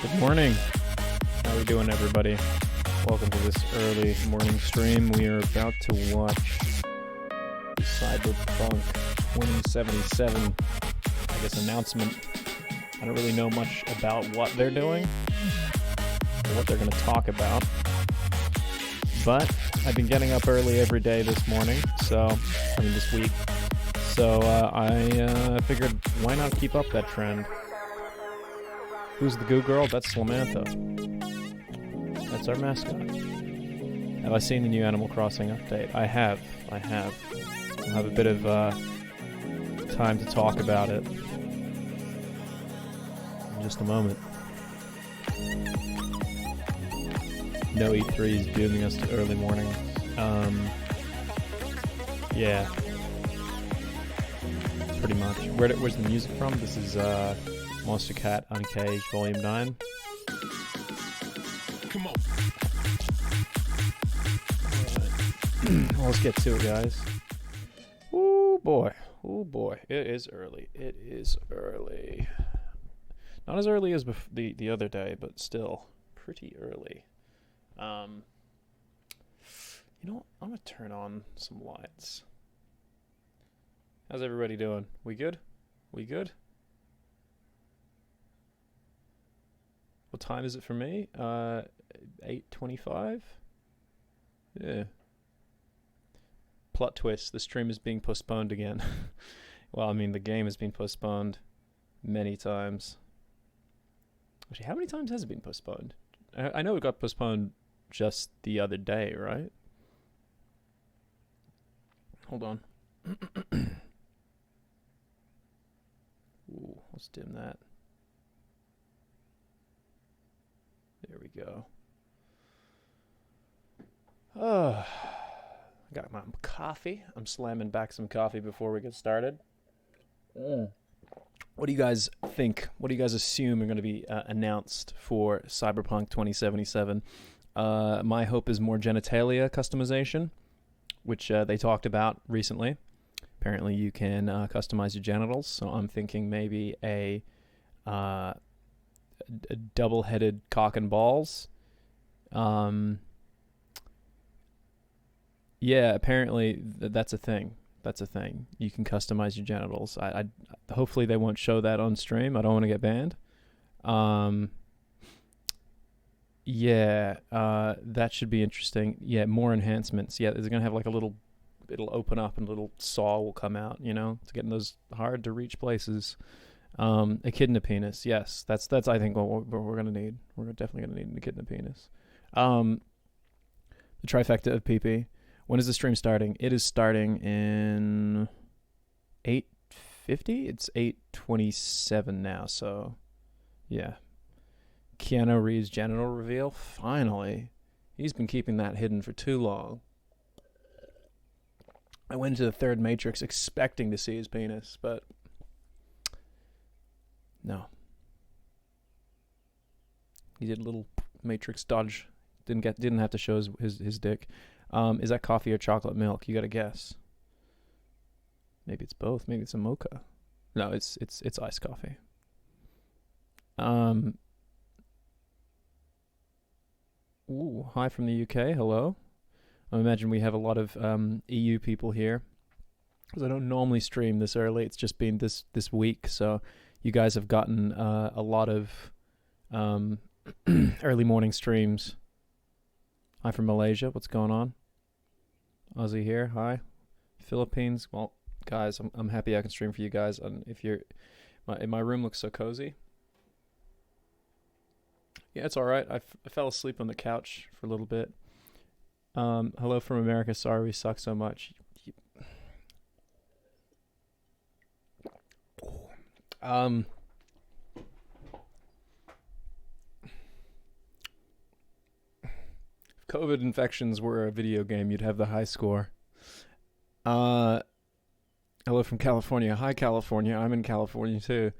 Good morning. How we doing, everybody? Welcome to this early morning stream. We are about to watch Cyberpunk 2077, I guess, announcement. I don't really know much about what they're doing or what they're going to talk about, but I've been getting up early every day this morning, this week, so I figured why not keep up that trend. Who's the goo girl? That's Samantha. That's our mascot. Have I seen the new Animal Crossing update? I have. I'll have a bit of time to talk about it in just a moment. No E3 is dooming us to early morning. Yeah. Pretty much. Where's the music from? This is Monster Cat Uncaged Volume 9. Come on. Alright. Well, let's get to it, guys. Ooh boy. It is early. Not as early as the other day, but still pretty early. You know what? I'm gonna turn on some lights. How's everybody doing? We good? What time is it for me? 8:25? Yeah. Plot twist, the stream is being postponed again. Well, I mean, the game has been postponed many times. Actually, how many times has it been postponed? I know it got postponed just the other day, right? Hold on. Ooh, let's dim that. There we go. I got my coffee. I'm slamming back some coffee before we get started. What do you guys think? What do you guys assume are going to be announced for Cyberpunk 2077? My hope is more genitalia customization, which they talked about recently. Apparently you can customize your genitals, so I'm thinking maybe a double-headed cock and balls. Yeah, apparently that's a thing. You can customize your genitals. I hopefully they won't show that on stream. I don't want to get banned. That should be interesting. Yeah, more enhancements. Yeah, there's gonna have like it'll open up and a little saw will come out, to get in those hard to reach places. Echidna penis. Yes, that's I think what we're gonna need. We're definitely gonna need an echidna penis. The trifecta of PP. When is the stream starting? It is starting in 8:50. It's 8:27 now. So, yeah. Keanu Reeves' genital reveal. Finally, he's been keeping that hidden for too long. I went into the third Matrix expecting to see his penis, but no. He did a little Matrix dodge. Didn't have to show his dick. Is that coffee or chocolate milk? You gotta guess. Maybe it's both. Maybe it's a mocha. No, it's iced coffee. Ooh, hi from the UK. Hello. I imagine we have a lot of EU people here, because I don't normally stream this early. It's just been this week, so you guys have gotten a lot of early morning streams. Hi from Malaysia. What's going on? Aussie here. Hi. Philippines. Well, guys, I'm happy I can stream for you guys. And if you're, my room looks so cozy. Yeah, it's all right. I fell asleep on the couch for a little bit. Hello from America. Sorry we suck so much. If COVID infections were a video game, you'd have the high score. Hello from California. Hi, California. I'm in California too.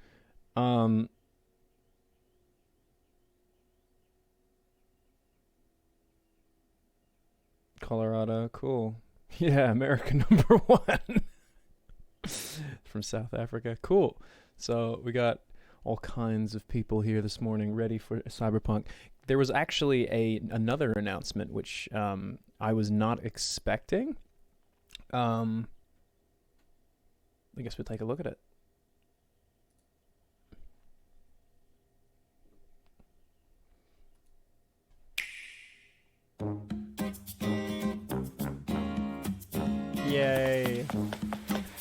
Colorado, cool. Yeah, America number one. From South Africa, cool. So we got all kinds of people here this morning ready for Cyberpunk. There was actually another announcement which I was not expecting. I guess we'll take a look at it. Yay.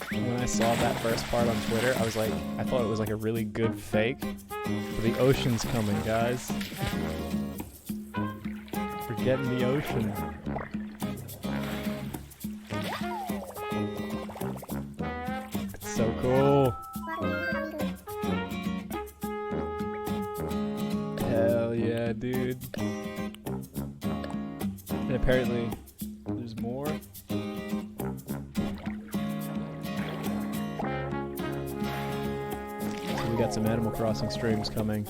When I saw that first part on Twitter, I was like, I thought it was like a really good fake. But the ocean's coming, guys. We're getting the ocean. It's so cool. Hell yeah, dude. And apparently, there's more. We got some Animal Crossing streams coming.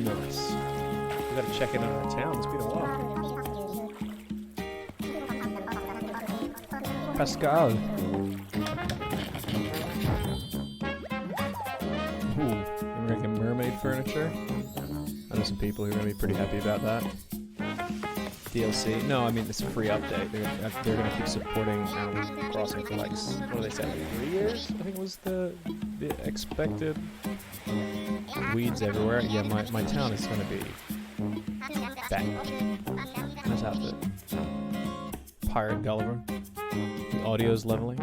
Nice. We gotta check in on our town. It's been a while. Pascal. Ooh, we're making mermaid furniture. I know some people who are gonna be pretty happy about that. DLC. No, I mean, it's a free update. They're going to keep supporting Animal Crossing for like, what do they say, like 3 years? I think was the expected. Weeds everywhere. Yeah, my town is going to be back. Nice outfit. Pirate Gulliver. The audio's leveling.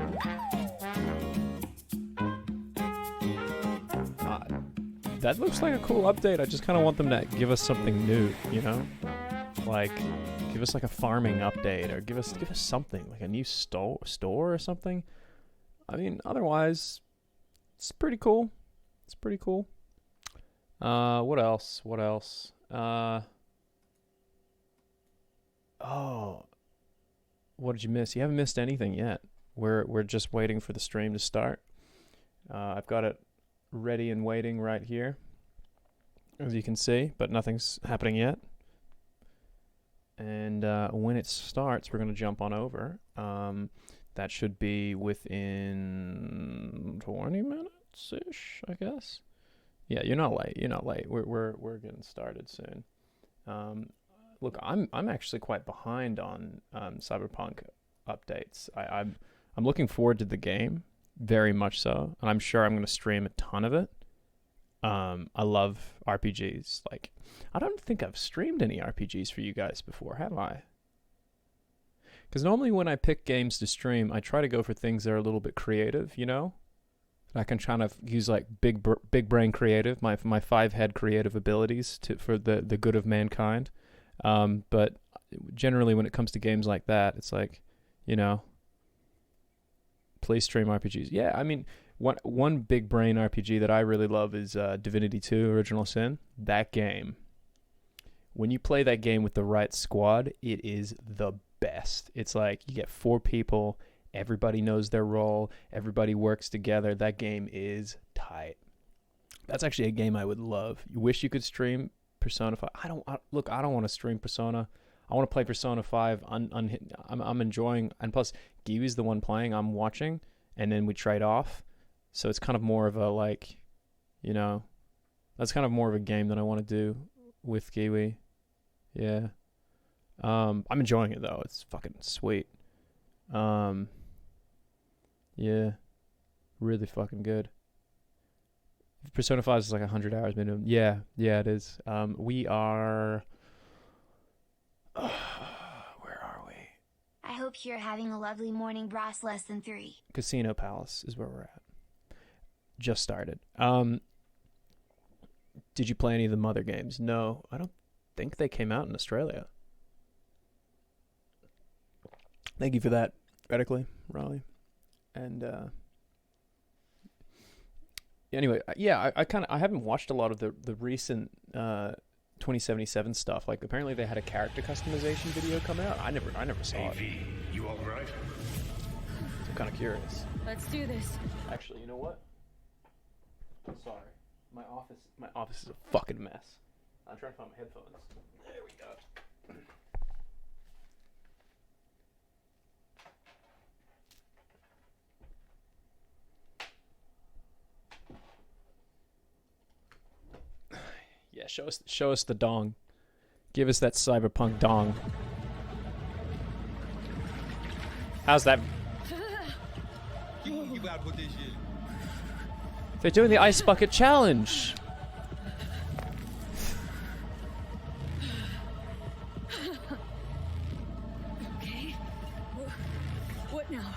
That looks like a cool update. I just kind of want them to give us something new, you know? Like, give us like a farming update, or give us something, like a new store or something. I mean, otherwise, it's pretty cool. It's pretty cool. What else? Oh, what did you miss? You haven't missed anything yet. We're just waiting for the stream to start. I've got it ready and waiting right here, as you can see, but nothing's happening yet. And when it starts, we're going to jump on over. That should be within 20 minutes-ish, I guess. Yeah, you're not late. You're not late. We're getting started soon. Look, I'm actually quite behind on Cyberpunk updates. I'm looking forward to the game, very much so, and I'm sure I'm going to stream a ton of it. I love RPGs. Like, I don't think I've streamed any RPGs for you guys before, have I? Because normally when I pick games to stream, I try to go for things that are a little bit creative, you know? I can try to use like big brain creative, my 5-head creative abilities for the good of mankind. But generally when it comes to games like that, it's like, you know, please stream RPGs. Yeah, I mean, one big brain RPG that I really love is Divinity 2 Original Sin. That game, when you play that game with the right squad, it is the best. It's like you get 4 people, everybody knows their role, everybody works together. That game is tight. That's actually a game I would love. You wish you could stream Persona 5. I don't want to stream Persona. I want to play Persona 5. I'm enjoying, and plus Giwi's the one playing, I'm watching, and then we trade off. So it's kind of more of a, like, you know, that's kind of more of a game that I want to do with Giwi. Yeah. I'm enjoying it, though. It's fucking sweet. Yeah. Really fucking good. Persona 5 is like 100 hours minimum. Yeah, it is. We are... where are we? I hope you're having a lovely morning, Ross. Lesson 3. Casino Palace is where we're at. Just started. Did you play any of the Mother games? No, I don't think they came out in Australia. Thank you for that, radically, Raleigh. And anyway, yeah, I haven't watched a lot of the recent 2077 stuff. Like, apparently they had a character customization video come out. I never saw it. You all right? I'm kind of curious. Let's do this. Actually, you know what? I'm sorry. My office is a fucking mess. I'm trying to find my headphones. There we go. show us the dong. Give us that cyberpunk dong. How's that? They're doing the ice bucket challenge. Okay. What now?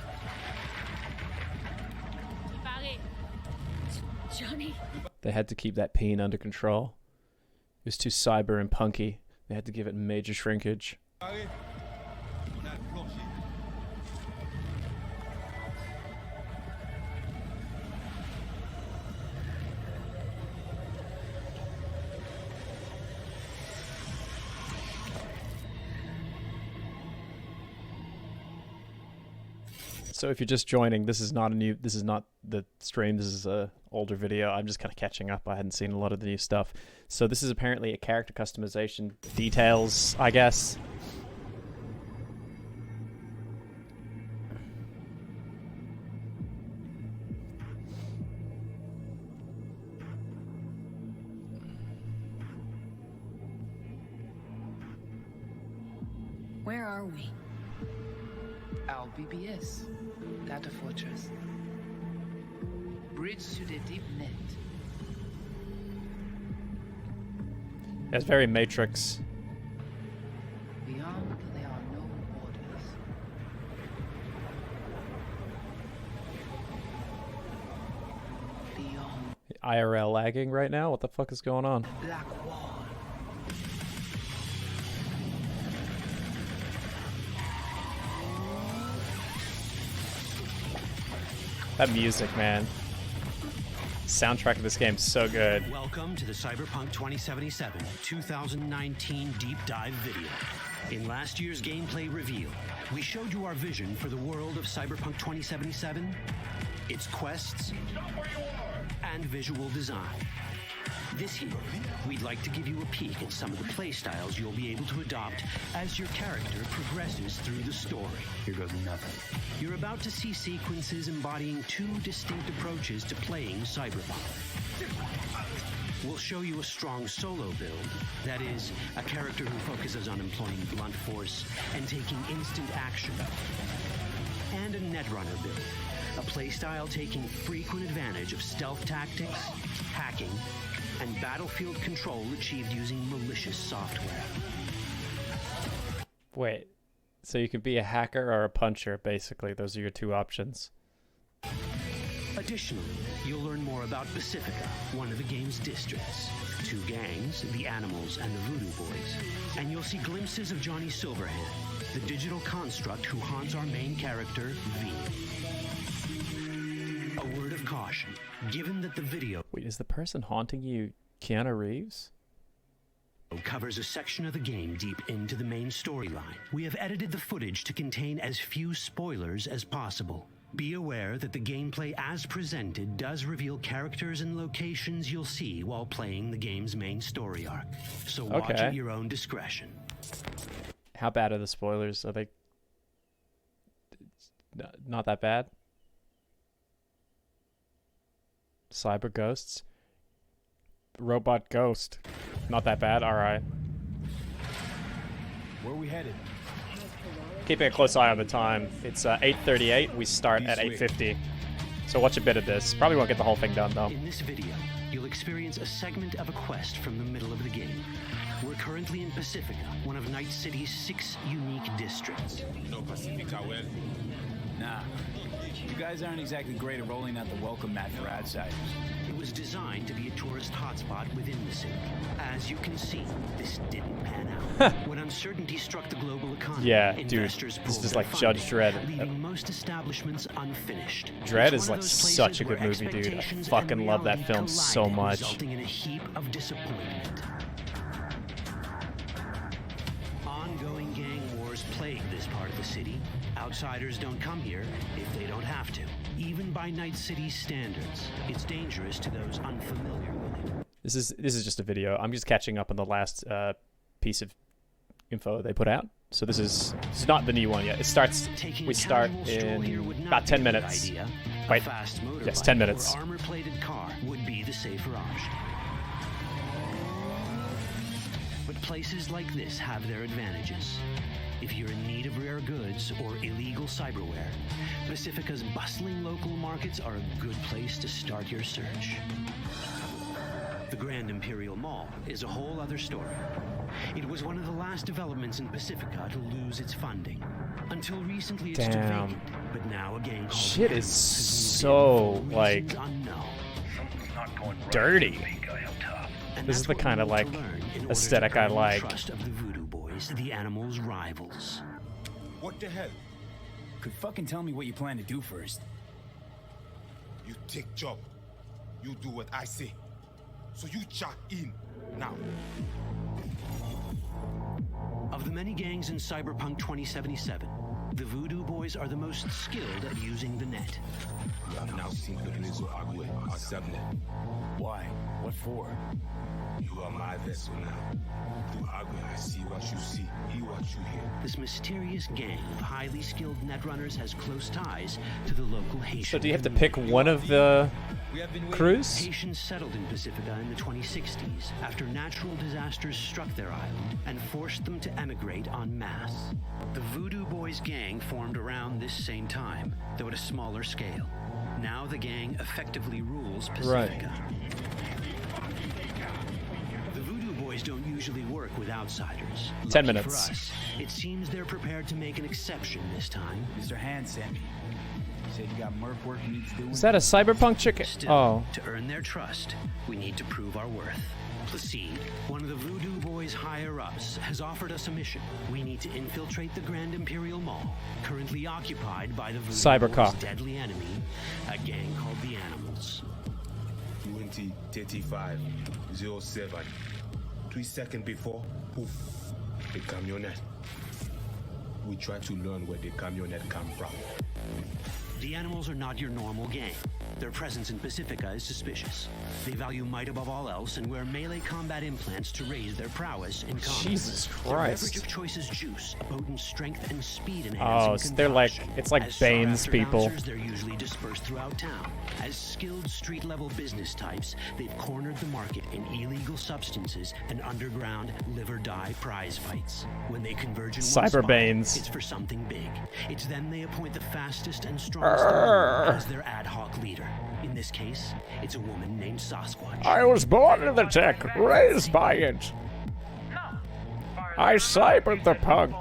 Johnny? They had to keep that pain under control. It was too cyber and punky. They had to give it major shrinkage. So if you're just joining, this is not the stream, this is a older video. I'm just kind of catching up. I hadn't seen a lot of the new stuff. So this is apparently a character customization details, I guess. Where are we? Our BBS, Data Fortress. Bridge to the deep net. It's very Matrix. Beyond, there are no borders. Beyond IRL lagging right now? What the fuck is going on? the black wall. That music, man. Soundtrack of this game is so good. Welcome to the Cyberpunk 2077 2019 Deep Dive video. In last year's gameplay reveal, we showed you our vision for the world of Cyberpunk 2077, its quests, and visual design. This year, we'd like to give you a peek at some of the playstyles you'll be able to adopt as your character progresses through the story. Here goes nothing. You're about to see sequences embodying two distinct approaches to playing Cyberpunk. We'll show you a strong solo build, that is, a character who focuses on employing blunt force and taking instant action. And a Netrunner build, a playstyle taking frequent advantage of stealth tactics, hacking, and battlefield control achieved using malicious software. Wait, so you can be a hacker or a puncher, basically. Those are your two options. Additionally, you'll learn more about Pacifica, one of the game's districts, two gangs, the Animals and the Voodoo Boys, and you'll see glimpses of Johnny Silverhand, the digital construct who haunts our main character, V. A word of caution, given that the video Wait, is the person haunting you Keanu Reeves? covers a section of the game deep into the main storyline, we have edited the footage to contain as few spoilers as possible. Be aware that the gameplay as presented does reveal characters and locations you'll see while playing the game's main story arc. So watch Okay. at your own discretion. How bad are the spoilers? Are they not that bad? Cyber ghosts? Robot ghost. Not that bad? Alright. Where are we headed? Keeping a close eye on the time. It's 8:38. We start at 8:50. So watch a bit of this. Probably won't get the whole thing done, though. In this video, you'll experience a segment of a quest from the middle of the game. We're currently in Pacifica, one of Night City's 6 unique districts. No Pacifica, well. Nah. You guys aren't exactly great at rolling out the welcome mat for outsiders. It was designed to be a tourist hotspot within the city. As you can see, this didn't pan out. When uncertainty struck the global economy, Yeah, dude, investors this pulled is their like Judge funding, Dredd. leaving most establishments unfinished. Dredd It's is one like of those places such a where good movie, dude. I expectations fucking and love that reality film so collided, much. resulting in a heap of disappointment. Ongoing gang wars plague this part of the city. Outsiders don't come here if they don't have to. Even by Night City's standards, it's dangerous to those unfamiliar with it. This is just a video. I'm just catching up on the last piece of info they put out. So this is not the new one yet. It starts. Taking We a start casual stroll here would in not about be 10 a good minutes. idea. A Wait. fast motorbike Yes, 10 minutes. or armor-plated car would be the safer option. Places like this have their advantages. If you're in need of rare goods or illegal cyberware, Pacifica's bustling local markets are a good place to start your search. The Grand Imperial Mall is a whole other story. It was one of the last developments in Pacifica to lose its funding. Until recently it stood Damn. vacant, but now a gang called Shit the is Animals has moved so, in for like, reasons unknown. dirty. And This is that's the what we kind of, need to like, learn in order to aesthetic I earn the like. trust of the Voodoo Boys, the Animals' rivals. What the hell? Could fucking tell me what you plan to do first. You take job. You do what I say. So you check in now. Of the many gangs in Cyberpunk 2077, the Voodoo Boys are the most skilled at using the net. You have now seen the Rizzo Agwe, our subnet. Why? What for? You are my vessel now. Through Agwe, I see what you see, hear what you hear. This mysterious gang of highly skilled netrunners has close ties to the local Haitian So do you have to community. pick one of the crews? Haitians settled in Pacifica in the 2060s after natural disasters struck their island and forced them to emigrate en masse. The Voodoo Boys gang formed around this same time, though at a smaller scale. Now the gang effectively rules Pacifica. The Voodoo Boys don't usually work with outsiders. 10 Lucky minutes. For us, it seems they're prepared to make an exception this time. Mr. Hand sent me. He said you got merc work you need to do. Is that a cyberpunk chicken? Still, Oh. to earn their trust, we need to prove our worth. Placide, one of the Voodoo Boys' higher-ups, has offered us a mission. We need to infiltrate the Grand Imperial Mall, currently occupied by the Voodoo Cybercock. Boys' deadly enemy, a gang called the Animals. 2035-07. 3 seconds before, poof, the camionette. We try to learn where the camionette come from. The Animals are not your normal gang. Their presence in Pacifica is suspicious. They value might above all else and wear melee combat implants to raise their prowess in combat. Jesus Their beverage Christ. of choice is juice, a potent strength and speed enhancing Oh, so they're like, concoction. it's like As Bane's sought-after people. bouncers, they're usually dispersed throughout town. As skilled street-level business types, they've cornered the market in illegal substances and underground live-or-die prize fights. When they converge in one Cyber spot, Banes. it's for something big. It's then they appoint the fastest and strongest as their ad hoc leader. In this case, it's a woman named Sasquatch. I was born in the tech, raised by it. I cybered the punk.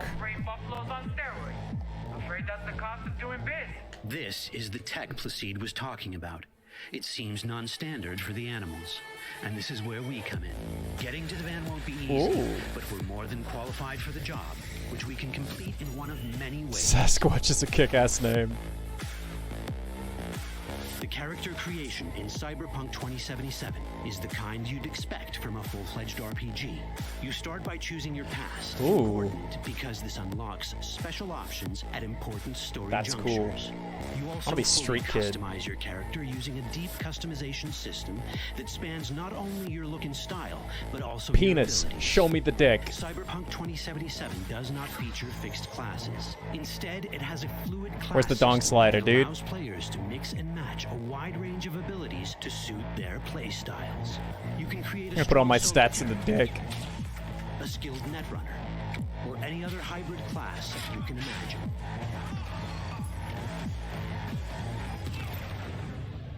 This is the tech Placide was talking about. It seems non-standard for the Animals. And this is where we come in. Getting to the van won't be easy, Ooh. but we're more than qualified for the job, which we can complete in one of many ways. Sasquatch is a kick-ass name. The character creation in Cyberpunk 2077 is the kind you'd expect from a full-fledged RPG. You start by choosing your past. Ooh. Important because this unlocks special options at important story That's cool. junctures. You also I'll be fully Street Kid. customize your character using a deep customization system that spans not only your look and style, but also Penis, your abilities. show me the dick. Cyberpunk 2077 does not feature fixed classes. Instead, it has a fluid class Where's the dong system slider, that dude? allows players to mix and match a wide range of abilities to suit their play styles. You can create I'm gonna put all my strong stats in the solo dick. character, a skilled netrunner, or any other hybrid class you can imagine.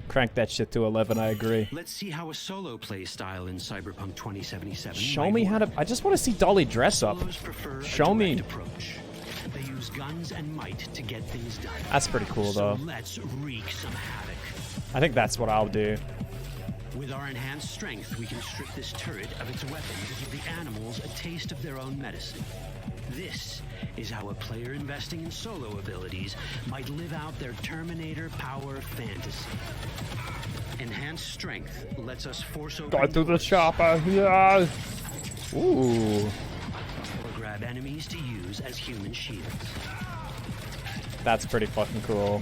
Crank that shit to 11, I agree. Let's see how a solo play style in Cyberpunk 2077 Show might me work. how to... I just want to see Dolly dress up. Solos prefer a Show me. direct approach. They use guns and might to get things done. That's pretty cool, So though. let's wreak some havoc. I think that's what I'll do. With our enhanced strength, we can strip this turret of its weapons and give the Animals a taste of their own medicine. This is how a player investing in solo abilities might live out their Terminator power fantasy. Enhanced strength lets us force open Go to the doors chopper. Yeah. Ooh. or grab enemies to use as human shields. That's pretty fucking cool.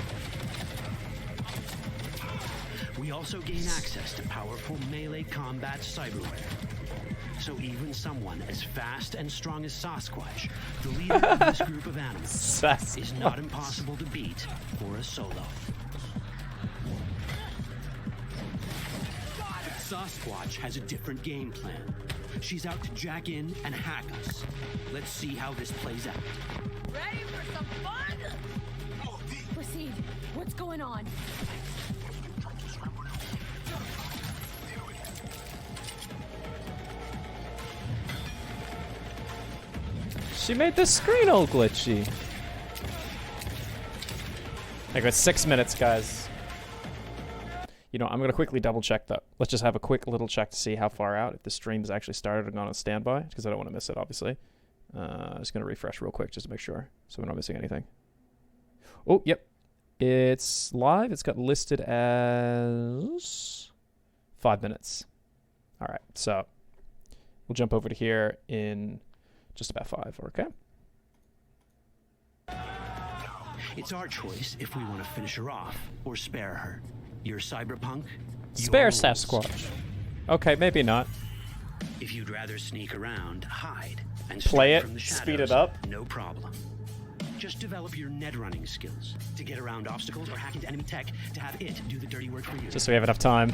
We also gain access to powerful melee combat cyberware. So even someone as fast and strong as Sasquatch, the leader of this group of animals, is not impossible to beat for a solo. Sasquatch has a different game plan. She's out to jack in and hack us. Let's see how this plays out. Ready for some fun? Proceed. What's going on? She made the screen all glitchy. I got 6 minutes, guys. You know, I'm gonna quickly double check that. Let's just have a quick little check to see how far out, if the stream has actually started and gone on standby, because I don't want to miss it, obviously. Just gonna refresh real quick just to make sure, so we're not missing anything. Oh, yep. It's live. It's got listed as 5 minutes. All right, so we'll jump over to here in just about 5, okay? It's our choice if we want to finish her off or spare her. You're cyberpunk. Spare you're Sasquatch. Okay, maybe not. If you'd rather sneak around, hide, and Play strike it, from the speed it shadows, up. no problem. Just develop your net running skills to get around obstacles or hack into enemy tech to have it do the dirty work for you. Just so we have enough time.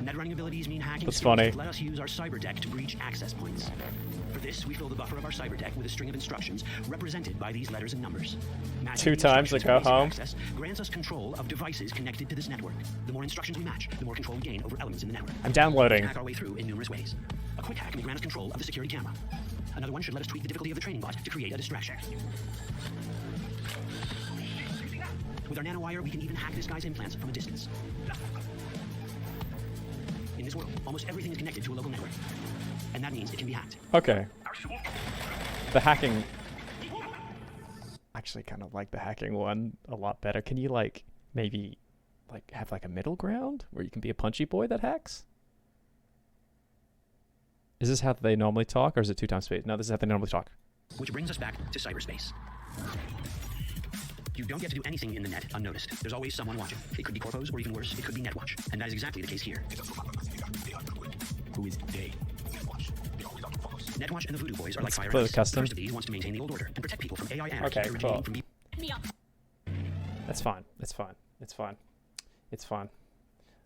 Net running abilities mean hacking That's skills funny. that let us use our cyber deck to breach access points. For this, we fill the buffer of our cyber deck with a string of instructions represented by these letters and numbers. Matching 2 the times to instructions go for basic home. access grants us control of devices connected to this network. The more instructions we match, the more control we gain over elements in the network. I'm We downloading. can hack our way through in numerous ways. A quick hack may grant us control of the security camera. Another one should let us tweak the difficulty of the training bot to create a distraction. With our nanowire, we can even hack this guy's implants from a distance. In this world, almost everything is connected to a local network. And that means it can be hacked. Okay. The hacking... Actually kind of like the hacking one a lot better. Can you, like, maybe, like, have, like, a middle ground where you can be a punchy boy that hacks? Is this how they normally talk, or is it 2 times speed? No, this is how they normally talk. Which brings us back to cyberspace. You don't get to do anything in the net unnoticed. There's always someone watching. It could be corpos, or even worse, it could be Netwatch. And that is exactly the case here. Who is they? Netwatch and the Voodoo Boys are like Let's fire play and the ice. custom. The first of these wants to maintain the old order and protect people from AI anarchy Okay, originating cool. from Me up. That's fine. It's fine. It's fine. It's fine.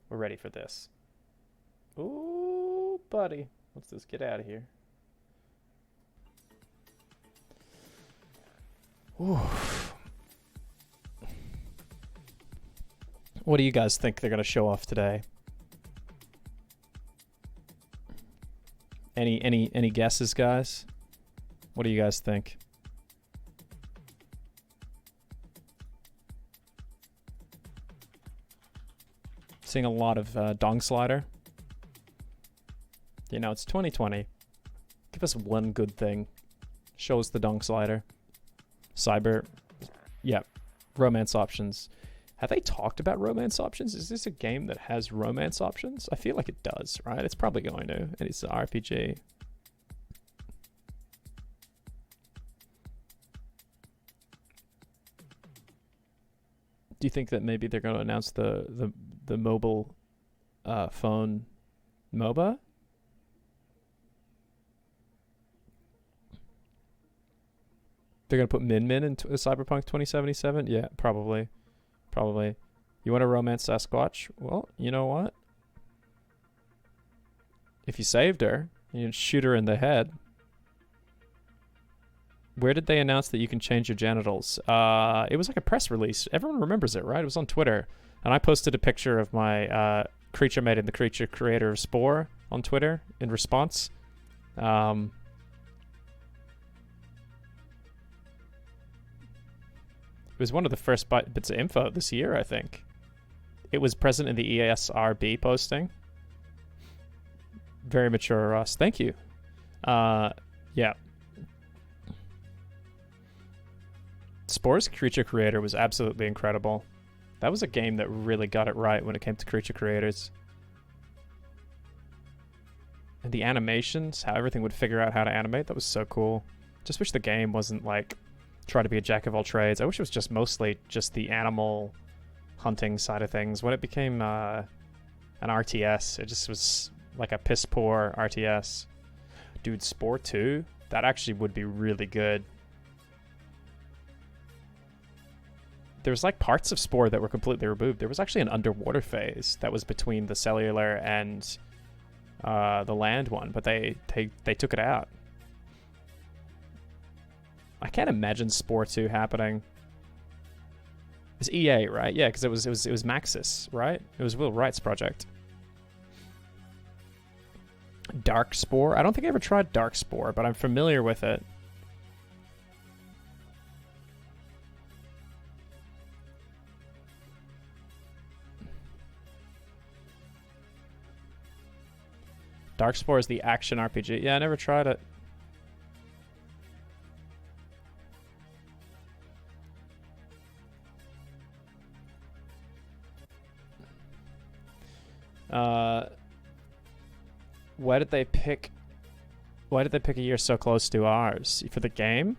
We're ready for this. Ooh, buddy. Let's just get out of here. Ooh. What do you guys think they're going to show off today? Any guesses, guys? What do you guys think? Seeing a lot of dong slider. You know, it's 2020. Give us one good thing. Show us the dong slider. Cyber. Yeah. Romance options. Have they talked about romance options? Is this a game that has romance options? I feel like it does, right? It's probably going to. And it's an RPG. Do you think that maybe they're going to announce the mobile phone MOBA? They're going to put Min Min into Cyberpunk 2077? Yeah, probably. Probably. You want to romance Sasquatch? Well, you know what? If you saved her, you can shoot her in the head. Where did they announce that you can change your genitals? It was like a press release. Everyone remembers it, right? It was on Twitter. And I posted a picture of my creature made in the creature creator of Spore on Twitter in response. It was one of the first bits of info this year, I think. It was present in the ESRB posting. Very mature, Ross. Thank you. Yeah. Spore's Creature Creator was absolutely incredible. That was a game that really got it right when it came to creature creators. And the animations, how everything would figure out how to animate, that was so cool. Just wish the game wasn't like try to be a jack of all trades. I wish it was just mostly just the animal hunting side of things. When it became an RTS, it just was like a piss poor RTS. Dude, Spore 2, that actually would be really good. there was like parts of Spore that were completely removed. There was actually an underwater phase that was between the cellular and the land one, but they took it out. I can't imagine Spore 2 happening. It's EA, right? Yeah, because it was Maxis, right? It was Will Wright's project. Dark Spore? I don't think I ever tried Dark Spore, but I'm familiar with it. Dark Spore is the action RPG. Yeah, I never tried it. Why did they pick a year so close to ours for the game?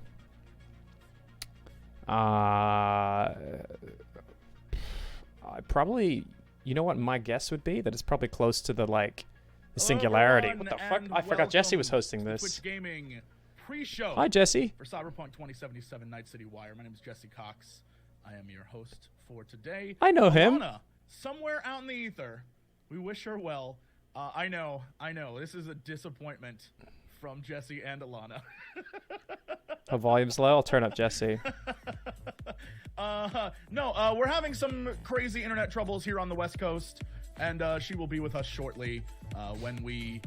I probably, you know what my guess would be? That it's probably close to the singularity. What the fuck? I forgot Jesse was hosting this. Twitch Gaming pre-show. Hi, Jesse. For Cyberpunk 2077 Night City Wire. My name is Jesse Cox. I am your host for today. I know him. Alana, somewhere out in the ether. We wish her well. I know. This is a disappointment from Jesse and Alana. Her volume's low. I'll turn up Jesse. No, we're having some crazy internet troubles here on the West Coast, and she will be with us shortly when we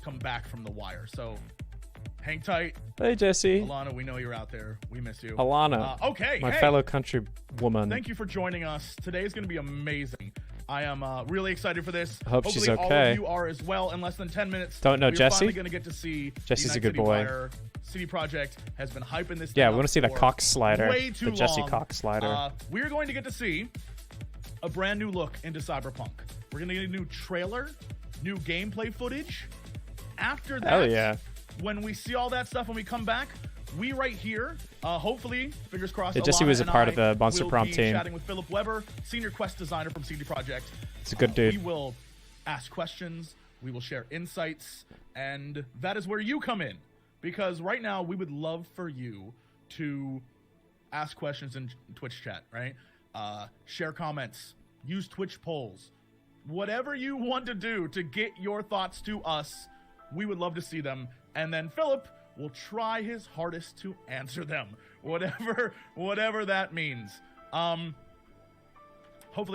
come back from the wire. So hang tight. Hey, Jesse. Alana, we know you're out there. We miss you. Alana. Okay. My fellow countrywoman. Thank you for joining us. Today is going to be amazing. I am really excited for this. I hope Hopefully she's okay. all of you are as well. In less than 10 minutes. Don't know Jesse? Finally going to get to see Jesse's the a good Night City boy. Wire. CD Projekt has been hyping this. Yeah, thing we want to see the for Cox slider. Way too the Jesse long. Cox slider. We're going to get to see a brand new look into Cyberpunk. We're going to get a new trailer, new gameplay footage. After that, Hell yeah. when we see all that stuff, when we come back, we right here, hopefully, fingers crossed. Yeah, Jesse Alana was a and part I of the Monster will Prom be team. Chatting with Philip Weber, senior quest designer from CD Projekt. It's a good dude. We will ask questions. We will share insights, and that is where you come in. Because right now, we would love for you to ask questions in Twitch chat, right? Share comments, use Twitch polls, whatever you want to do to get your thoughts to us. We would love to see them, and then Philip will try his hardest to answer them, whatever that means. Hopefully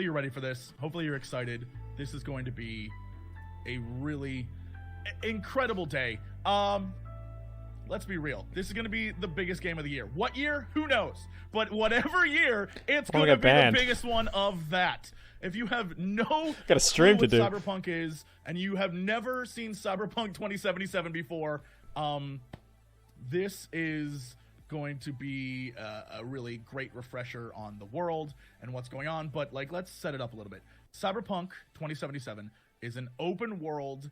you're ready for this. Hopefully you're excited. This is going to be a really incredible day. Let's be real. This is going to be the biggest game of the year. What year? Who knows? But whatever year, it's going to be the biggest one of that. If you have no got a stream clue to do. what Cyberpunk is, and you have never seen Cyberpunk 2077 before, this is going to be a really great refresher on the world and what's going on. But let's set it up a little bit. Cyberpunk 2077 is an open world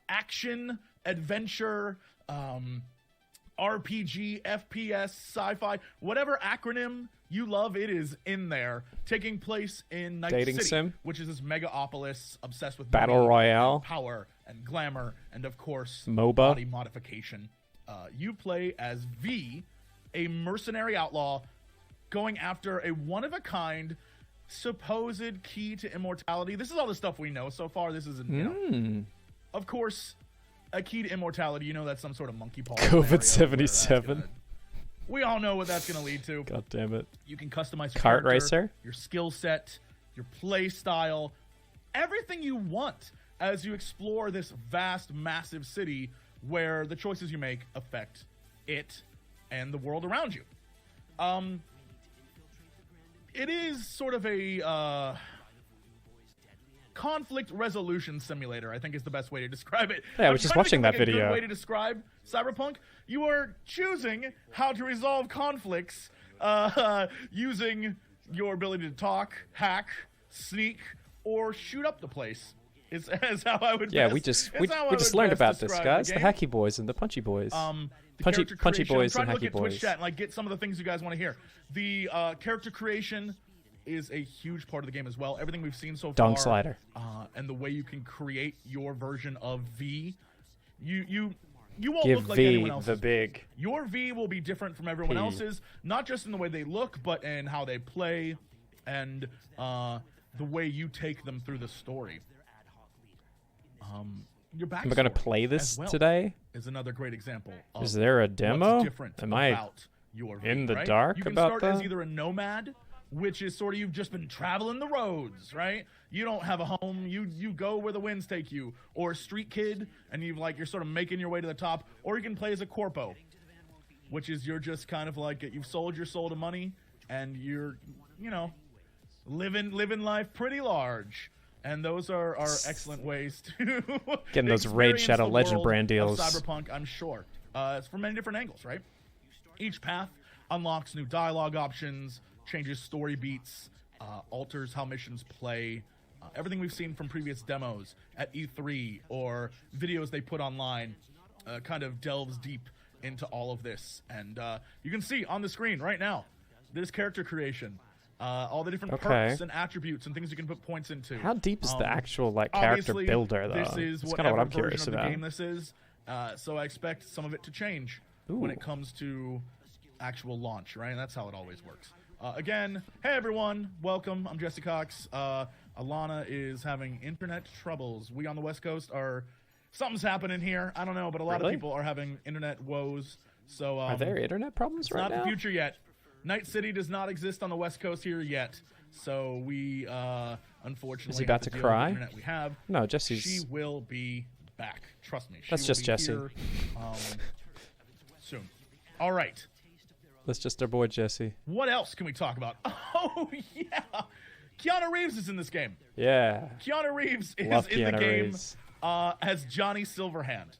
action adventure RPG, FPS, sci-fi, whatever acronym you love, it is in there. Taking place in Night Dating City, sim? which is this megaopolis obsessed with Battle money, Royale. power, and glamour, and of course, MOBA. body modification. You play as V, a mercenary outlaw, going after a one-of-a-kind supposed key to immortality. This is all the stuff we know so far. This isn't, you know, of course, a key to immortality. You know, that's some sort of monkey paw. COVID-77. We all know what that's going to lead to. God damn it. You can customize your Kart character, racer? your skill set, your play style, everything you want as you explore this vast, massive city where the choices you make affect it and the world around you. It is sort of a conflict resolution simulator, I think is the best way to describe it. Yeah, I was just watching that A video. good way to describe Cyberpunk. You are choosing how to resolve conflicts using your ability to talk, hack, sneak, or shoot up the place. Is how I would. Yeah, best, we just would learned best about this, describe guys. The game. Hacky Boys and the Punchy Boys. The Punchy character Punchy creation. Boys I'm and trying to Hacky look at Twitch Boys. chat and get some of the things you guys want to hear. The character creation is a huge part of the game as well. Everything we've seen so far. Dong slider. And the way you can create your version of V. You You won't Give look like V anyone else's. the big. Your V will be different from everyone P. else's, not just in the way they look, but in how they play and the way you take them through the story. Your backstory Am I gonna play this as well today? is another great example. Of Is there a demo? What's different Am I about your V, in the right? dark You can about start as that? either a nomad, which is sort of you've just been traveling the roads, right? You don't have a home. You go where the winds take you, or a street kid, and you're sort of making your way to the top. Or you can play as a corpo, which is you're just kind of like you've sold your soul to money, and you're living life pretty large. And those are excellent ways to Getting those Raid experience Shadow the Legend world brand of deals. Cyberpunk, I'm sure. It's from many different angles, right? Each path unlocks new dialogue options, changes story beats, alters how missions play. Everything we've seen from previous demos at E3 or videos they put online kind of delves deep into all of this. And you can see on the screen right now, this character creation. All the different perks and attributes and things you can put points into. How deep is the actual character builder, though? This is That's kind of what I'm version curious of the about. game this is. So I expect some of it to change when it comes to actual launch, right? That's how it always works. Again, hey everyone, welcome. I'm Jesse Cox. Alana is having internet troubles. We on the West Coast something's happening here. I don't know, but a lot of people are having internet woes. So are there internet problems right now? It's not the future yet. Night City does not exist on the West Coast here yet, so we unfortunately Is he about have to deal with the cry? internet we have. No, Jesse's. She will be back. Trust me. That's will just be Jesse. Here, soon. All right. That's just our boy Jesse. What else can we talk about? Oh yeah, Keanu Reeves is in this game. Yeah. Keanu Reeves is Love in the Keanu game Reeves. as Johnny Silverhand.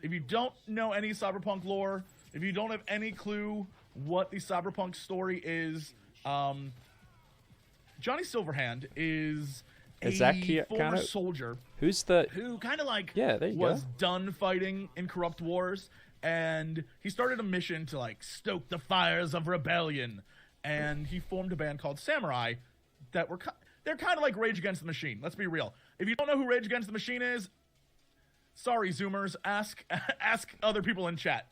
If you don't know any Cyberpunk lore, if you don't have any clue what the Cyberpunk story is, Johnny Silverhand is a former soldier who kind of like was go. Done fighting in corrupt wars, and he started a mission to like stoke the fires of rebellion, and he formed a band called Samurai that they're kind of like Rage Against the Machine. Let's be real. If you don't know who Rage Against the Machine is, sorry Zoomers, ask other people in chat.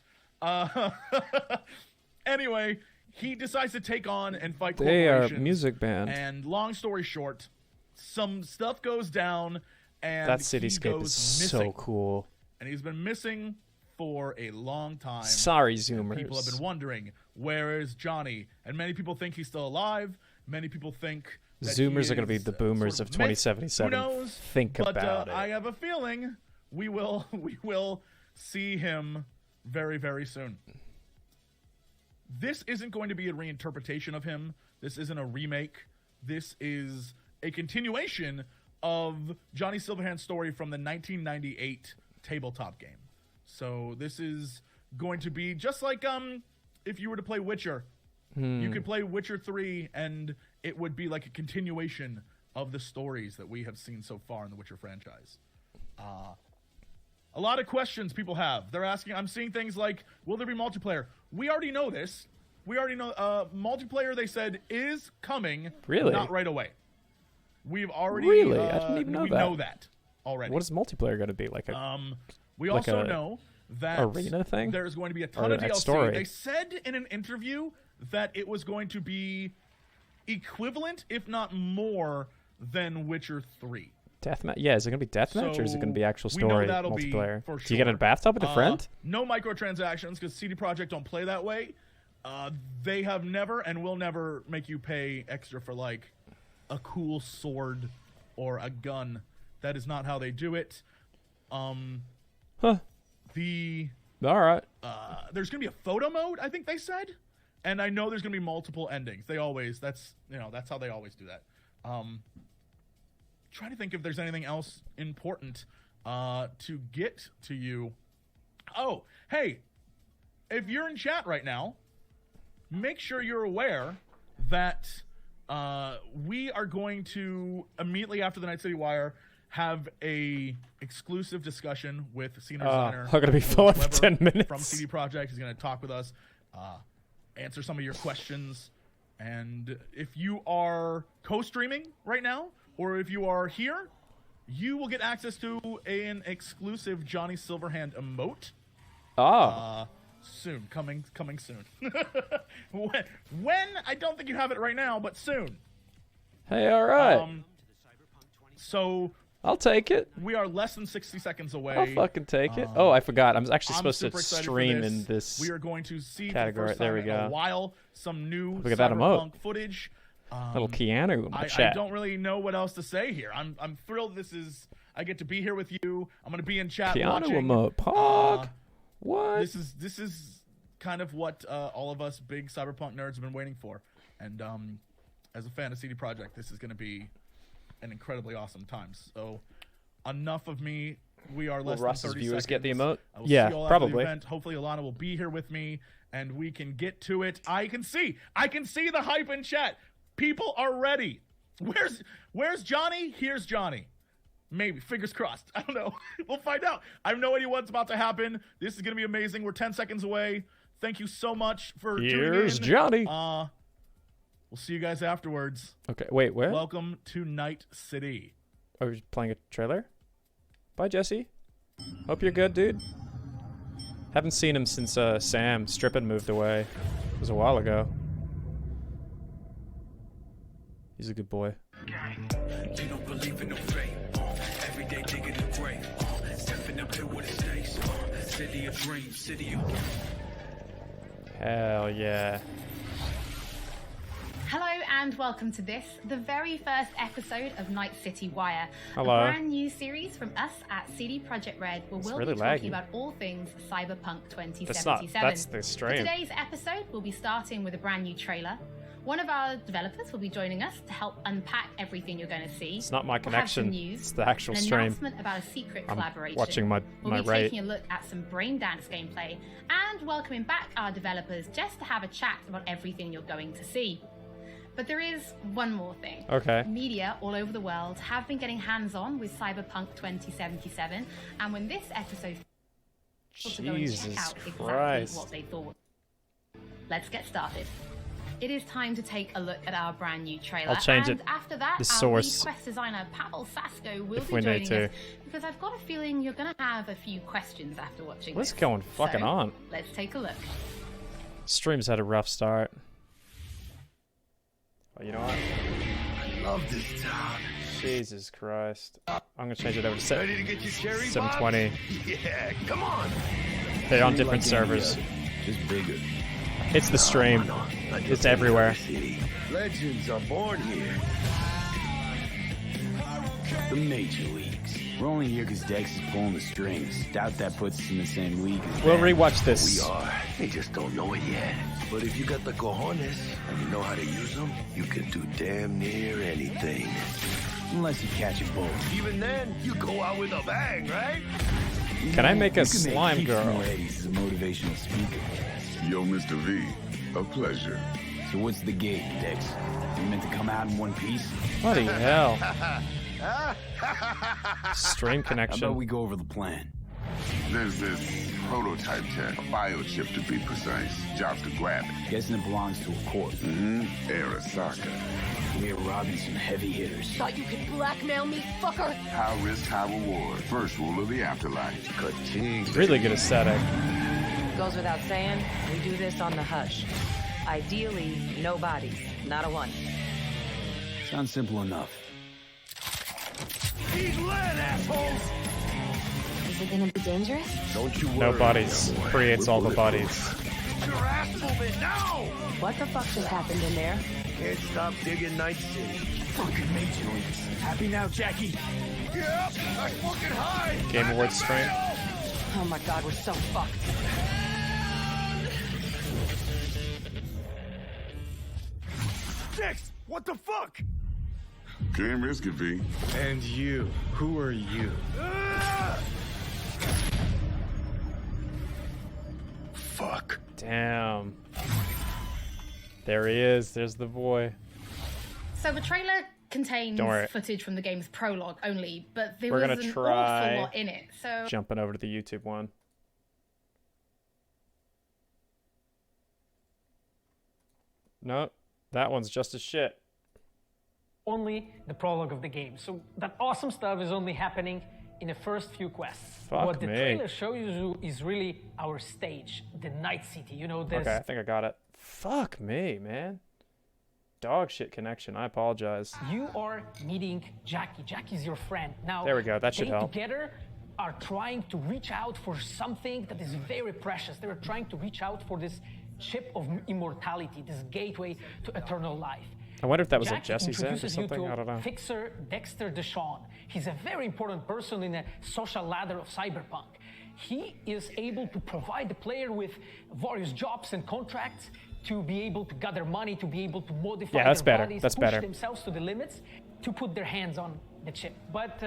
Anyway, he decides to take on and fight corporations. They are a music band. And long story short, some stuff goes down, and that cityscape is so cool. And he's been missing for a long time. Sorry, Zoomers. People have been wondering, where is Johnny? And many people think he's still alive. Many people think that Zoomers are going to be the boomers sort of of myth. 2077. Who knows? Think about it. I have a feeling we will see him very, very soon. This isn't going to be a reinterpretation of him. This isn't a remake. This is a continuation of Johnny Silverhand's story from the 1998 tabletop game. So this is going to be just like if you were to play Witcher. You could play Witcher 3 and it would be like a continuation of the stories that we have seen so far in the Witcher franchise. A lot of questions people have. They're asking, I'm seeing things like, will there be multiplayer? We already know this. We already know multiplayer, they said, is coming. Really? Not right away. We've already... Really? I didn't even know we that. know that already. What is multiplayer going to be? Like a we like also a know that arena thing? there's going to be a ton Or of a DLC. story? They said in an interview that it was going to be equivalent, if not more, than Witcher 3. deathmatch? Yeah, is it going to be deathmatch or is it going to be actual we know story that'll be multiplayer? for Do you get in a sure. bathtub with a friend? No microtransactions because CD Projekt don't play that way. They have never and will never make you pay extra for like a cool sword or a gun. That is not how they do it. Huh. All right. There's gonna be a photo mode, I think they said, and I know there's gonna be multiple endings. That's how they always do that. Trying to think if there's anything else important to get to you. Oh, hey, if you're in chat right now, make sure you're aware that we are going to immediately after the Night City Wire have a exclusive discussion with senior designer. I'm gonna be Louis for 10 minutes from CD Projekt. He's going to talk with us, answer some of your questions, and if you are co-streaming right now, or if you are here, you will get access to an exclusive Johnny Silverhand emote Oh. Soon, coming soon. when? I don't think you have it right now, but soon. Hey, all right. So I'll take it. we are less than 60 seconds away. I'll fucking take it. Oh, I forgot. I'm actually I'm supposed to super excited for stream in this. We are going to see category. for the first There time we in go. a while some new Look at that emote. Cyberpunk footage. Little Keanu in my I chat. don't really know what else to say here. I'm thrilled. I get to be here with you. I'm gonna be in chat Keanu watching. emote. Pog. What? This is kind of what all of us big Cyberpunk nerds have been waiting for. And as a fan of CD Projekt, this is gonna be an incredibly awesome time. So enough of me. We are less Will Ross's than 30 viewers seconds. get the emote? I will Yeah, see you all probably. After the event. Hopefully, Alana will be here with me, and we can get to it. I can see the hype in chat. People are ready. Where's Johnny? Here's Johnny. Maybe. Fingers crossed. I don't know. We'll find out. I have no idea what's about to happen. This is going to be amazing. We're 10 seconds away. Thank you so much for tuning in. Here's Johnny. We'll see you guys afterwards. Okay, wait, where? Welcome to Night City. Are we playing a trailer? Bye, Jesse. Hope you're good, dude. Haven't seen him since Sam Strippin moved away. It was a while ago. He's a good boy. You don't believe in no fate. Every day digging a grave. Stepping up to what it takes. City of dreams, city of... Hell yeah. Hello and welcome to this, the very first episode of Night City Wire. Hello. A brand new series from us at CD Projekt Red, where we'll really be talking laggy. about all things Cyberpunk 2077. That's the For stream. today's episode, we'll be starting with a brand new trailer. One of our developers will be joining us to help unpack everything you're going to see. It's not my We'll have some connection. news, It's the actual an stream. announcement about a secret I'm collaboration. watching my We'll be rate. taking a look at some braindance gameplay and welcoming back our developers just to have a chat about everything you're going to see. But there is one more thing. Okay. Media all over the world have been getting hands-on with Cyberpunk 2077, and when this episode to go and check Jesus out exactly Christ. what they thought. Let's get started. It is time to take a look at our brand new trailer. I'll change and it. after that, The our source. lead quest designer Pavel Sasko will If be we need joining to. us because I've got a feeling you're going to have a few questions after watching What's this. going fucking So, on? Let's take a look. Stream's had a rough start. Oh, you know what? I love this town. Jesus Christ. I'm gonna change it over to Ready to get your cherry 720. box? Yeah, come on. They're on different servers. Just bigger. It's the stream. It's everywhere. Legends are born here. The major leagues. We're only here because Dex is pulling the strings. Doubt that puts us in the same league as We'll them. rewatch this. We are. They just don't know it yet. But if you got the cojones and you know how to use them, you can do damn near anything. Unless you catch a bull. Even then, you go out with a bang, right? Can I make a You can make slime heaps girl? more Eddies as a motivational speaker. Yo, Mr. V, a pleasure. So what's the gig, Dex? You meant to come out in one piece? Bloody hell. Stream How connection. about we go over the plan? There's this prototype tech, a biochip to be precise. Jobs to grab it. Guessing it belongs to a corp. Arasaka. We're robbing some heavy hitters. Thought you could blackmail me, fucker? High risk, high reward. First rule of the afterlife. Ka-ching. Really good aesthetic. Goes without saying, we do this on the hush. Ideally, no bodies, not a one. Sounds simple enough. Is it gonna be dangerous? Don't you worry. No bodies. Creates all the bodies. Get your ass moving now! What the fuck just happened in there? Can't stop digging Night City. Fucking major leagues. Happy now, Jackie? Yep, I fucking high! Game Awards stream. Oh my god, we're so fucked. Dex, what the fuck? Can't risk it, V. And you, who are you? Fuck. Damn. There he is. There's the boy. So the trailer contains Don't worry. footage from the game's prologue only, but there We're was gonna an try awful lot in it. So Jumping over to the YouTube one. No, that one's just as shit. Only the prologue of the game. So that awesome stuff is only happening in the first few quests. Fuck what the me. trailer shows you is really our stage, the Night City. You know, there's Okay, I think I got it. Fuck me, man. Dog shit connection. I apologize. You are meeting Jackie. Jackie's your friend. Now, There we go. That should they help. together are trying to reach out for something that is very precious. They're trying to reach out for this chip of immortality, this gateway to eternal life. I wonder if that was Jack like Jesse's end or introduces you something. to I don't know. Fixer Dexter Deshawn. He's a very important person in a social ladder of cyberpunk. He is able to provide the player with various jobs and contracts to be able to gather money, to be able to modify Yeah, that's their better. bodies, That's push better. themselves to the limits, to put their hands on the chip. But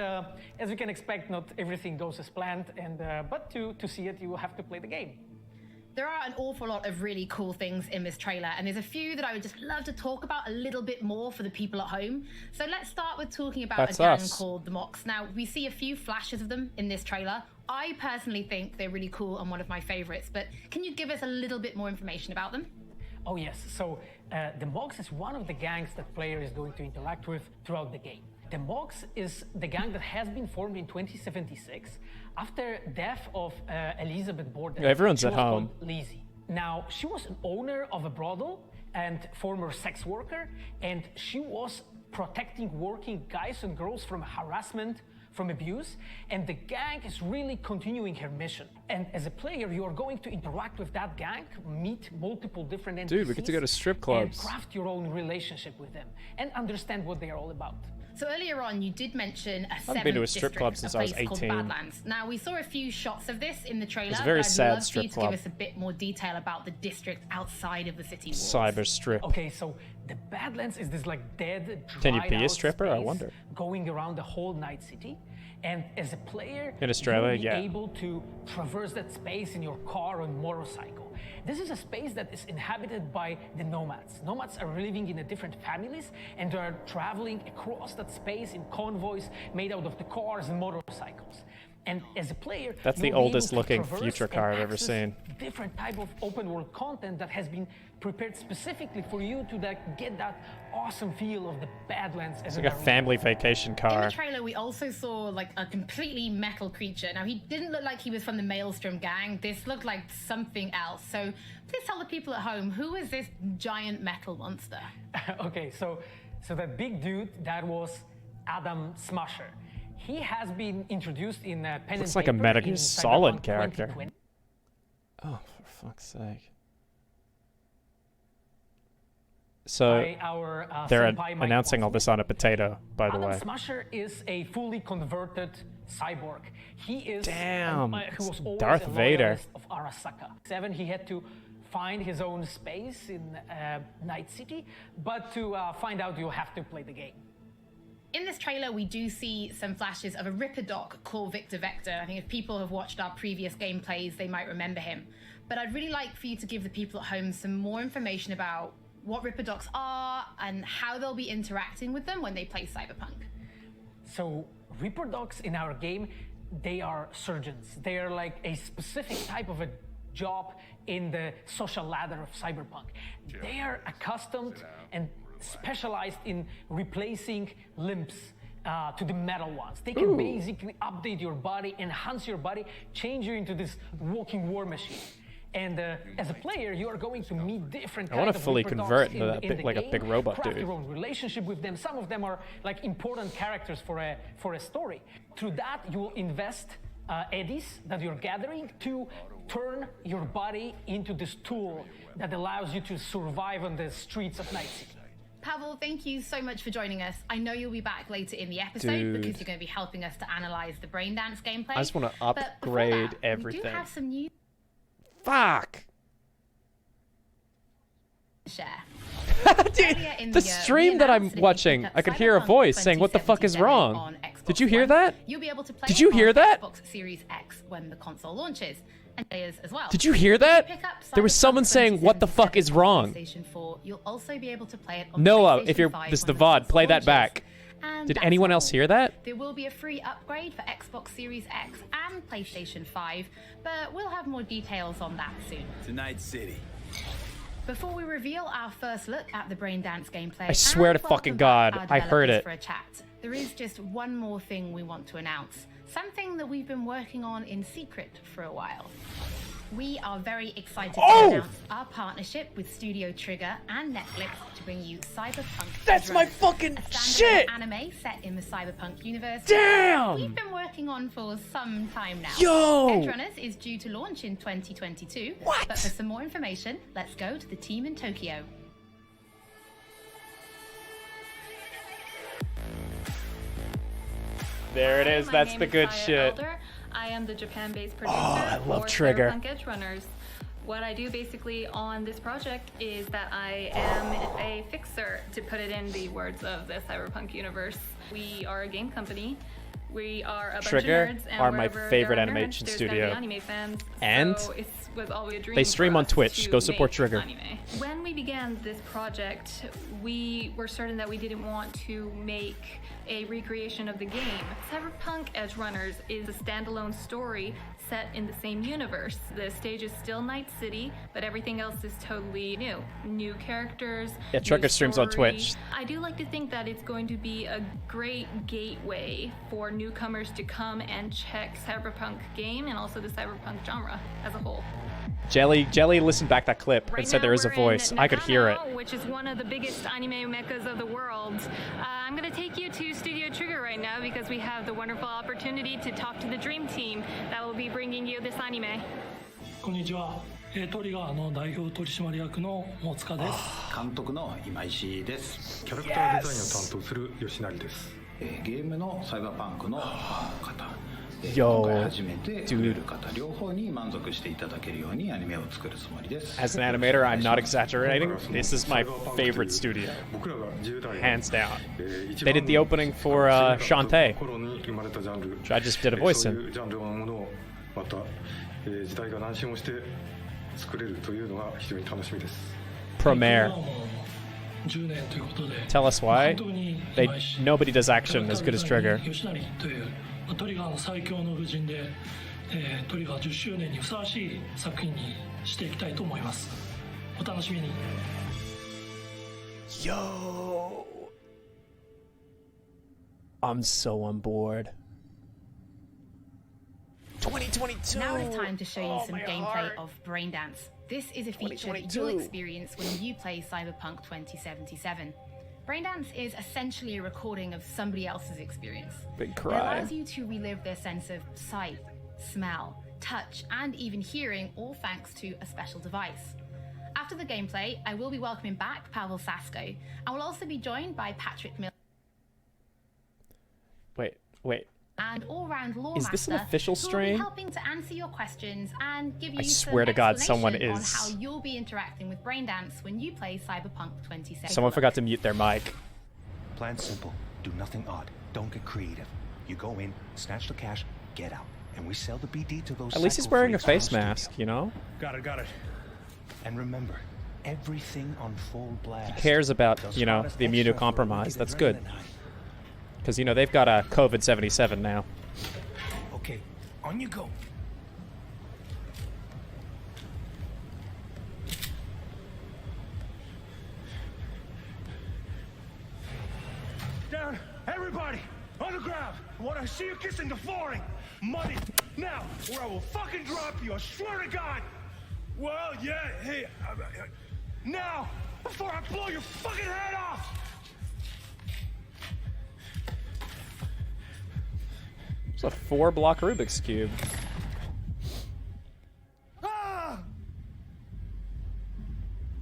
as you can expect, not everything goes as planned. And but to see it, you will have to play the game. There are an awful lot of really cool things in this trailer, and there's a few that I would just love to talk about a little bit more for the people at home. So let's start with talking about That's a gang us. called the Mox. Now, we see a few flashes of them in this trailer. I personally think they're really cool and one of my favorites, but can you give us a little bit more information about them? Oh yes, so the Mox is one of the gangs that player is going to interact with throughout the game. The Mox is the gang that has been formed in 2076 after death of Elizabeth Borden. Yeah, everyone's She at was home. called Lizzie. Now, she was an owner of a brothel and former sex worker, and she was protecting working guys and girls from harassment, from abuse, and the gang is really continuing her mission. And as a player, you are going to interact with that gang, meet multiple different NPCs. Dude, we get to go to strip clubs. And craft your own relationship with them and understand what they are all about. So earlier on, you did mention a haven't been to a seventh strip club since I was district, a place 18. called Badlands. Now, we saw a few shots of this in the trailer. It's a very but I'd sad love for strip you to club. give us a bit more detail about the district outside of the city walls. Cyber strip. Okay, so the Badlands is this like dead, Can you dried be a out stripper? I space wonder. Going around the whole Night City. And as a player, In Australia, you'll be yeah. able to traverse that space in your car or motorcycle. This is a space that is inhabited by the nomads. Nomads are living in different families and they are traveling across that space in convoys made out of the cars and motorcycles. And as a player, That's the you'll be able oldest to looking traverse future car and I've ever access seen. different type of open world content that has been prepared specifically for you to get that awesome feel of the Badlands It's as like an a arena. family vacation In car. the trailer, we also saw like a completely metal creature. Now, he didn't look like he was from the Maelstrom gang. This looked like something else. So please tell the people at home, who is this giant metal monster? Okay, so that big dude, that was Adam Smasher. He has been introduced in Pen and Looks like a Paper Metal in Gear Solid Cyberpunk character. 2020. Oh, for fuck's sake. So By our, they're senpai, Mike announcing all Watson. this on a potato, by the Adam way. Smasher is a fully converted cyborg. He is Damn, who was always Darth a Vader. loyalist of Arasaka. He had to find his own space in Night City, but to find out, you have to play the game. In this trailer, we do see some flashes of a Ripper Doc called Victor Vector. I think if people have watched our previous gameplays, they might remember him. But I'd really like for you to give the people at home some more information about what Ripper Docs are and how they'll be interacting with them when they play Cyberpunk. So Reaper Dogs in our game, they are surgeons. They are like a specific type of a job in the social ladder of Cyberpunk. They are accustomed and specialized in replacing limbs to the metal ones. They can basically update your body, enhance your body, change you into this walking war machine. And as a player, you are going to meet different I wanna kinds of fully Reaper convert Dogs into that in big- the like a game, big robot craft dude. your own relationship with them. Some of them are like important characters for a story. Through that, you will invest eddies that you're gathering to turn your body into this tool that allows you to survive on the streets of Night City. Pavel, thank you so much for joining us. I know you'll be back later in the episode Dude. because you're going to be helping us to analyze the Braindance gameplay. I just want to But before upgrade that, everything. We do have some news Fuck! to share. Dude, Earlier in the year, stream we that I'm announced that if you watching, pick up I could hear a Cyberpunk voice saying, "What the fuck is 2077 wrong?" on Xbox Did you hear One, that? You'll be able to play Did you it hear on that? Xbox Series X when the console launches, and players as well. Did you hear that? If you pick up There was Cyberpunk someone saying, "What the fuck is 2077 wrong?" on PlayStation 4, you'll also be able to play it on Noah, PlayStation if you're 5 this is when the the VOD, console play that launches. back. And Did that's anyone else all. hear that? There will be a free upgrade for Xbox Series X and PlayStation 5, but we'll have more details on that soon. Tonight City. Before we reveal our first look at the Braindance gameplay, I swear and to fucking welcome back God, our I heard developers it. for a chat, there is just one more thing we want to announce. something that we've been working on in secret for a while. We are very excited to announce our partnership with Studio Trigger and Netflix to bring you Cyberpunk. That's my fucking shit! Anime set in the Cyberpunk universe. Damn! We've been working on for some time now. Yo! Edgerunners is due to launch in 2022. What? But for some more information, let's go to the team in Tokyo. There it is. That's the good shit. Elder. I am the Japan-based producer I love for Trigger. Cyberpunk Edgerunners. What I do basically on this project is that I am a fixer, to put it in the words of the Cyberpunk universe. We are a game company. We are a bunch Trigger of nerds, and are my wherever favorite there are animation nerds, there's studio. gonna be anime fans. And so it was always a dream they stream for on us Twitch. to Go support make Trigger. anime. When we began this project, we were certain that we didn't want to make a recreation of the game. Cyberpunk Edgerunners is a standalone story set in the same universe. The stage is still Night City, but everything else is totally new. New characters. Yeah, Trigger new streams on story. Twitch. I do like to think that it's going to be a great gateway for newcomers to come and check Cyberpunk game and also the Cyberpunk genre as a whole. Jelly listened back that clip and said there is a voice. I could hear it. Which is one of the biggest anime meccas of the world. I'm going to take you to Studio Trigger right now because we have the wonderful opportunity to talk to the dream team that will be bringing you this anime. こんにちは。トリガーの代表取締役の大塚です。監督の今石です。キャラクターデザインを担当する吉成です。ゲームのサイバーパンクのファンの方。今回初めて売れる方両方に満足していただけるようにアニメを作るつもりです。As an animator, I'm not exaggerating. This is my favorite studio. Hands down. They did the opening for Shantae, which I just did a voice in. また時代が何周もして作れるというのが非常に楽しみです。 Premiere. Tell us why. Nobody does action as good as Trigger. トリガーの最強の布陣で、トリガー10周年にふさわしい作品にしていきたいと思います。お楽しみに。Yo, I'm so on board. 2022. Now it's time to show you some gameplay of Braindance. This is a feature that you'll experience when you play Cyberpunk 2077. Braindance is essentially a recording of somebody else's experience. Big It cry. allows you to relive their sense of sight, smell, touch, and even hearing, all thanks to a special device. After the gameplay, I will be welcoming back Pavel Sasko. I will also be joined by Patrick Miller. Wait. And all-round lore Is this an master official who will stream? be helping to answer your questions and give you I some swear to God, someone explanation is- on how you'll be interacting with Braindance when you play Cyberpunk 2077. Someone forgot to mute their mic. Plan simple. Do nothing odd. Don't get creative. You go in, snatch the cash, get out. And we sell the BD to those At least he's psycho wearing a freaks face on mask, you know? Got it. And remember, everything on full blast. He cares about, you know, the immunocompromised. That's good. Because, you know, they've got a COVID-77 now. Okay, on you go. Down, everybody, on the ground. I want to see you kissing the flooring. Money, now, or I will fucking drop you. I swear to God. Well, yeah, hey, now, before I blow your fucking head off. It's a 4-block Rubik's Cube.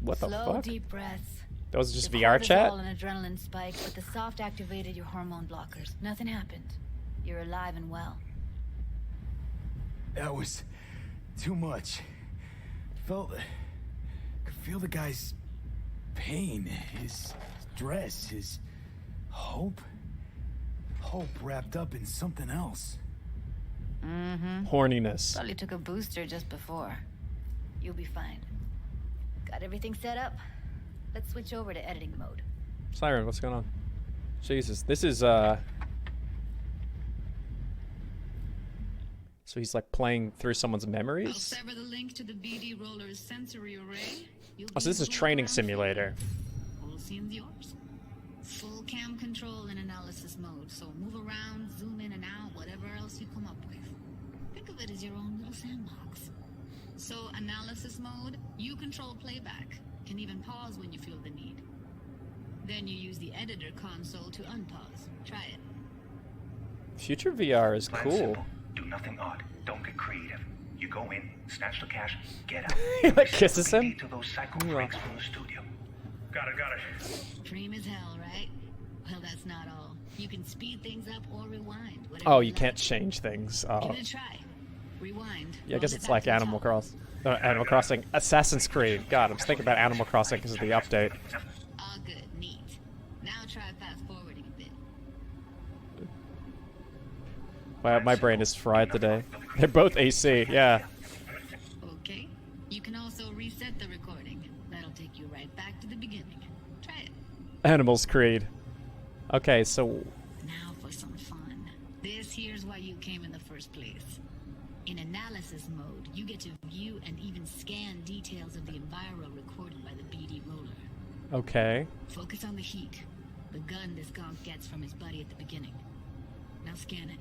What the Slow, fuck? deep breaths. That was just The VR chat? cortisol and adrenaline spiked, but the soft activated your hormone blockers. Nothing happened. You're alive and well. That was too much. Could feel the guy's pain, his stress, his hope. Hope wrapped up in something else. Mm-hmm. Horniness. Probably took a booster just before. You'll be fine. Got everything set up? Let's switch over to editing mode. Siren, what's going on? Jesus, this is, So he's, like, playing through someone's memories? Sever the link to the BD roller's sensory array. Oh, so this is a training simulator. All seems yours. Full cam control in analysis mode, so move around, zoom in and out, whatever else you come up with. Think of it as your own little sandbox. So analysis mode, you control playback, can even pause when you feel the need. Then you use the editor console to unpause. Try it. Future VR is Plan cool. simple. Do nothing odd. Don't get creative. You go in, snatch the cash, get out. He like kisses him. To those psycho freaks from the studio. Got it. Dream as hell, right? Well, that's not all. You can speed things up or rewind. Oh, you can't change things. Give it a try. Rewind. Yeah, I guess it's like Animal Crossing. Assassin's Creed. God, I'm thinking about Animal Crossing because of the update. All good, neat. Now try fast forwarding a bit. Wow, my brain is fried today. They're both AC, yeah. Okay. You can also reset the recording. That'll take you right back to the beginning. Try it. Animals Creed. Okay, so Now for some fun. This here's why you came in the first place. In analysis mode, you get to view and even scan details of the enviro recorded by the BD roller. okay. Focus on the heat, the gun this gonk gets from his buddy at the beginning. Now scan it.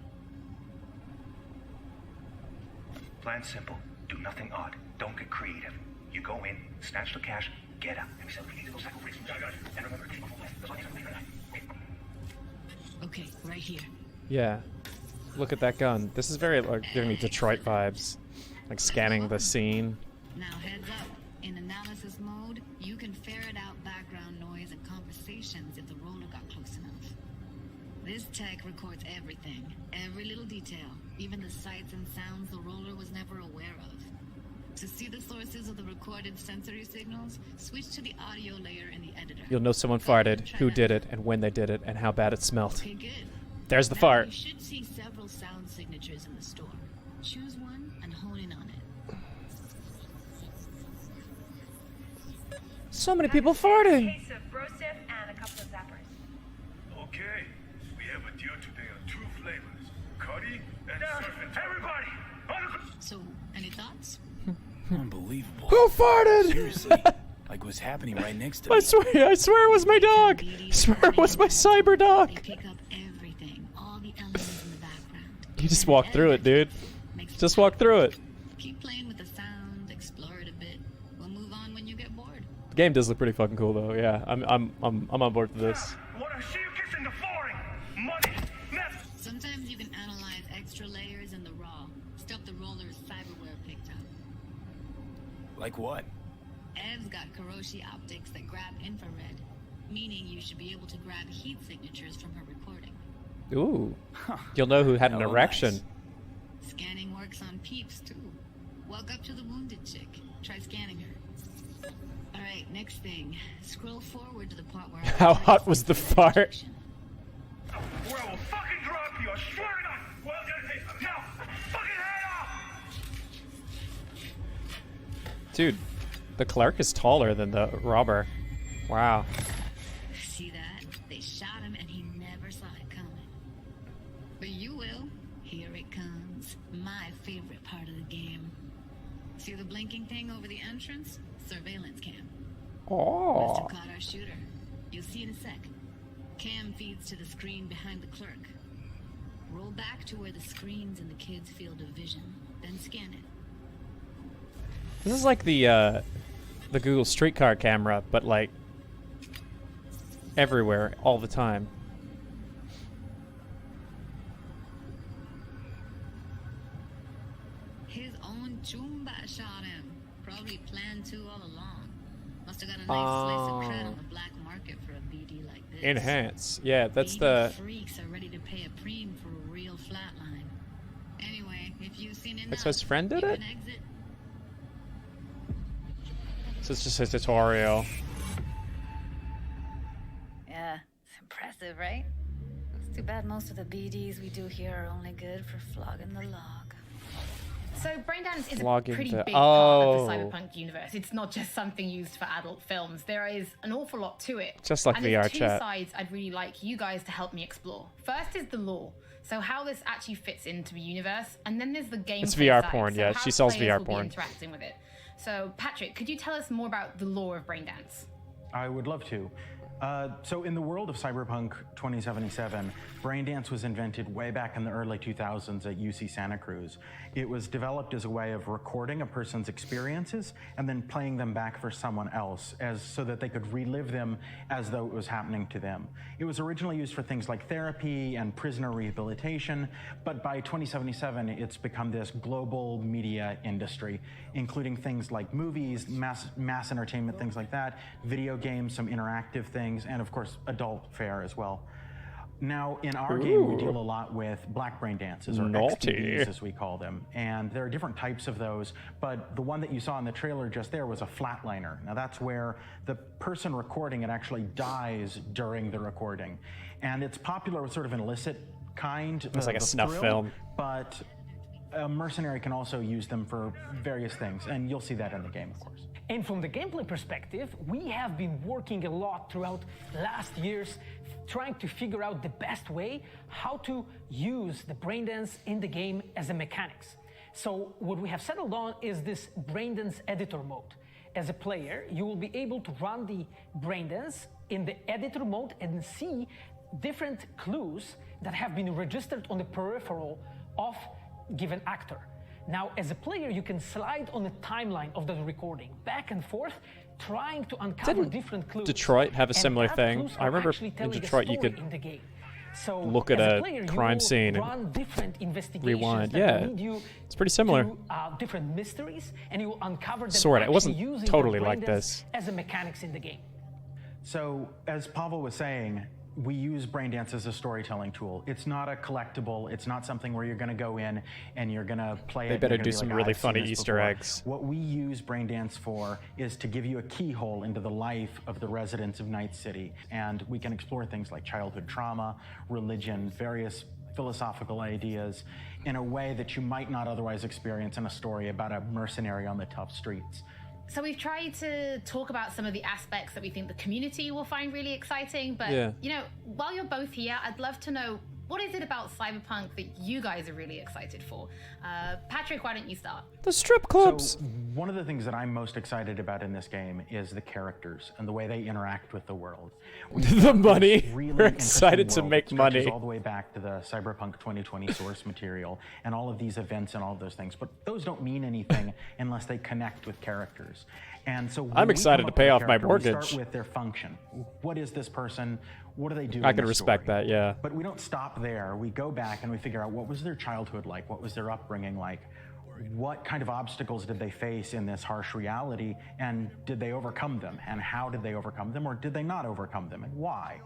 Plan simple. Do nothing odd. Don't get creative. You go in, snatch the cash, get out. And we sell the BD to those psycho freaks from the studio. And remember, Okay, right here. Yeah. Look at that gun. This is very like giving me Detroit vibes. Like scanning the scene. Now heads up. In analysis mode, you can ferret out background noise and conversations if the roller got close enough. This tech records everything, every little detail, even the sights and sounds the roller was never aware of. To see the sources of the recorded sensory signals, switch to the audio layer in the editor. You'll know someone farted, who did it, and when they did it, and how bad it smelled. Okay, good. There's the Now, fart. You should see several sound signatures in the store. Choose one and hone in on it. So many people farting. Case of Brosif and a couple of zappers. Okay, we have a deal today on 2 flavors. Curry and surfing. Everybody! So, any thoughts? Unbelievable. Who farted? Seriously. Like what's happening right next to me. I swear it was my dog. I swear it was my cyber dog. Pick up everything, all the elements in the background. You just walk through it, dude. Just walk through it. Keep playing with the sound, explore it a bit. We'll move on when you get bored. The game does look pretty fucking cool though. Yeah, I'm on board for this. Sometimes you can analyze extra layers in the raw, stuff the roller's cyberware picked up. Like what? Ev's got Karoshi optics that grab infrared, meaning you should be able to grab heat signatures from her recording. Ooh. You'll know who had an Oh, erection. nice. Scanning works on peeps too. Walk up to the wounded chick. Try scanning her. Alright, next thing. Scroll forward to the part where How hot was the fart? Where I will fucking drop you, I swear to God! Well, now, fucking head off! Dude, the clerk is taller than the robber. Wow. See that? They shot him and he never saw it coming. But you will. Here it comes. My favorite part of the game. See the blinking thing over the entrance? Surveillance cam. Oh. Must have caught our shooter. You'll see in a sec. Cam feeds to the screen behind the clerk. Roll back to where the screen's in the kid's field of vision. Then scan it. This is like the Google Streetcar camera, but like everywhere, all the time. His own Chumba shot him. Probably planned to all along. Must have got a nice slice of cred on the black market for a BD like this. Enhance. Yeah, that's BD the... freaks are ready to pay a preem for a real flatline. Anyway, if you've seen enough, That's his friend did you it? can exit. So it's just a tutorial. Yeah, it's impressive, right? It's too bad most of the BDs we do here are only good for flogging the log. So Braindance is a Flogging pretty the- big part of the Oh. cyberpunk universe. It's not just something used for adult films. There is an awful lot to it. Just like and there's VR two chat. sides I'd really like you guys to help me explore. First is the lore. So how this actually fits into the universe, and then there's the gameplay It's VR side. porn, So yeah, how she sells players VR will porn. Be interacting with it. So Patrick, could you tell us more about the lore of Braindance? I would love to. So in the world of Cyberpunk 2077, Braindance was invented way back in the early 2000s at UC Santa Cruz. It was developed as a way of recording a person's experiences and then playing them back for someone else so that they could relive them as though it was happening to them. It was originally used for things like therapy and prisoner rehabilitation, but by 2077, it's become this global media industry, including things like movies, mass entertainment, things like that, video games, some interactive things, and of course, adult fare as well. Now, in our game, we deal a lot with black brain dances, or XBDs as we call them. And there are different types of those, but the one that you saw in the trailer just there was a flatliner. Now, that's where the person recording it actually dies during the recording. And it's popular with sort of an illicit kind. It's like a snuff film. But a mercenary can also use them for various things, and you'll see that in the game, of course. And from the gameplay perspective, we have been working a lot throughout last years trying to figure out the best way how to use the braindance in the game as a mechanics. So what we have settled on is this braindance editor mode. As a player, you will be able to run the braindance in the editor mode and see different clues that have been registered on the peripheral of given actor. Now, as a player, you can slide on the timeline of the recording back and forth, trying to uncover different clues. Detroit have a similar thing? I remember in Detroit you could look at a crime scene and rewind. Yeah, it's pretty similar. Different mysteries, and you will uncover them. Sort of. It wasn't totally like this. As a mechanics in the game. So, as Pavel was saying, we use Braindance as a storytelling tool. It's not a collectible. It's not something where you're going to go in and you're going to play it. They better do some really funny Easter eggs. What we use Braindance for is to give you a keyhole into the life of the residents of Night City. And we can explore things like childhood trauma, religion, various philosophical ideas in a way that you might not otherwise experience in a story about a mercenary on the tough streets. So we've tried to talk about some of the aspects that we think the community will find really exciting, but you know, while you're both here, I'd love to know, what is it about Cyberpunk that you guys are really excited for? Patrick, why don't you start? The strip clubs! So, one of the things that I'm most excited about in this game is the characters and the way they interact with the world. The money. Really We're excited to make money. All the way back to the Cyberpunk 2020 source material and all of these events and all of those things. But those don't mean anything unless they connect with characters. And so I'm excited to pay off my mortgage. We start with their function. What is this person? What do they do? I can respect that, yeah. But we don't stop there. We go back and we figure out, what was their childhood like? What was their upbringing like? What kind of obstacles did they face in this harsh reality? And did they overcome them? And how did they overcome them? Or did they not overcome them? And why?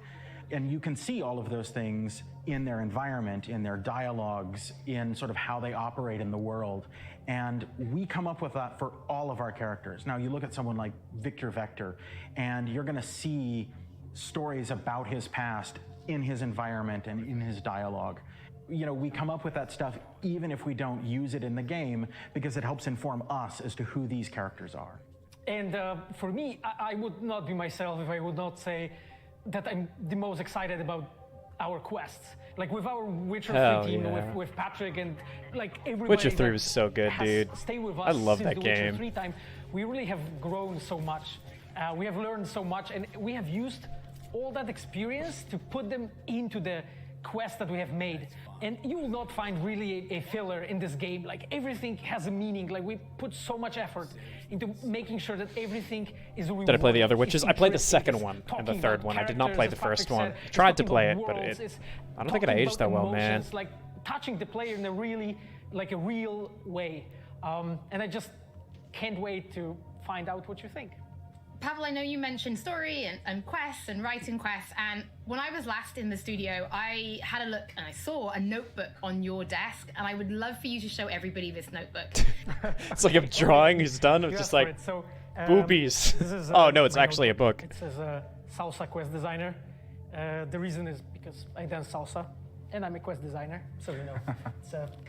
And you can see all of those things in their environment, in their dialogues, in sort of how they operate in the world. And we come up with that for all of our characters. Now, you look at someone like Victor Vector, and you're going to see stories about his past in his environment and in his dialogue. You know, we come up with that stuff even if we don't use it in the game, because it helps inform us as to who these characters are. And for me, I would not be myself if I would not say that I'm the most excited about our quests. Like with our Witcher 3 team, with Patrick and like everybody. Witcher 3 was so good, dude. Stay with us I love since that the game. Witcher 3 time. We really have grown so much. We have learned so much, and we have used all that experience to put them into the quest that we have made. And you will not find really a filler in this game. Like everything has a meaning. Like we put so much effort into making sure that everything is rewarding. Did I play the other Witches? I played the second one and the third one. I did not play the first one. Tried to play it, but I don't think it aged that well, man. Like touching the player in a really, like a real way. And I just can't wait to find out what you think. Pavel, I know you mentioned story and quests and writing quests, and when I was last in the studio, I had a look and I saw a notebook on your desk, and I would love for you to show everybody this notebook. It's like a drawing he's done of just like boobies. Is, oh no, it's actually a book. It says Salsa Quest Designer. The reason is because I dance salsa, and I'm a quest designer, so you know.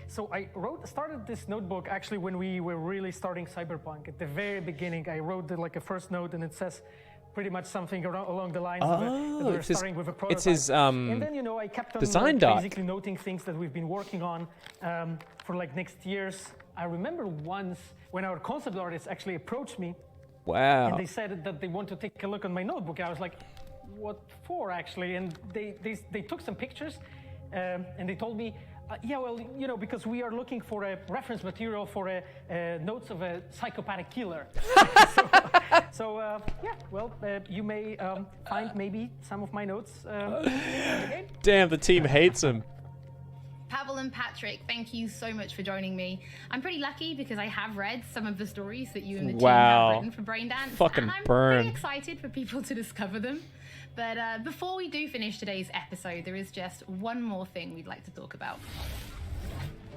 So I started this notebook actually when we were really starting Cyberpunk. At the very beginning, I wrote like a first note, and it says pretty much something along the lines of that we're starting with a prototype. It's his and then, you know, I kept on design doc. Basically noting things that we've been working on for like next years. I remember once when our concept artists actually approached me. Wow. And they said that they want to take a look at my notebook. I was like, what for actually, and they took some pictures, and they told me, yeah, well, because we are looking for a reference material for notes of a psychopathic killer. Yeah, well, you may find maybe some of my notes in the game. Damn, the team hates him. Pavel and Patrick, thank you so much for joining me. I'm pretty lucky because I have read some of the stories that you and the team have written for Braindance, Fucking and I'm burn. very excited for people to discover them. But before we do finish today's episode, there is just one more thing we'd like to talk about.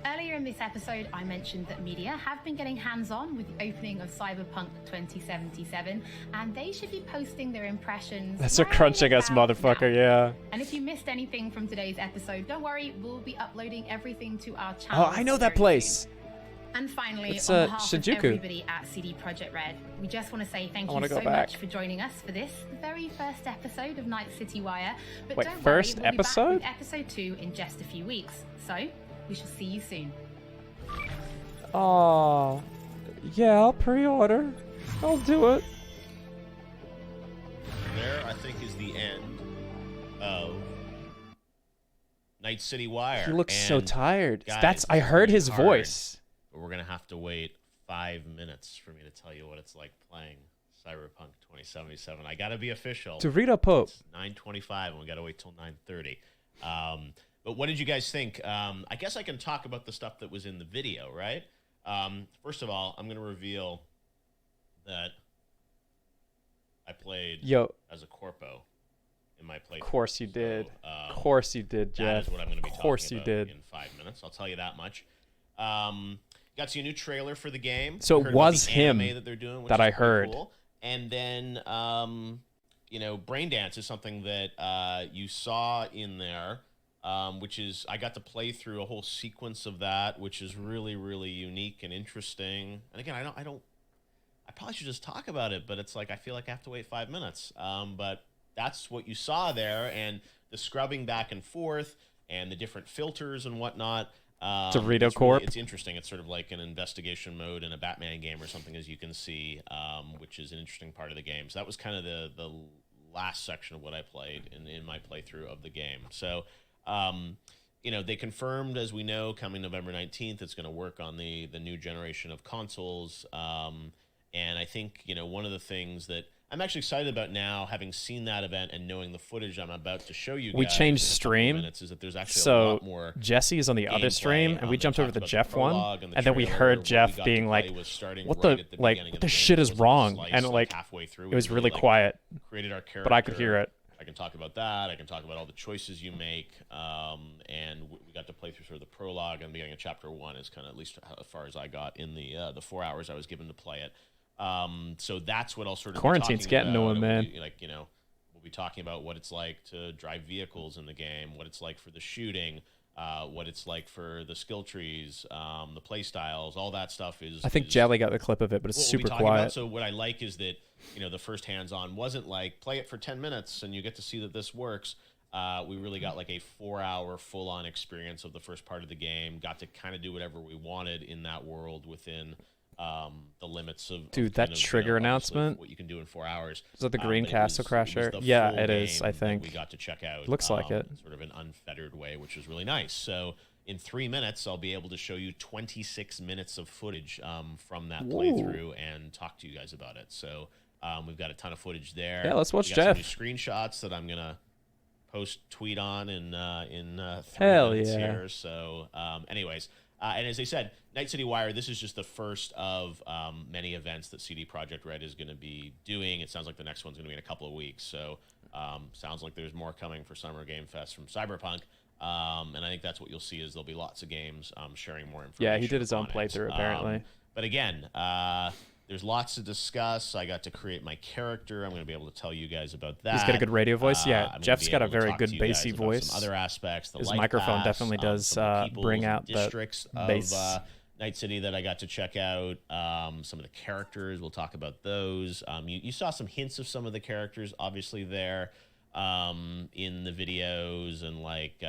Earlier in this episode, I mentioned that media have been getting hands-on with the opening of Cyberpunk 2077, and they should be posting their impressions. That's a crunching ass motherfucker, yeah. And if you missed anything from today's episode, don't worry, we'll be uploading everything to our channel. Oh, I know that place. And finally, It's, on behalf Shinjuku. of everybody at CD Projekt Red, we just want to say thank you so much for joining us for this very first episode of Night City Wire. But Wait, don't first worry, we'll episode? be back with episode 2 in just a few weeks. So, we shall see you soon. Oh, yeah, I'll pre-order. I'll do it. There, I think, is the end of Night City Wire. He looks so And tired. guys, I this is heard gonna his be hard, voice. But we're gonna have to wait 5 minutes for me to tell you what it's like playing Cyberpunk 2077. I gotta be official. Dorito Pope. It's 9:25, and we gotta wait till 9:30. But what did you guys think? I guess I can talk about the stuff that was in the video, right? First of all, I'm gonna reveal that I played as a corpo in my playthrough. Of course you did. So, Of course you did, Jeff. That is what I'm going to be Of course talking you about did. in 5 minutes. I'll tell you that much. Got to see a new trailer for the game. So it Heard about was the him anime that they're doing, which that is I pretty heard. Cool. And then, Braindance is something that you saw in there, which is I got to play through a whole sequence of that, which is really, really unique and interesting. And again, I probably should just talk about it, but it's like I feel like I have to wait 5 minutes. But that's what you saw there, and the scrubbing back and forth, and the different filters and whatnot. Dorito Corp. It's interesting. It's sort of like an investigation mode in a Batman game or something, as you can see, which is an interesting part of the game. So that was kind of the last section of what I played in my playthrough of the game. So, they confirmed, as we know, coming November 19th, it's going to work on the new generation of consoles. And I think, one of the things that I'm actually excited about now, having seen that event and knowing the footage I'm about to show you guys We changed in a couple stream, minutes, is that there's actually a so lot more Jesse is on the other gameplay, stream, and we that jumped over talked the about Jeff one, prologue and the and then we trailer. heard What Jeff got being to like, play was starting "What right the at the like? beginning What of the the shit game. is It wasn't wrong?" sliced, And like, halfway through. it was We really like quiet, created our character, but I could hear it. I can talk about that. I can talk about all the choices you make, and we got to play through sort of the prologue and the beginning of chapter 1 is kind of at least as far as I got in the 4 hours I was given to play it. So that's what I'll sort of Quarantine's be talking getting to about. him, man. We'll be talking about what it's like to drive vehicles in the game, what it's like for the shooting, what it's like for the skill trees, the play styles, all that stuff is. I think Jelly got the clip of it, but it's what super we'll be talking quiet. About. So what I like is that the first hands-on wasn't like play it for 10 minutes and you get to see that this works. We really got like a 4-hour full-on experience of the first part of the game. Got to kind of do whatever we wanted in that world within the limits of That trigger announcement. What you can do in 4 hours. Is that the Green but Castle it was Crasher? the Yeah, full it is. game I that think we got to check out. Looks like it. Sort of an unfettered way, which is really nice. So in 3 minutes, I'll be able to show you 26 minutes of footage from that playthrough and talk to you guys about it. So we've got a ton of footage there. Yeah, let's watch we got Jeff. Some new screenshots that I'm gonna tweet on in 3 Hell minutes yeah. here. So anyways. And as I said, Night City Wire, this is just the first of many events that CD Projekt Red is going to be doing. It sounds like the next one's going to be in a couple of weeks. So sounds like there's more coming for Summer Game Fest from Cyberpunk. And I think that's what you'll see is there'll be lots of games sharing more information. Yeah, he did his own on it. playthrough, apparently. But again, there's lots to discuss. I got to create my character. I'm going to be able to tell you guys about that. He's got a good radio voice. Yeah, I'm gonna Jeff's be got a able to very talk good to you guys bassy about voice. Some other aspects. His Life microphone Pass, definitely does some of the peoples bring and out the districts bass. of Night City that I got to check out. Some of the characters, we'll talk about those. You saw some hints of some of the characters, obviously, there in the videos, and like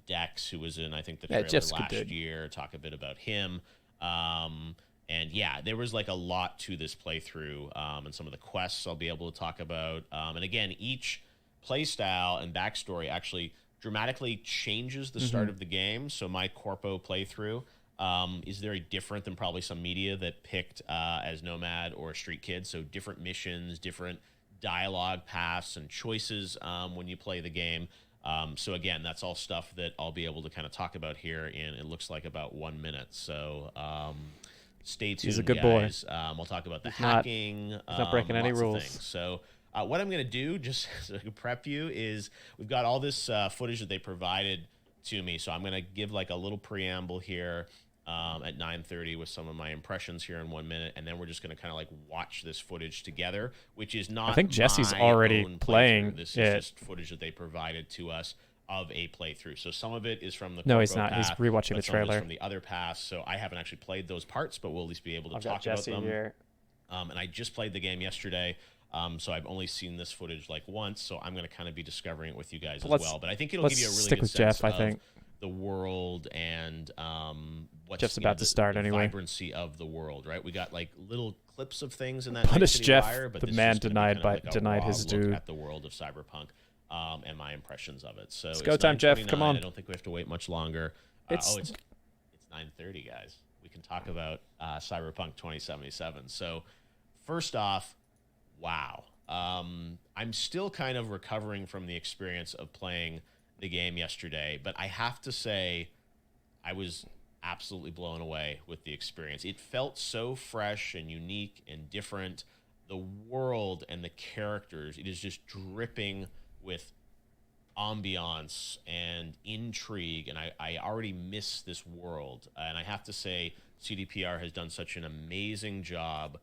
Dex, who was in, I think, the trailer last year, talk a bit about him. And yeah, there was like a lot to this playthrough, and some of the quests I'll be able to talk about. And again, each playstyle and backstory actually dramatically changes the start of the game. So my Corpo playthrough is very different than probably some media that picked as Nomad or Street Kid. So different missions, different dialogue paths and choices when you play the game. So again, that's all stuff that I'll be able to kind of talk about here in, it looks like, about 1 minute. So stay tuned, He's a good guys. boy. I'll talk about the He's not- hacking. he's not breaking any lots of rules. things. So what I'm going to do, just to prep you, is we've got all this footage that they provided to me. So I'm going to give like a little preamble here at 9:30 with some of my impressions here in 1 minute, and then we're just going to kind of like watch this footage together, which is not. I think Jesse's my already own playing playthrough. This it. is just footage that they provided to us of a playthrough. So some of it is from the No, he's Corpo not. He's path, rewatching but the some of it's trailer. from the other paths. So I haven't actually played those parts, but we'll at least be able to I've got talk Jesse about them. here. And I just played the game yesterday, so I've only seen this footage like once. So I'm going to kind of be discovering it with you guys as well. But I think it'll give you a really stick good with sense Jeff, I of think. the world and what's Jeff's you know, about to start the anyway. vibrancy of the world, right? We got like little clips of things in that Punish Night City Jeff, Wire, but the this is man just gonna be denied kind of by- like a denied raw his look due. at the world of Cyberpunk and my impressions of it. So It's it's go time, Jeff. 9:29. Come on. I don't think we have to wait much longer. It's- It's 9:30, guys. We can talk about Cyberpunk 2077. So first off, wow. I'm still kind of recovering from the experience of playing the game yesterday, but I have to say I was absolutely blown away with the experience. It felt so fresh and unique and different. The world and the characters, it is just dripping with ambiance and intrigue, and I already miss this world. And I have to say CDPR has done such an amazing job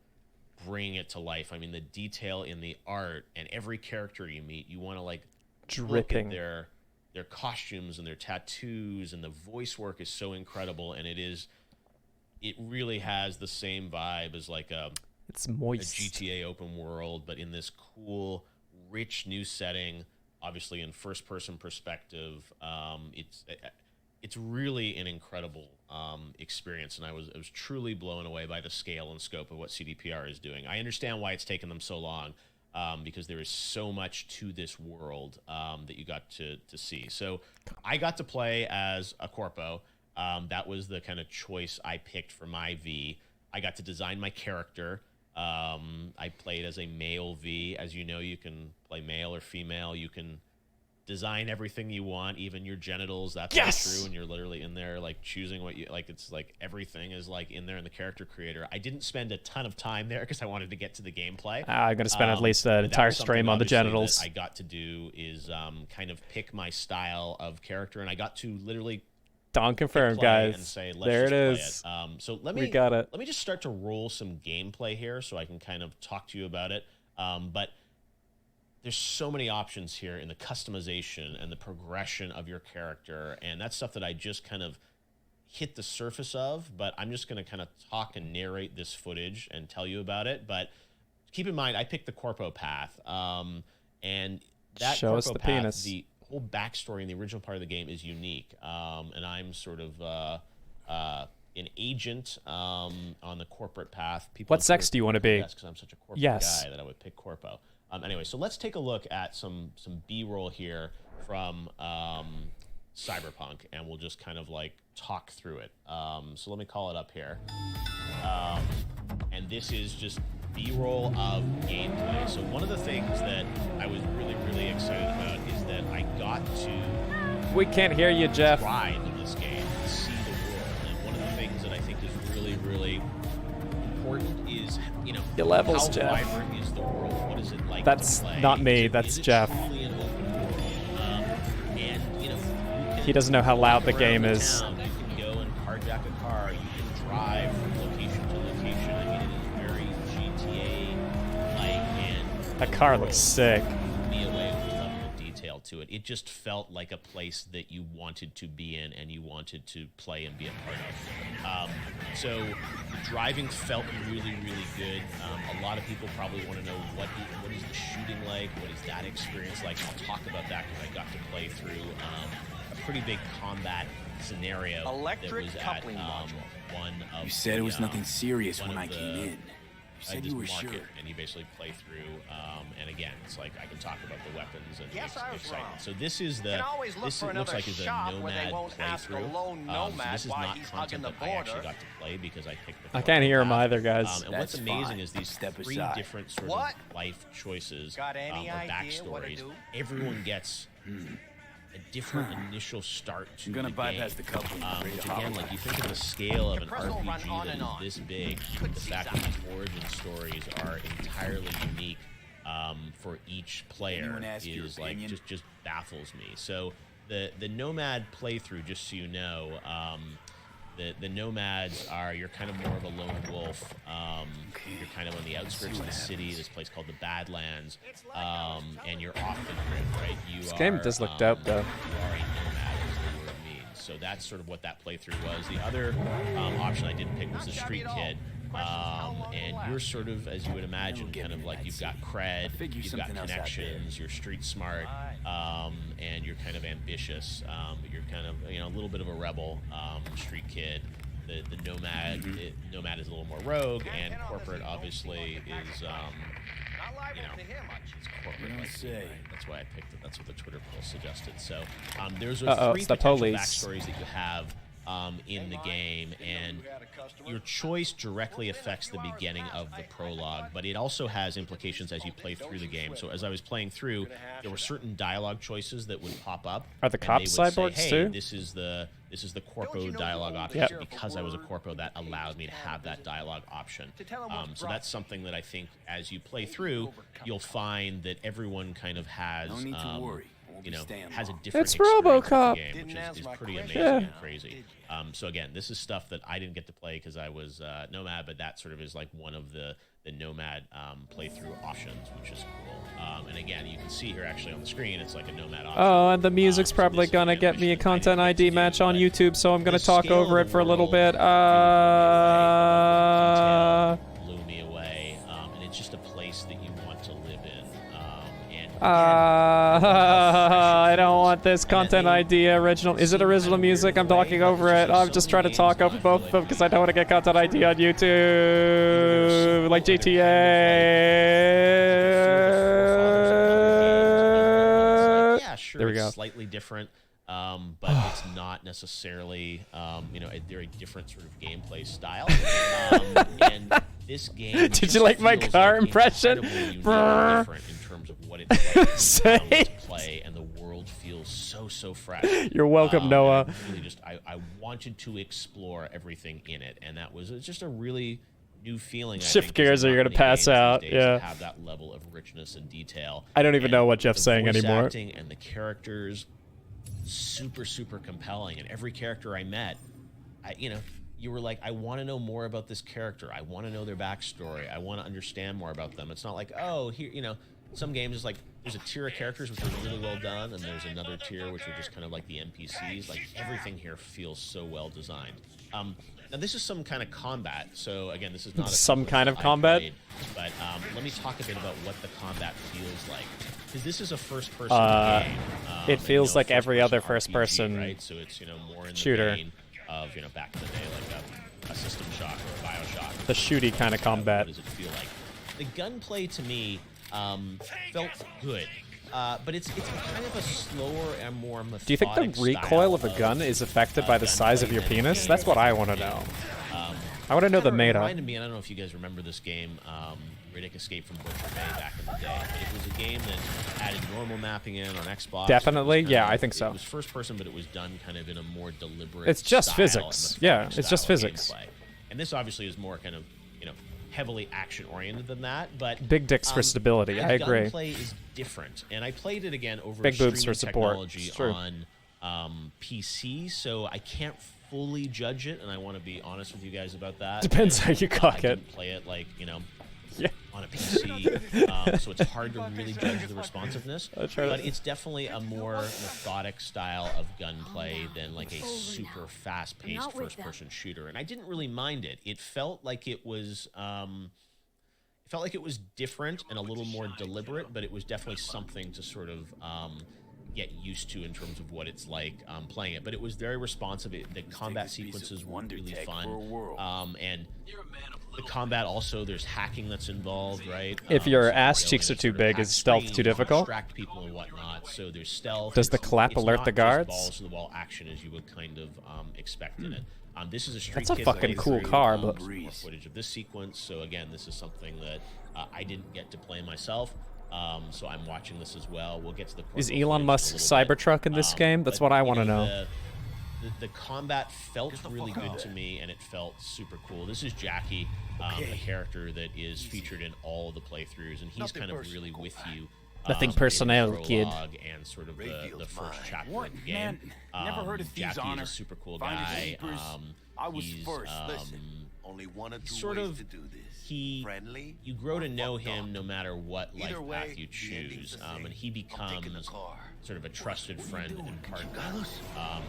bringing it to life. I mean, the detail in the art and every character you meet, you want to like Dripping. look at their costumes and their tattoos, and the voice work is so incredible. And it really has the same vibe as like it's moist. a GTA open world, but in this cool, rich new setting, obviously in first-person perspective. It's really an incredible experience, and I was truly blown away by the scale and scope of what CDPR is doing. I understand why it's taken them so long, because there is so much to this world that you got to see. So I got to play as a Corpo. That was the kind of choice I picked for my V. I got to design my character. I played as a male V. As you know, you can play male or female. You can design everything you want, even your genitals. That's all true, and you're literally in there like choosing what you like. It's like everything is like in there in the character creator. I didn't spend a ton of time there because I wanted to get to the gameplay. I'm going to spend at least an but that entire was something stream on the obviously genitals. that I got to do is kind of pick my style of character, and I got to literally Don confirmed, play guys. and say, let's There it just is. play it. So let We me got it. Let me just start to roll some gameplay here, so I can kind of talk to you about it. But there's so many options here in the customization and the progression of your character, and that's stuff that I just kind of hit the surface of. But I'm just going to kind of talk and narrate this footage and tell you about it. But keep in mind, I picked the Corpo path, and that Show us Corpo the path, penis. the whole backstory in the original part of the game is unique, and I'm sort of an agent on the corporate path. People What sex do you want to be? Yes, because I'm such a corporate Yes. guy that I would pick Corpo. Anyway, so let's take a look at some B-roll here from Cyberpunk, and we'll just kind of like talk through it. So let me call it up here, and this is just B-roll of gameplay. So one of the things that I was really, really excited about is that I got to We can't hear you, Jeff. drive in this game and see the world. And one of the things that I think is really, really important is, you know, Your levels, how Jeff. vibrant is the world? What is it like That's to play? not me, Is it- that's is it Jeff. truly an open world? And, you know, you can He doesn't know how loud the walk game around is. town, you can go and carjack a car. You can drive from location to location. I mean, it is very GTA-like, and That car looks sick. me away with the level of detail to it. It just felt like a place that you wanted to be in and you wanted to play and be a part of. So driving felt really, really good. A lot of people probably want to know what is the shooting like, what is that experience like. I'll talk about that because I got to play through a pretty big combat scenario Electric that was coupling at module. one of You said it was the, nothing serious one when of I the came in. this market, and you basically play through. And again, it's like I can talk about the weapons and the excitement. So this is the this looks like is a Nomad playthrough. So this is not content that I actually got to play because I picked the. I can't hear him either, guys. And what's amazing is these three different sort of life choices or backstories. Everyone gets a different initial start to the game. bypass the couple. Which again, like you think of the scale of an RPG that is this big, the fact that these origin stories are entirely unique for each player is like just baffles me. So the Nomad playthrough, just so you know, the Nomads are, you're kind of more of a lone wolf. You're kind of on the outskirts of the city, this place called the Badlands, and you're off the grid, right? This game does look dope, though. You are a nomad, is the word means. So that's sort of what that playthrough was. The other option I didn't pick was the Street Kid. And you're sort of, as you would imagine, kind of like you've got cred, you've got connections, you're street smart, and you're kind of ambitious. You're kind of, a little bit of a rebel, street kid. The Nomad, Nomad is a little more rogue, and corporate obviously is, it's corporate. Like, right? That's why I picked it. That's what the Twitter poll suggested. So there's three potential backstories that you have in the game, and your choice directly affects the beginning of the prologue, but it also has implications as you play through the game. So as I was playing through, there were certain dialogue choices that would pop up. Are the cops cyborgs say, hey, too? This is the corpo dialogue option. So because I was a corpo, that allowed me to have that dialogue option. So that's something that I think as you play through, you'll find that everyone kind of has has a different It's RoboCop game, which is pretty amazing and crazy. So again, this is stuff that I didn't get to play because I was Nomad, but that sort of is like one of the Nomad playthrough options, which is cool. And again, you can see here actually on the screen, it's like a Nomad option. Oh, and the music's probably gonna get me a content ID match on YouTube, so I'm gonna talk over it for a little bit. Blew me away, and it's just a place that you want to live in. I don't want this content ID original. Is it original music? I'm talking over it. I'm just trying to talk over both of them because I don't want to get content ID on YouTube. Like GTA. Yeah, sure. There we go. It's slightly different, but it's not necessarily, they're a different sort of gameplay style. And this game. Did you like my car impression? Different in terms of what it's like to play, and the world feels so fresh. You're welcome, Noah. Really I wanted to explore everything in it, and that was just a really new feeling. Shift gears or you're gonna pass out. Yeah. To have that level of richness and detail. I don't even know what Jeff's saying anymore. Acting and the characters, super compelling, and every character I met, you were like, I want to know more about this character. I want to know their backstory. I want to understand more about them. It's not like, oh, here, some games is like, there's a tier of characters which are really well done, and there's another tier which are just kind of like the NPCs. Like, everything here feels so well designed. Now, this is some kind of combat. So, again, this is not some kind of combat. Played, but let me talk a bit about what the combat feels like. Because this is a first-person game. It feels like every other first-person right? So it's, more in shooter. The vein of, back in the day, like a System Shock or a Bioshock. The shooty kind of combat. What does it feel like? The gunplay, to me, felt good. But it's kind of a slower and more methodic. Do you think the recoil of a gun is affected by the size of your penis? That's what I want to know. I want to know the meta. It reminded me, I don't know if you guys remember this game, Riddick Escape from Butcher Bay back in the day. It was a game that added normal mapping in on Xbox. Definitely, yeah, I think so. It was first person, but it was done kind of in a more deliberate It's just physics. Yeah, it's just physics. Gameplay. And this obviously is more kind of, heavily action-oriented than that, but big dicks for stability. I agree. Gunplay is different, and I played it again over big boobs for support. Technology on PC, so I can't fully judge it, and I want to be honest with you guys about that. Depends how you cock it. I didn't play it like on a PC, so it's hard to really judge the responsiveness. But it's definitely a more methodic style of gunplay than like a super fast-paced first-person shooter, and I didn't really mind it. It felt like it was, different and a little more deliberate, but it was definitely something to sort of get used to in terms of what it's like playing it. But it was very responsive. The combat sequences were really fun, and the combat also, there's hacking that's involved, right? If your So ass you go cheeks in are too sort of big, hack is stealth screens, too difficult? Distract people and whatnot. So there's stealth. Does the clap it's alert not the just guards? balls to the wall action as you would kind of expect in it. This is a Street That's a Kids fucking cool playthrough, car, but some more footage of this sequence. So again, this is something that I didn't get to play myself. So I'm watching this as well. We'll get to the. Is Elon Musk's Cybertruck in this game? That's what I want to know. The combat felt really good to me, and it felt super cool. This is Jackie, a character that is featured in all of the playthroughs, and he's kind of really with you. Nothing personnel, kid. And sort of the first chapter of the game. Never heard of thieves' Jackie honor. is a super cool Finders guy. keepers. I was He's, first. Listen, only one or two sort ways of to do this. Friendly, you grow to know him no matter what life path you choose, and he becomes sort of a trusted friend and partner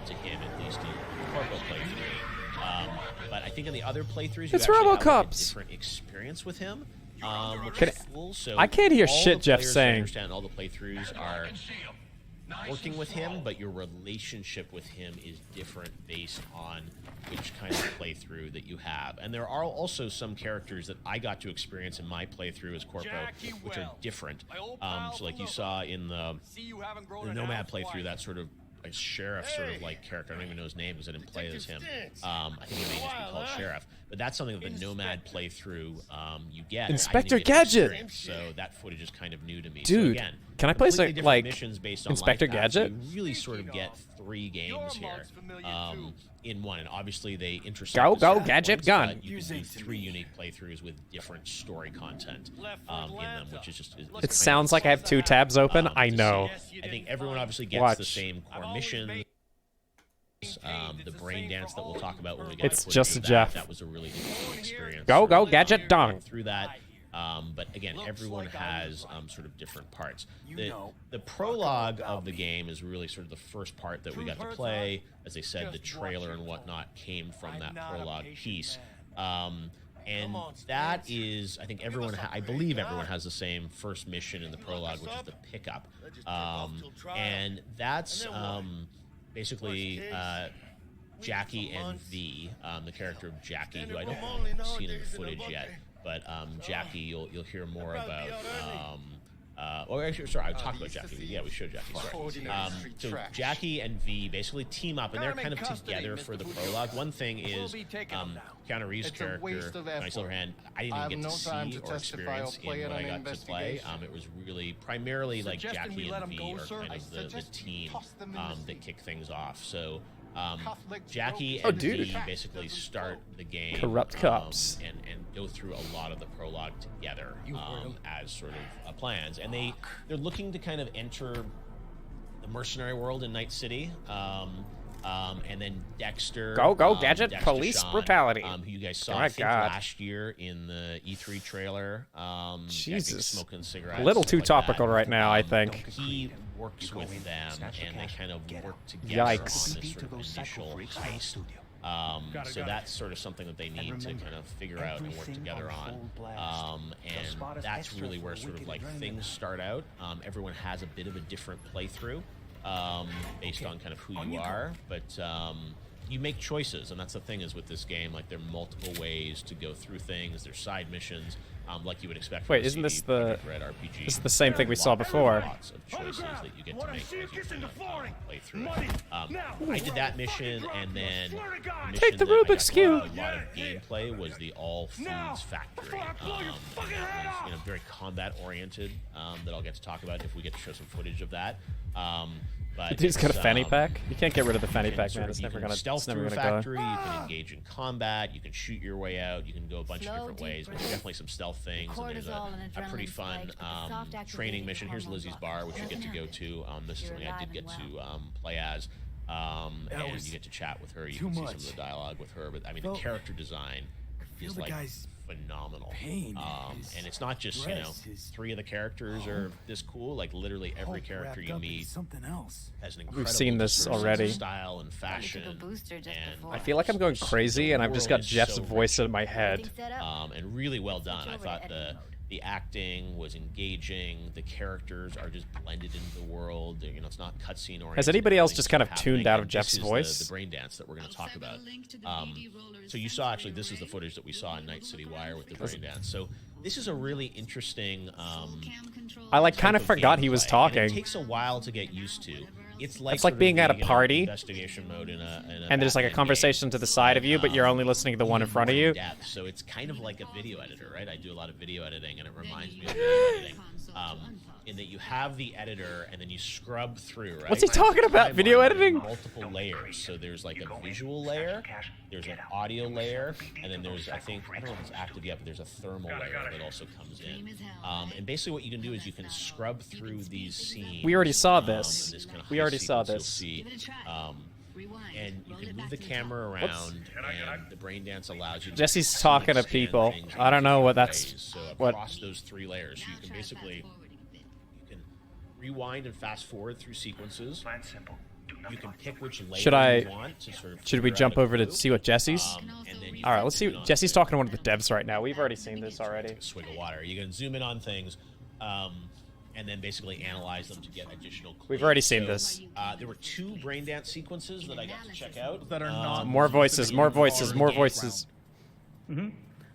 to him, at least in the Corpo playthrough. But I think in the other playthroughs, you It's actually have like, a RoboCops. different experience with him. Which Can is cool. So I can't hear all shit the Jeff's players, saying. I understand all the playthroughs are working with him, but your relationship with him is different based on which kind of playthrough that you have. And there are also some characters that I got to experience in my playthrough as Corpo, which are different. So like you saw in the Nomad playthrough, that sort of a sheriff sort of like character. I don't even know his name because I didn't play as him. I think he may just be called Sheriff. But that's something that the Nomad playthrough you get. Inspector I didn't get to Gadget! experience, so that footage is kind of new to me. Dude, so again, can I play completely different like missions based on Inspector life paths. So Gadget? you really sort of get 3 games here in one, and obviously they intersect. Go, at go, certain Gadget, points, gun. but you can do 3 unique playthroughs with different story content in them, which is just. Is It sounds like I have 2 tabs open. I to know. see. I think everyone obviously gets Watch. the same core mission. The brain dance that we'll talk about when we get It's to just footage of Jeff. That was a really good experience. Go, Sort go, of, Gadget, dong. Through that. But again, everyone has sort of different parts. The prologue of the game is really sort of the first part that we got to play. As they said, the trailer and whatnot came from that prologue piece. And that is, I think everyone, I believe everyone has the same first mission in the prologue, which is the pickup. And that's basically Jackie and V, the character of Jackie, who I don't think I've seen in the footage yet. But Jackie, you'll hear more about. Actually, sorry, I talked about Jackie. Yeah, we showed Jackie. Sorry. So Jackie and V basically team up, and they're kind of together for the prologue. One thing is Keanu Reeves' character, Nice Silverhand, I didn't even get to see or experience in what I got to play. It was really primarily like Jackie and V are kind of the team that kick things off. So. Jackie and V basically start the game Corrupt cops. and go through a lot of the prologue together as sort of plans, and they're looking to kind of enter the mercenary world in Night City, and then Dexter, Go, Gadget, Dexter police Shawn, brutality. who you guys saw Oh I my think God. last year in the E3 trailer. Jesus, smoking cigarettes, a little too stuff like topical that. right now. I think. He works with them, and they kind of work together Yikes. on this sort of initial heist. So that's sort of something that they need to kind of figure out and work together on. And that's really where sort of like things start out. Everyone has a bit of a different playthrough based on kind of who you are, but you make choices, and that's the thing is with this game, like there are multiple ways to go through things. There's side missions, like you would expect. Wait, from a isn't this CD the Projekt Red RPG. this is the same thing we saw before? Lots of choices that you get to make as you kind of play through. I did that mission, and then the Take the mission that I Rubik's got Cube. A lot of gameplay was the All Foods Factory. And it was very combat oriented. That I'll get to talk about if we get to show some footage of that. But The dude's got a it's, fanny pack. You can't get rid of the fanny you can pack, sort man. of- It's you never can gonna. stealth It's never through a gonna go. factory. You can engage in combat. You can shoot your way out. You can go a bunch of different ways. But there's definitely some stealth things. And there's a pretty fun training mission. Here's Lizzie's bar, which you get to go to. This is something I did get to play as. And you get to chat with her. You can see some of the dialogue with her. But I mean, the character design is like phenomenal. And it's not just, 3 of the characters are this cool. Like literally every character you meet has an incredible We've seen this dispersion of already. style and fashion. I feel like I'm going crazy, and I've just got Jeff's voice in my head. And really well done. I thought the The acting was engaging. The characters are just blended into the world. You know, it's not cutscene oriented. Has anybody else Everything's just kind of happening, tuned out of and Jeff's this is voice? The brain dance that we're going to talk about. So you saw, actually, this is the footage that we saw in Night City Wire with the brain dance. So this is a really interesting. I like kind of forgot he was gameplay, talking. and it takes a while to get used to. It's like It's like being at a party, investigation mode in a and there's like a Batman conversation to the side of you, but you're only listening to the one in front of you. depth. So it's kind of like a video editor, right? I do a lot of video editing, and it reminds me of video editing. In that you have the editor, and then you scrub through, right? What's he talking about? Video editing? Multiple layers. So there's like a visual layer, there's an audio layer, and then there's, I don't know if it's active yet, but there's a thermal layer that also comes in. And basically what you can do is you can scrub through these scenes. We already saw this. This kind of We already saw sequence this. You'll see. And you can move the camera around, and the brain dance allows you to Jesse's talking to expand people. things I don't know what in that's. ways. So What? across those 3 layers, you can basically rewind and fast forward through sequences. You can pick which layer you want to sort of Should we figure out jump a over to clue. see what Jesse's? And then you All right, can let's see. zoom in on Jesse's things. talking to one of the devs right now. We've already seen this already. A swig of water. You can zoom in on things, and then basically analyze them to get additional clues. We've already seen So, this. There were 2 brain dance sequences that I got to check out. That are not More voices, more voices, more voices.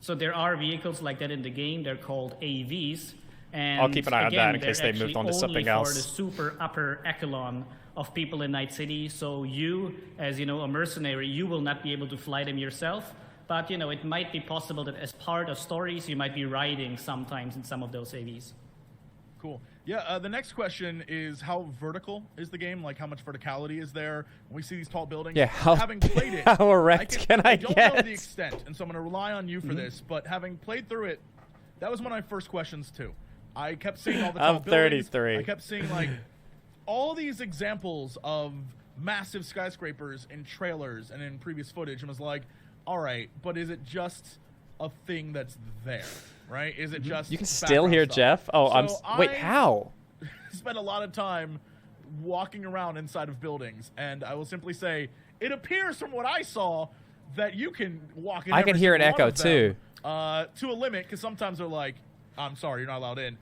So there are vehicles like that in the game. They're called AVs. And I'll keep an eye on that in case they they're moved on to actually something only else. for the super upper echelon of people in Night City. So you, as you know, a mercenary, you will not be able to fly them yourself. But you know, it might be possible that as part of stories, you might be riding sometimes in some of those AVs. Cool. Yeah, the next question is how vertical is the game? Like, how much verticality is there? When we see these tall buildings. Yeah, how- having played it, how erect can I don't get? know the extent, and so I'm going to rely on you for this. But having played through it, that was one of my first questions too. I kept seeing all the tall I'm buildings. 33. I kept seeing like all these examples of massive skyscrapers in trailers and in previous footage, and was like, all right, but is it just a thing that's there? Right? Is it just You can still hear background Jeff? stuff? Oh, So wait, I how? spent a lot of time walking around inside of buildings, and I will simply say, it appears from what I saw that you can walk in. I can every hear it single one echo of them, to a limit, because sometimes they're like, I'm sorry, you're not allowed in.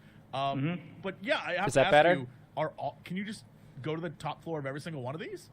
But yeah, I have Is to that ask better? you, can you just go to the top floor of every single one of these?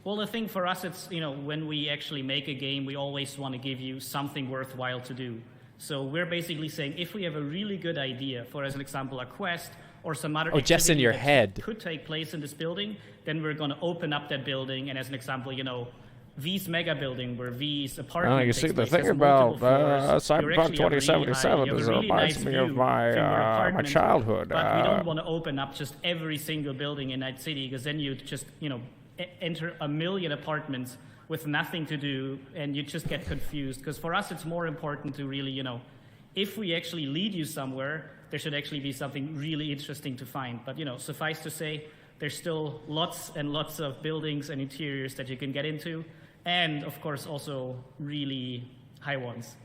Well, the thing for us, it's, you know, when we actually make a game, we always want to give you something worthwhile to do. So we're basically saying if we have a really good idea for, as an example, a quest or some other just in activity your that head. could take place in this building, then we're going to open up that building. And as an example, you know, V's mega building where V's apartment you takes see, the place, thing has multiple about floors. You're Cyberpunk actually up really 2077 high. You have is a it really reminds nice me of view my from your my apartment. childhood. But we don't want to open up just every single building in Night City, because then you'd just, you know, enter a million apartments with nothing to do, and you just get confused. Because for us, it's more important to really, you know, if we actually lead you somewhere, there should actually be something really interesting to find. But, you know, suffice to say, there's still lots and lots of buildings and interiors that you can get into, and of course also really high ones.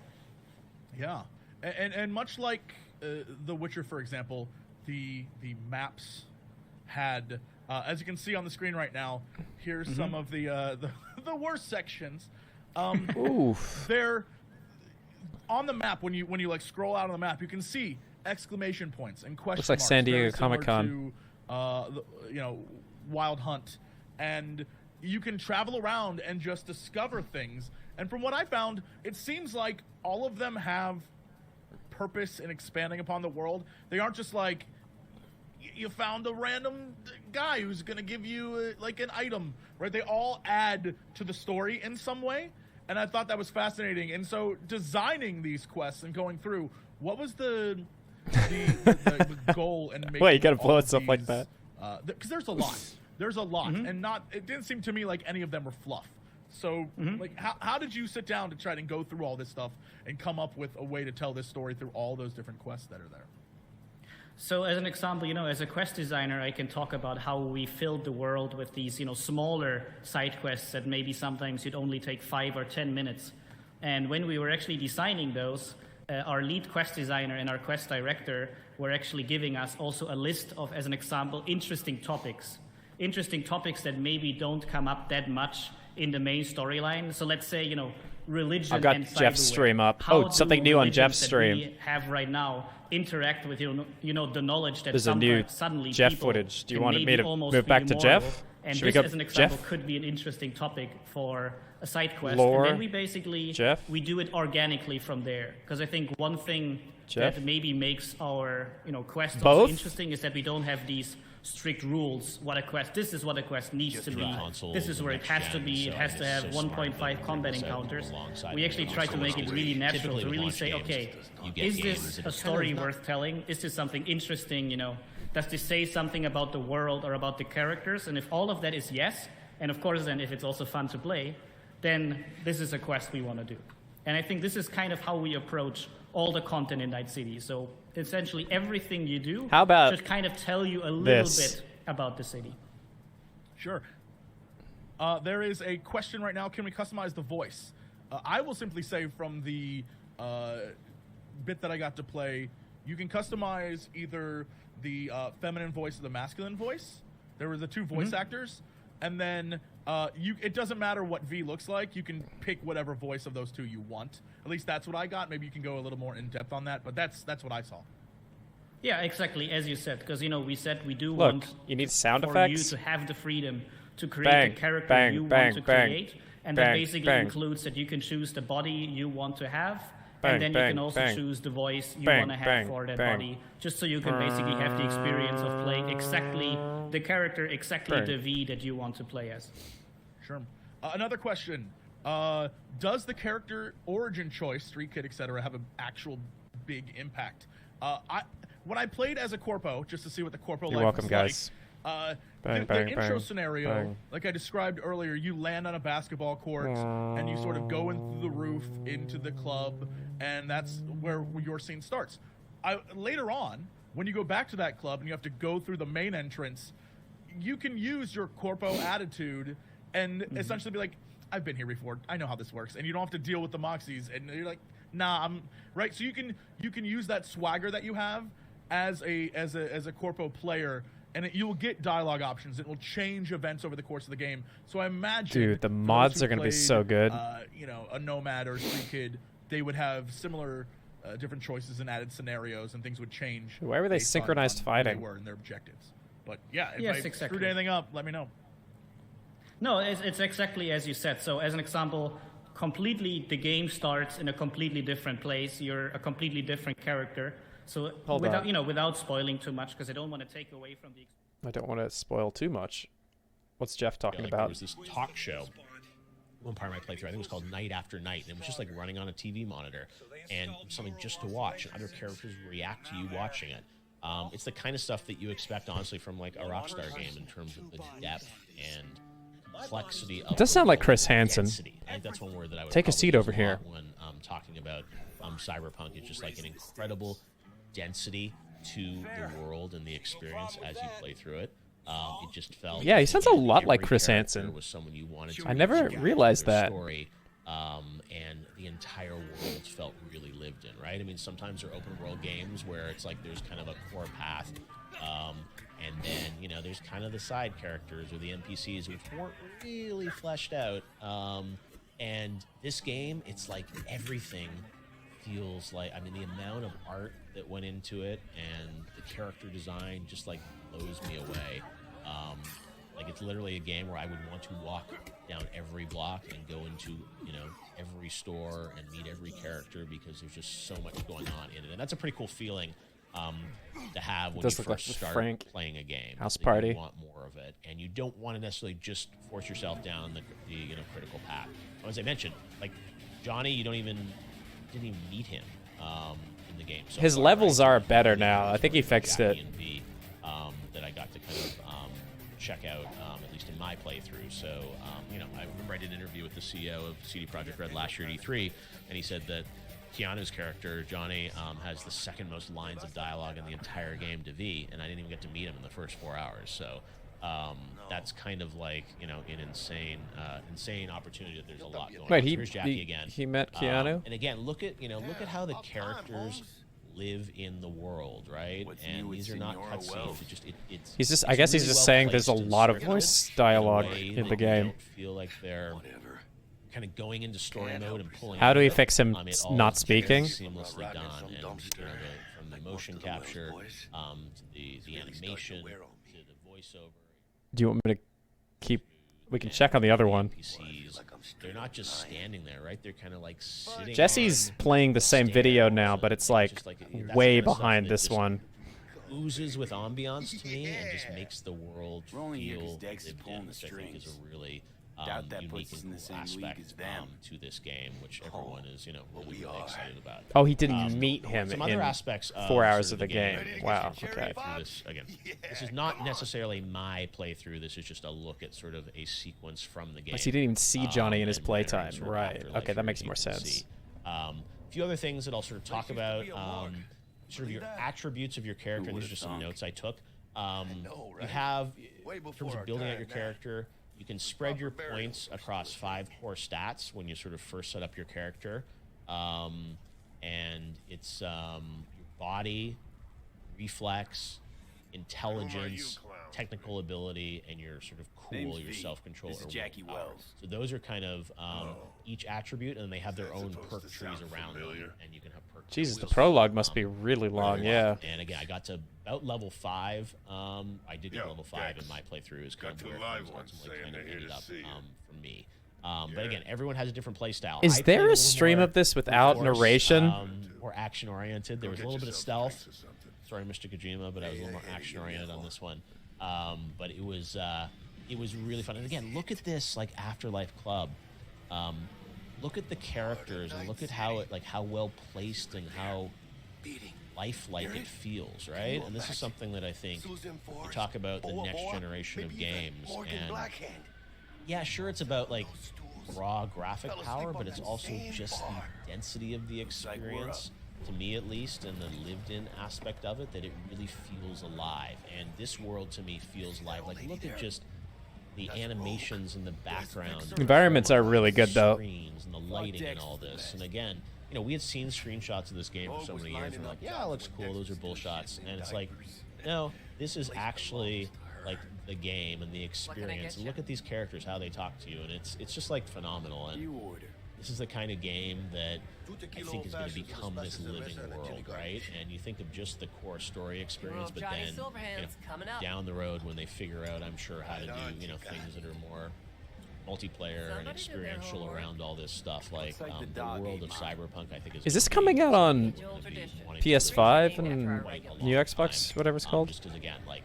Yeah, and much like The Witcher, for example, the maps had, as you can see on the screen right now, here's some of the worst sections. Oof. They're on the map. When you like scroll out on the map, you can see exclamation points and question Looks like marks, San Diego very similar Comic-Con. to, you know, Wild Hunt, and you can travel around and just discover things. And from what I found, it seems like all of them have purpose in expanding upon the world. They aren't just like, you found a random guy who's going to give you like an item, right? They all add to the story in some way. And I thought that was fascinating. And so designing these quests and going through, what was the goal in making Wait, you gotta blow all it of stuff like these, that. because there's a lot. There's a lot. And it didn't seem to me like any of them were fluff. So, like, how did you sit down to try and go through all this stuff and come up with a way to tell this story through all those different quests that are there? So as an example, you know, as a quest designer, I can talk about how we filled the world with these, you know, smaller side quests that maybe sometimes you'd only take 5 or 10 minutes. And when we were actually designing those, our lead quest designer and our quest director were actually giving us also a list of, as an example, interesting topics that maybe don't come up that much in the main storyline. So let's say, you know, religion I've got and Jeff's cyberware. stream up. How Oh, something do new on religions Jeff's that stream. we have right now interact with the knowledge that There's a new suddenly Jeff people footage. Do you can want me maybe to almost move be back to immoral. Jeff? And Should we this, go as an example, Jeff? could be an interesting topic for a side quest. Lore, and then we basically Jeff? we do it organically from there. Because I think one thing Jeff? that maybe makes our quests Both? also interesting is that we don't have these strict rules. This is what a quest needs to be. This is where it has to be. It has to have 1.5 combat encounters. We actually try to make it really natural, to really say, okay, is this a story worth telling? Is this something interesting? Does this say something about the world or about the characters? And if all of that is yes, and of course then if it's also fun to play, then this is a quest we want to do. And I think this is kind of how we approach all the content in Night City. So essentially everything you do How about should kind of tell you a little this? bit about the city. Sure. There is a question right now. Can we customize the voice? I will simply say from the bit that I got to play, you can customize either the feminine voice or the masculine voice. There were the two voice actors. And then it doesn't matter what V looks like. You can pick whatever voice of those two you want. At least that's what I got. Maybe you can go a little more in depth on that, but that's what I saw. Yeah, exactly, as you said, because we said we do Look, want you need sound for effects. you to have the freedom to create Bang, the character bang, you bang, want to bang, create, and bang, that basically bang. includes that you can choose the body you want to have, Bang, and then bang, you can also bang. choose the voice you Bang, want to have bang, for that bang. body, just so you can basically have the experience of playing exactly the character, exactly Bang. the V that you want to play as. Sure. Another question. Does the character origin choice, Street Kid, etc., have an actual big impact? When I played as a Corpo, just to see what the Corpo You're life welcome, was guys. like, Bang, the bang, intro bang, scenario, bang. like I described earlier, you land on a basketball court and you sort of go in through the roof into the club, and that's where your scene starts. Later on, when you go back to that club and you have to go through the main entrance, you can use your Corpo attitude and essentially be like, I've been here before. I know how this works. And you don't have to deal with the Moxies. And you're like, nah, I'm right. So you can use that swagger that you have as a Corpo player, and you'll get dialogue options. It will change events over the course of the game. So I imagine, Dude, the for those mods who are gonna be played, so good. A Nomad or a Street Kid, they would have similar different choices and added scenarios, and things would change. Why were they based on synchronized who fighting? They were and their objectives. But yeah, if Yes, I exactly. screwed anything up, let me know. No, it's exactly as you said. So as an example, the game starts in a completely different place. You're a completely different character. So Hold on. without spoiling too much, because I don't want to take away from the. I don't want to spoil too much. What's Jeff talking There about? was this talk show. One part of my playthrough, I think it was called Night After Night, and it was just like running on a TV monitor and something just to watch, and other characters react to you watching it. It's the kind of stuff that you expect, honestly, from like a Rockstar game in terms of the depth and complexity of It does sound like Chris Hansen. density. I think that's one word that I would Take a probably seat use over lot here. when talking about Cyberpunk. It's just like an incredible density to the world and the experience as you play through it. It just felt Yeah, he sounds a lot like every Chris character Hansen. was someone you wanted to I never engage with realized their that. story, and the entire world felt really lived in, right? I mean, sometimes there are open world games where it's like there's kind of a core path, and then there's kind of the side characters or the NPCs which weren't really fleshed out. And this game, it's like everything feels like, I mean, the amount of art that went into it and the character design just like blows me away. Like it's literally a game where I would want to walk down every block and go into every store and meet every character, because there's just so much going on in it, and that's a pretty cool feeling to have when you Does look like first the start Frank playing a game. house that party. You want more of it, and you don't want to necessarily just force yourself down the critical path. As I mentioned, like Johnny, didn't even meet him in the game. So His far, levels right? are better now. I think he fixed Jackie it. and V, that I got to kind of check out, at least in my playthrough. So, I remember I did an interview with the CEO of CD Projekt Red last year at E3, and he said that Keanu's character, Johnny, has the second most lines of dialogue in the entire game to V, and I didn't even get to meet him in the first 4 hours. So that's kind of like, an insane opportunity that there's a lot going Wait, on. So here's Jackie again. he met Keanu? And again, look at how the characters live in the world, right? And these are not cutscenes. I guess he's just saying there's a lot of voice dialogue in the game. Don't feel like they're kind of going into story mode and pulling. How do we out of it, fix him it all not speaking? Seamlessly done, and from the motion capture to the animation to the voiceover. Do you want me to keep? We can check on the other one. NPCs, they're not just standing there, right? They're kind of like sitting. Jesse's playing the same video now, but it's like way behind this one. Oozes with ambiance to me and just makes the world feel lived in, which I think is a really unique and cool aspect to this game, which everyone is, really excited about. Oh, he didn't meet him some in other aspects 4 hours of the game. Wow. Okay. This, again, this is not necessarily my playthrough. This is just a look at sort of a sequence from the game. So he didn't even see Johnny in his playtime. Right. Okay, that makes more sense. A few other things that I'll sort of talk about. Sort of your attributes of your character, and these are just some notes I took. You have, in terms of building out your character, you can spread your points across 5 core stats when you sort of first set up your character. And it's your body, reflex, intelligence, technical ability, and your sort of cool, your self-control. So those are kind of each attribute, and they have their own perk trees around them, and you can have perk. Jesus, the prologue must be really long, yeah. And again, I got to about level 5. I did get level 5 in my playthrough. Is kind of where things ultimately kind of ended up for me. But again, everyone has a different play style. Is there a stream of this without narration? Or action-oriented. There was a little bit of stealth. Sorry, Mr. Kojima, but I was a little more action-oriented on this one. But it was really fun. And again, look at this like Afterlife Club. Look at the characters and look at how well placed and how lifelike it feels, right? And this is something that I think we talk about the next generation of games. And yeah, sure, it's about like raw graphic power, but it's also just the density of the experience, to me at least, and the lived-in aspect of it, that it really feels alive. And this world to me feels live. Like, look at just the animations in the background. Environments are really good, though. Screens and the lighting and all this. And again, we had seen screenshots of this game for so many years. And we're like, yeah, it looks cool. Those are bullshots. And it's like, no, this is actually like the game and the experience. And look at these characters, how they talk to you, and it's just like phenomenal. And this is the kind of game that I think is going to become this living world, right? And you think of just the core story experience, but then down the road when they figure out, I'm sure, how to do things that are more multiplayer and experiential around all this stuff, like the world of Cyberpunk, I think is this coming out on PS5 and new Xbox, whatever it's called? Just because, again, like,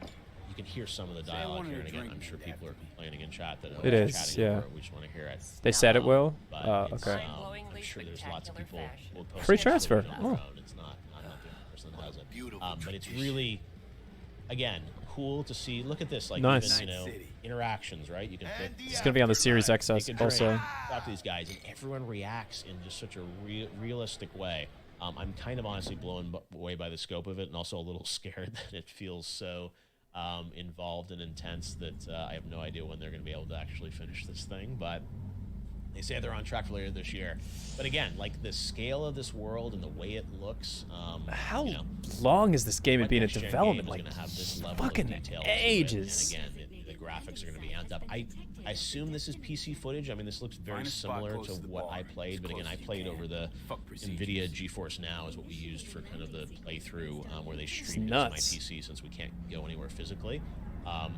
you can hear some of the dialogue here, and again, I'm sure people are complaining in chat that it is, yeah. We just want to hear it. They said it will. Okay. I'm sure there's lots of people who will post free transfer. Oh. It's not the only person that has it. But it's really, again, cool to see. Look at this, like, nice. even, interactions, right? You can pick. It's gonna be on the Series X also. Talk to these guys, and everyone reacts in just such a realistic way. I'm kind of honestly blown away by the scope of it, and also a little scared that it feels so involved and intense that I have no idea when they're going to be able to actually finish this thing. But they say they're on track for later this year. But again, like the scale of this world and the way it looks. How long has this game been in next-gen development? game is Like gonna have this level fucking of detail ages. And again, the graphics are going to be amped up. I assume this is PC footage. I mean, this looks very similar to what I played, but again, I played over the NVIDIA GeForce Now is what we used for kind of the playthrough, where they streamed it to my PC since we can't go anywhere physically.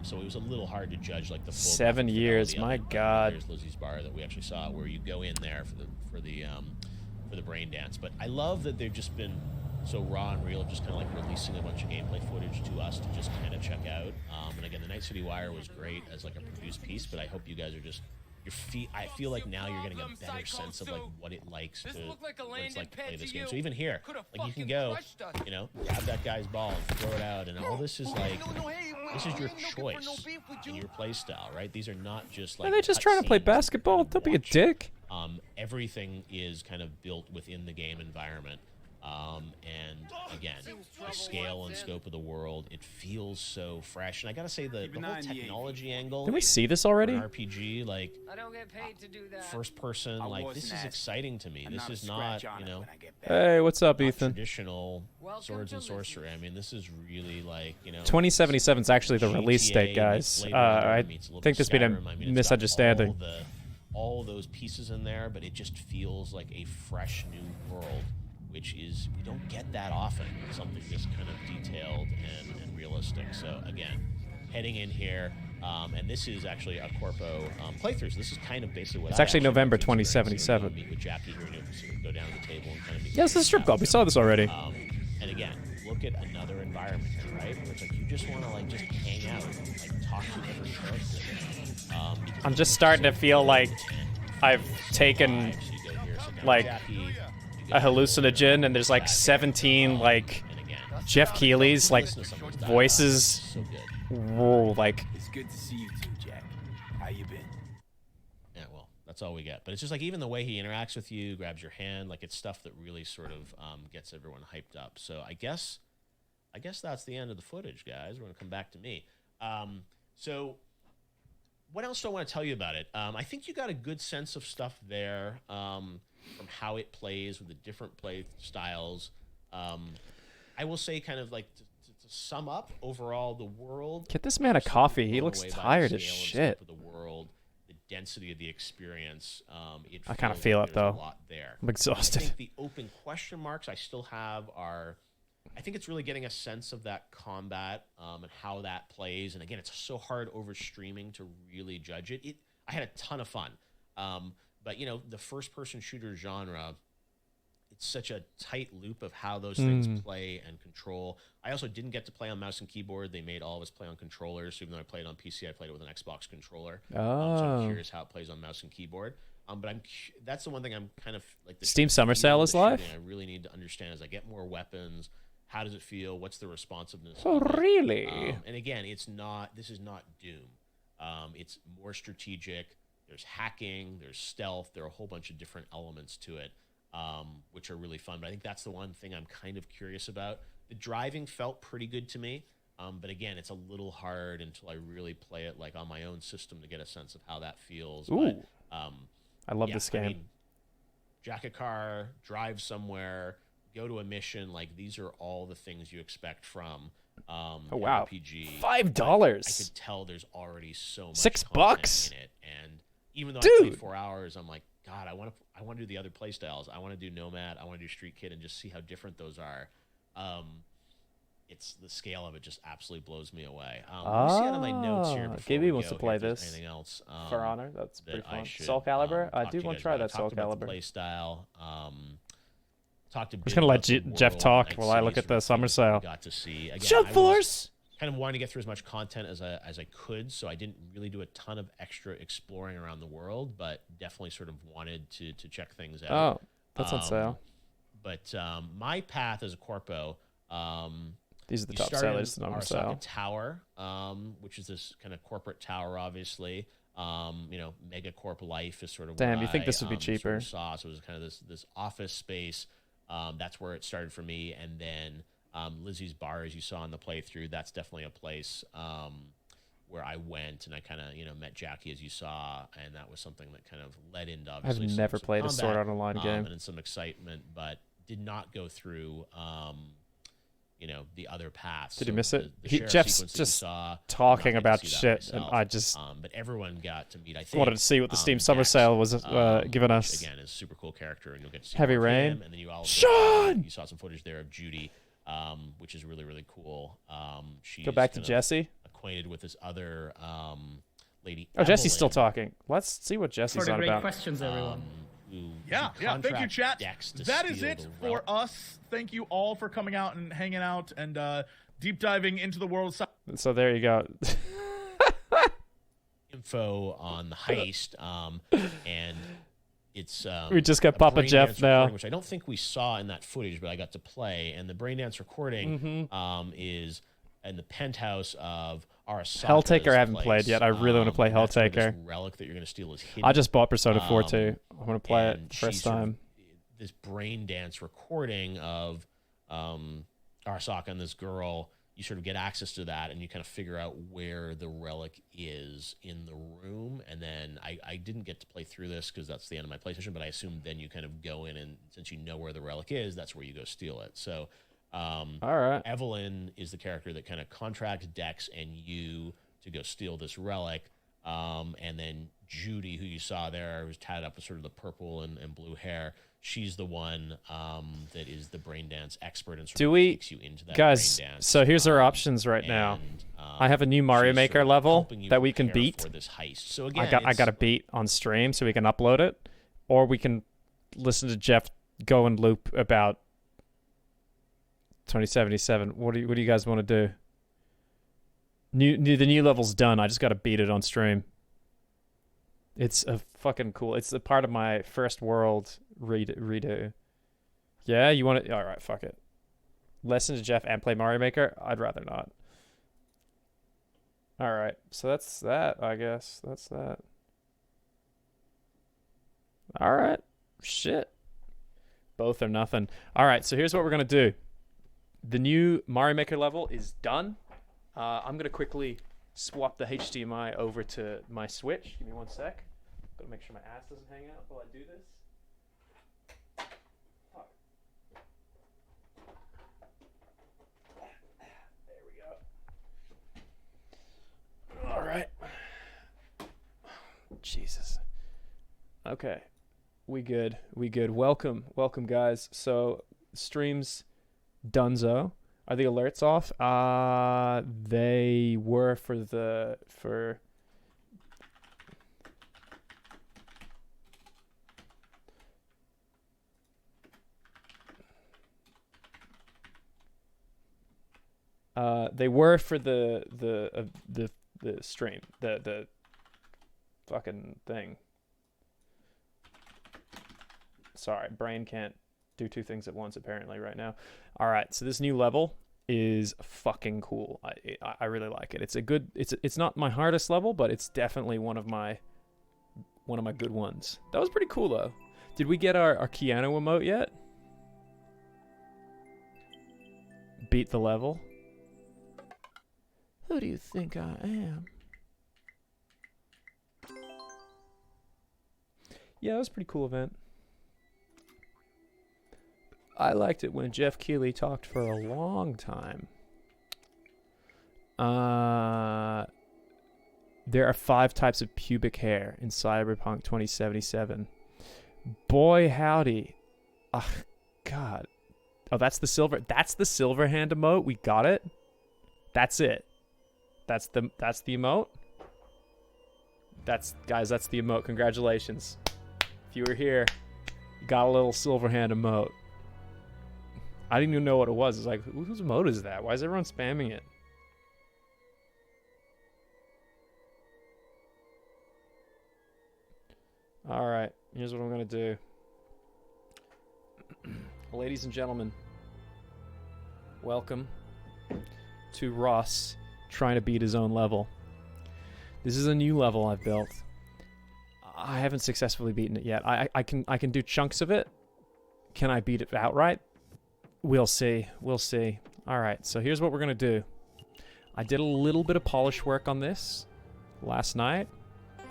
So it was a little hard to judge like the full 7 years, my God. There's Lizzie's Bar that we actually saw, where you go in there for the brain dance. But I love that they've just been so raw and real, just kind of like releasing a bunch of gameplay footage to us to just kind of check out. And again, the Night City Wire was great as like a produced piece, but I hope you guys are just I feel like now you're getting a better sense of like what it likes to play this game. So even here, like you can go, grab that guy's ball and throw it out, and all this is like this is your choice in your play style, right? These are not just like. Are they just trying to play basketball? Don't be a dick. Everything is kind of built within the game environment. And again, the scale and scope of the world, it feels so fresh. And I gotta say, the whole technology angle. Did we see this already? RPG, like first person, like this is exciting to me. This is not, Hey, what's up, Ethan? Traditional swords and sorcery. I mean, this is really like 2077 is actually the release date, guys. I think there's been a misunderstanding. all those pieces in there, but it just feels like a fresh new world, which is, we don't get that often, something this kind of detailed and realistic. So again, heading in here, and this is actually a Corpo playthrough, so this is kind of basically what It's actually November 2077. Meet with Jackie here, and you'll sort of go down to the table and kind of meet. Yeah, this is a strip club. We saw this already. And again, look at another environment here, right? Where it's like you just want to like just hang out, and, like talk to different characters. I'm just starting to feel like I've taken like a hallucinogen, and there's like 17 like Jeff Keighley's like voices. Whoa, like It's good to see you too, Jack. How you been? Yeah, well, that's all we get. But it's just like even the way he interacts with you, grabs your hand, like it's stuff that really sort of gets everyone hyped up. So I guess that's the end of the footage, guys. We're gonna come back to me. So what else do I want to tell you about it? I think you got a good sense of stuff there from how it plays with the different play styles. I will say, kind of like to sum up overall, the world. Get this man a coffee. He looks tired as shit. Of the world, the density of the experience. I kind of feel it though. A lot there. I'm exhausted. I think the open question marks I still have are. I think it's really getting a sense of that combat and how that plays. And again, it's so hard over streaming to really judge it. I had a ton of fun. But, you know, the first-person shooter genre, it's such a tight loop of how those things play and control. I also didn't get to play on mouse and keyboard. They made all of us play on controllers. So even though I played on PC, I played it with an Xbox controller. So I'm curious how it plays on mouse and keyboard. But that's the one thing I'm kind of like. The Steam Summer Sale is live? I really need to understand as I get more weapons. How does it feel? What's the responsiveness? Oh, really? And again, this is not Doom. It's more strategic. There's hacking. There's stealth. There are a whole bunch of different elements to it, which are really fun. But I think that's the one thing I'm kind of curious about. The driving felt pretty good to me. But again, it's a little hard until I really play it like on my own system to get a sense of how that feels. Ooh. But, I love this game. I mean, jack a car, drive somewhere, go to a mission. Like, these are all the things you expect from oh wow, RPG. $5. I could tell there's already so much $6 in it, and even though Dude. I played 4 hours, I'm like, God, I want to do the other play styles. I want to do Nomad. I want to do Street Kid, and just see how different those are. It's the scale of it just absolutely blows me away. Let me see out of my notes here. Gaby wants to play this. Anything else? For Honor, that's pretty fun. should, Soul Calibur, I do to you want guys to try about. that Soul Talked about the Calibur. play style. Talked a I'm bit just gonna let about the Jeff world, talk Night while I look City's at the routines Summer that we Sale. Got to see. Again, Jump I was Force. kind of wanting to get through as much content as I could, so I didn't really do a ton of extra exploring around the world, but definitely sort of wanted to check things out. Oh, that's on sale. But my path as a corpo. These are the you top started sellers in on Arasaka sale. Tower, which is this kind of corporate tower, obviously. You know, Megacorp Life is sort of Damn, what you think this would be sort cheaper? of saw. So it was kind of this office space. That's where it started for me, and then Lizzie's Bar, as you saw in the playthrough, that's definitely a place where I went, and I kind of met Jackie, as you saw, and that was something that kind of led into obviously I've never played a Sword Art Online game, and some excitement, but did not go through. The other paths. Did you miss it? The Jeff's sequence that just you saw, talking I'm not about getting to see that shit, and myself. I just But everyone got to meet. I think wanted to see what the Steam Summer Dex, Sale was giving us. Which, again, is a super cool character, and you'll get to see Heavy more of Rain. him, and then you also Sean! You saw some footage there of Judy, which is really really cool. She's Go back to kind of Jesse. Acquainted with this other lady. Oh, Jesse's still Evelyn, talking. Let's see what Jesse's For the on great about. questions, everyone. Yeah, thank you, chat. to That is steal it the for relic. us. Thank you all for coming out and hanging out and deep diving into the world. So there you go. Info on the heist, and it's We just got a Papa brain Jeff dance now. recording, which I don't think we saw in that footage, but I got to play. And the braindance recording is in the penthouse of Arasaka's Helltaker I haven't place. played yet. I really want to play That's where Helltaker. this relic that you're going to steal is hidden. I just bought Persona 4 too. I want to play it and first she's sort of time. This brain dance recording of Arasaka and this girl. You sort of get access to that, and you kind of figure out where the relic is in the room. And then I didn't get to play through this because that's the end of my PlayStation, but I assume then you kind of go in, and since you know where the relic is, that's where you go steal it. So All right. Evelyn is the character that kind of contracts Dex and you to go steal this relic. And then Judy, who you saw there, who's tatted up with sort of the purple and blue hair. She's the one that is the brain dance expert and sort of takes you into that guys? brain dance. So here's our options right now. I have a new Mario Maker level that we can beat. For this heist. So again, I got a beat on stream so we can upload it, or we can listen to Jeff go and loop about 2077. What do you guys want to do? The new level's done. I just got to beat it on stream. It's a fucking cool. It's a part of my first world redo. Yeah, you want it? All right, fuck it. Listen to Jeff and play Mario Maker? I'd rather not. All right, so that's that, I guess. That's that. All right. Shit. Both or nothing. All right, so here's what we're going to do. The new Mario Maker level is done. I'm going to quickly swap the HDMI over to my Switch. Give me 1 sec. Got to make sure my ass doesn't hang out while I do this. Fuck. There we go. All right. Jesus. Okay. We good. Welcome, guys. So, stream's donezo. Are the alerts off? They were for the stream, the fucking thing. Sorry, brain can't do two things at once apparently right now. All right, so this new level is fucking cool. I really like it. It's not my hardest level, but it's definitely one of my good ones. That was pretty cool though. Did we get our Keanu emote yet? Beat the level. Who do you think I am? Yeah, it was a pretty cool event. I liked it when Jeff Keighley talked for a long time. There are 5 types of pubic hair in Cyberpunk 2077. Boy, howdy. Ugh, God. Oh, that's the silver hand emote. We got it. That's it. That's the emote. That's the emote. Congratulations. If you were here, you got a little silver hand emote. I didn't even know what it was. It's like, whose emote is that? Why is everyone spamming it? Alright, here's what I'm going to do. Ladies and gentlemen, welcome to Ross trying to beat his own level. This is a new level I've built. I haven't successfully beaten it yet. I can do chunks of it. Can I beat it outright? We'll see. We'll see. Alright, so here's what we're going to do. I did a little bit of polish work on this last night,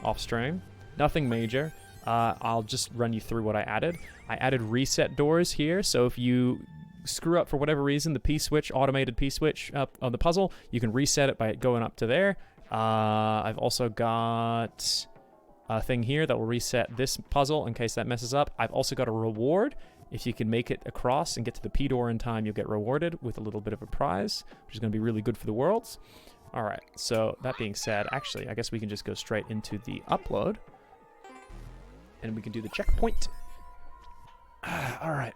off stream. Nothing major. I'll just run you through what I added. I added reset doors here, so if you screw up for whatever reason, the P-switch, automated P-switch up on the puzzle, you can reset it by going up to there. I've also got a thing here that will reset this puzzle in case that messes up. I've also got a reward. If you can make it across and get to the P door in time, you'll get rewarded with a little bit of a prize, which is going to be really good for the worlds. All right, so that being said, actually, I guess we can just go straight into the upload. And we can do the checkpoint. All right.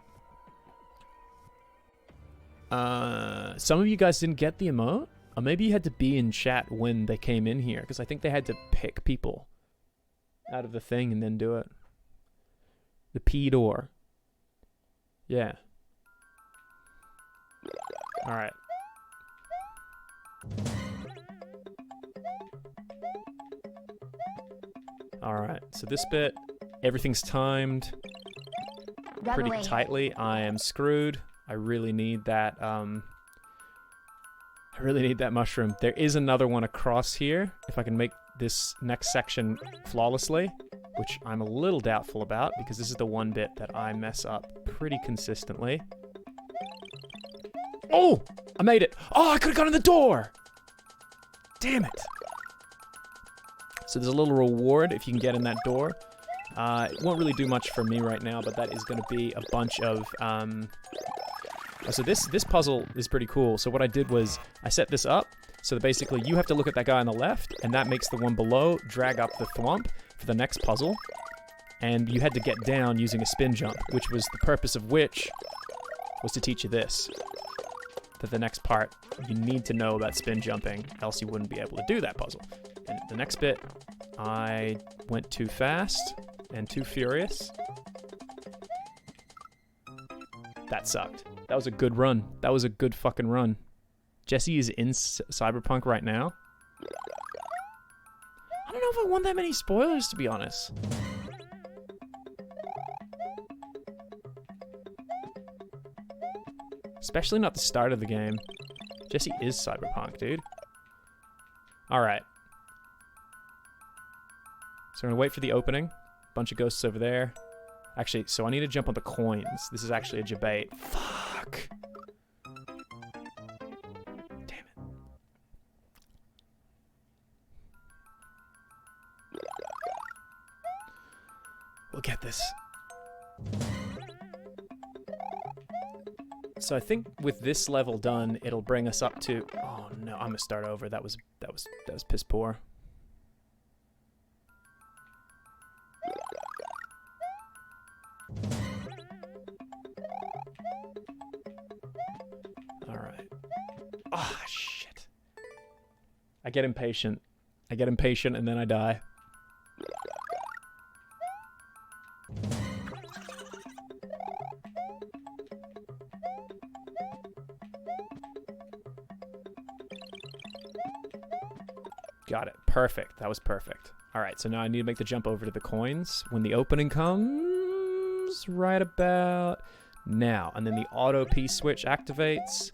Some of you guys didn't get the emote. Or maybe you had to be in chat when they came in here, because I think they had to pick people out of the thing and then do it. The P door. Yeah. All right. All right. So this bit, everything's timed pretty tightly. I am screwed. I really need that. I really need that mushroom. There is another one across here. If I can make this next section flawlessly, which I'm a little doubtful about because this is the one bit that I mess up pretty consistently. Oh! I made it! Oh, I could have gone in the door! Damn it! So there's a little reward if you can get in that door. It won't really do much for me right now, but that is going to be a bunch of... So this puzzle is pretty cool. So what I did was I set this up so that basically you have to look at that guy on the left, and that makes the one below drag up the thwomp for the next puzzle. And you had to get down using a spin jump, which was the purpose of which was to teach you this. That the next part, you need to know about spin jumping, else you wouldn't be able to do that puzzle. And the next bit, I went too fast and too furious. That sucked. That was a good run. That was a good fucking run. Jesse is in Cyberpunk right now. I don't know if I want that many spoilers, to be honest. Especially not the start of the game. Jesse is Cyberpunk, dude. Alright. So I'm gonna wait for the opening. Bunch of ghosts over there. Actually, so I need to jump on the coins. This is actually a debate. Fuck. Damn it. We'll get this. So I think with this level done, it'll bring us up to... Oh no, I'm gonna start over. That was piss poor. Alright. Ah, shit. I get impatient. I get impatient and then I die. Got it. Perfect. That was perfect. Alright, so now I need to make the jump over to the coins when the opening comes right about now. And then the auto P switch activates.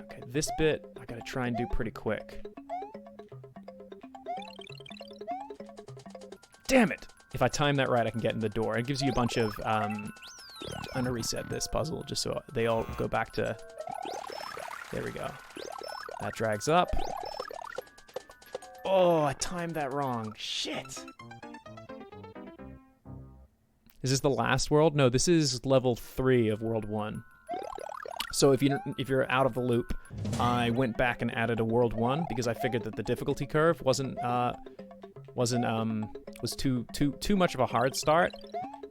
Okay, this bit I gotta try and do pretty quick. Damn it! If I time that right, I can get in the door. It gives you a bunch of... I'm gonna reset this puzzle just so they all go back to... There we go. That drags up. Oh, I timed that wrong. Shit. Is this the last world? No, this is level 3 of World 1. So if you're out of the loop, I went back and added a World 1 because I figured that the difficulty curve was too much of a hard start.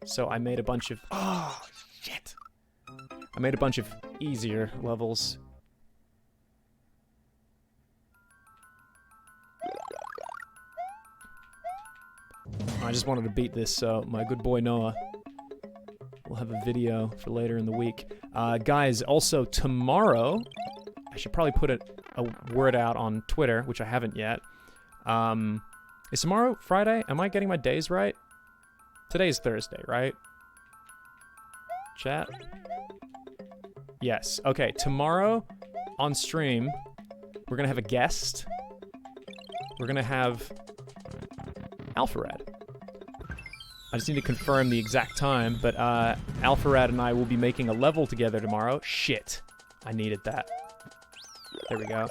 So I made a bunch of... Oh, shit. I made a bunch of easier levels. I just wanted to beat this, so my good boy Noah will have a video for later in the week. Guys, also tomorrow, I should probably put a word out on Twitter, which I haven't yet. Is tomorrow Friday? Am I getting my days right? Today's Thursday, right? Chat? Yes. Okay, tomorrow on stream, we're gonna have a guest. We're gonna have Alpharad. I just need to confirm the exact time, but Alpharad and I will be making a level together tomorrow. Shit. I needed that. There we go.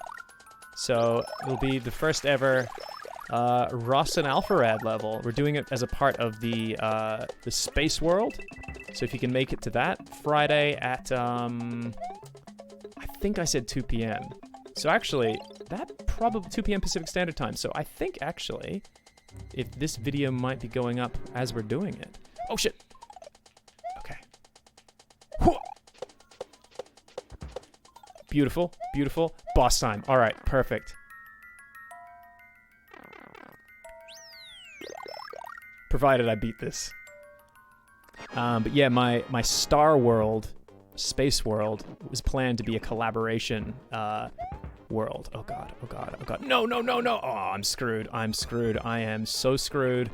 So it'll be the first ever Ross and Alpharad level. We're doing it as a part of the space world. So if you can make it to that, Friday at, I think I said 2 p.m. So actually, that probably 2 p.m. Pacific Standard Time. So I think actually... if this video might be going up as we're doing it. Oh, shit. Okay. Whoa. Beautiful. Beautiful. Boss time. All right. Perfect. Provided I beat this. But yeah, my Star World, Space World, was planned to be a collaboration world. Oh god, oh god, oh god. No, no, no, no! Oh, I'm screwed. I'm screwed. I am so screwed.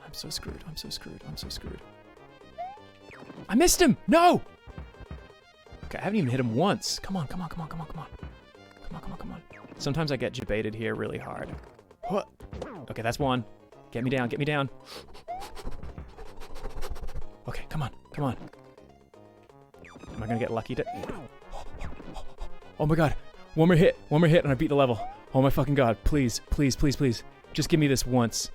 I'm so screwed. I'm so screwed. I'm so screwed. I missed him! No! Okay, I haven't even hit him once. Come on, come on, come on, come on, come on. Come on, come on, come on. Sometimes I get debated here really hard. Okay, that's one. Get me down, get me down. Okay, come on, come on. Am I gonna get lucky to... Oh my god. One more hit, and I beat the level. Oh my fucking god. Please, please, please, please. Just give me this once.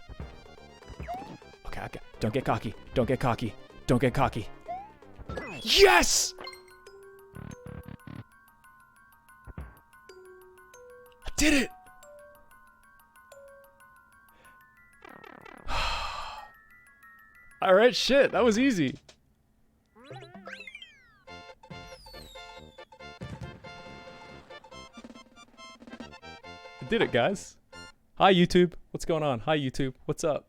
Okay, okay. Don't get cocky. Don't get cocky. Don't get cocky. Yes! I did it! Alright, shit. That was easy. I did it, guys. Hi, YouTube. What's going on? Hi, YouTube. What's up?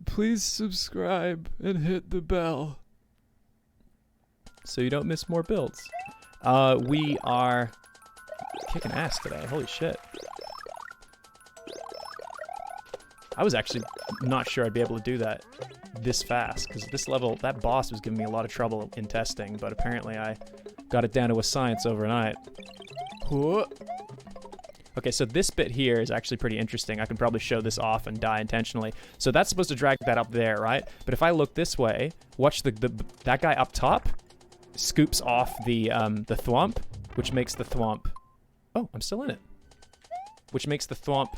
Please subscribe and hit the bell so you don't miss more builds. We are kicking ass today. Holy shit. I was actually not sure I'd be able to do that this fast, because this level, that boss was giving me a lot of trouble in testing, but apparently I got it down to a science overnight. Okay, so this bit here is actually pretty interesting. I can probably show this off and die intentionally. So that's supposed to drag that up there, right? But if I look this way, watch that guy up top scoops off the thwomp, which makes the thwomp... Oh, I'm still in it. Which makes the thwomp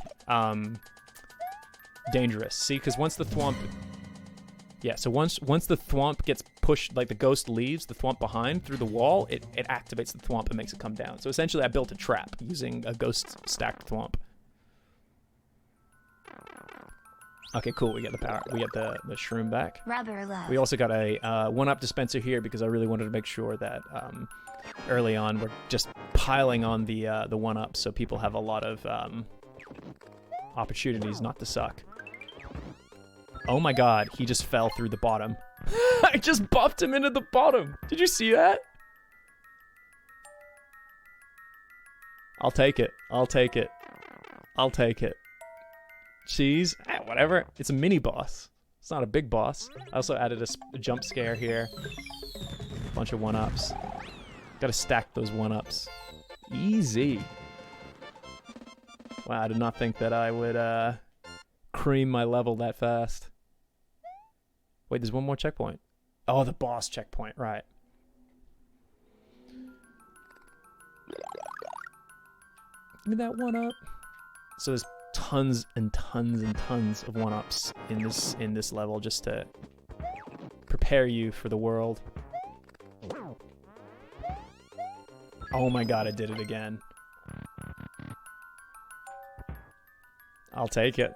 dangerous. See, because once the thwomp... Yeah, so once the thwomp gets pushed, like the ghost leaves the thwomp behind through the wall, it activates the thwomp and makes it come down. So essentially I built a trap using a ghost stacked thwomp. Okay, cool. We get the power. We get the shroom back. RubberRoss. We also got a 1-up dispenser here because I really wanted to make sure that early on we're just piling on the 1-up so people have a lot of opportunities not to suck. Oh my god, he just fell through the bottom. I just buffed him into the bottom. Did you see that? I'll take it. I'll take it. I'll take it. Cheese. Whatever. It's a mini boss. It's not a big boss. I also added a jump scare here. Bunch of 1-ups. Gotta stack those 1-ups. Easy. Wow, I did not think that I would cream my level that fast. Wait, there's one more checkpoint. Oh, the boss checkpoint, right. Give me that 1-up. So there's tons and tons and tons of 1-ups in this level just to prepare you for the world. Oh my god, I did it again. I'll take it.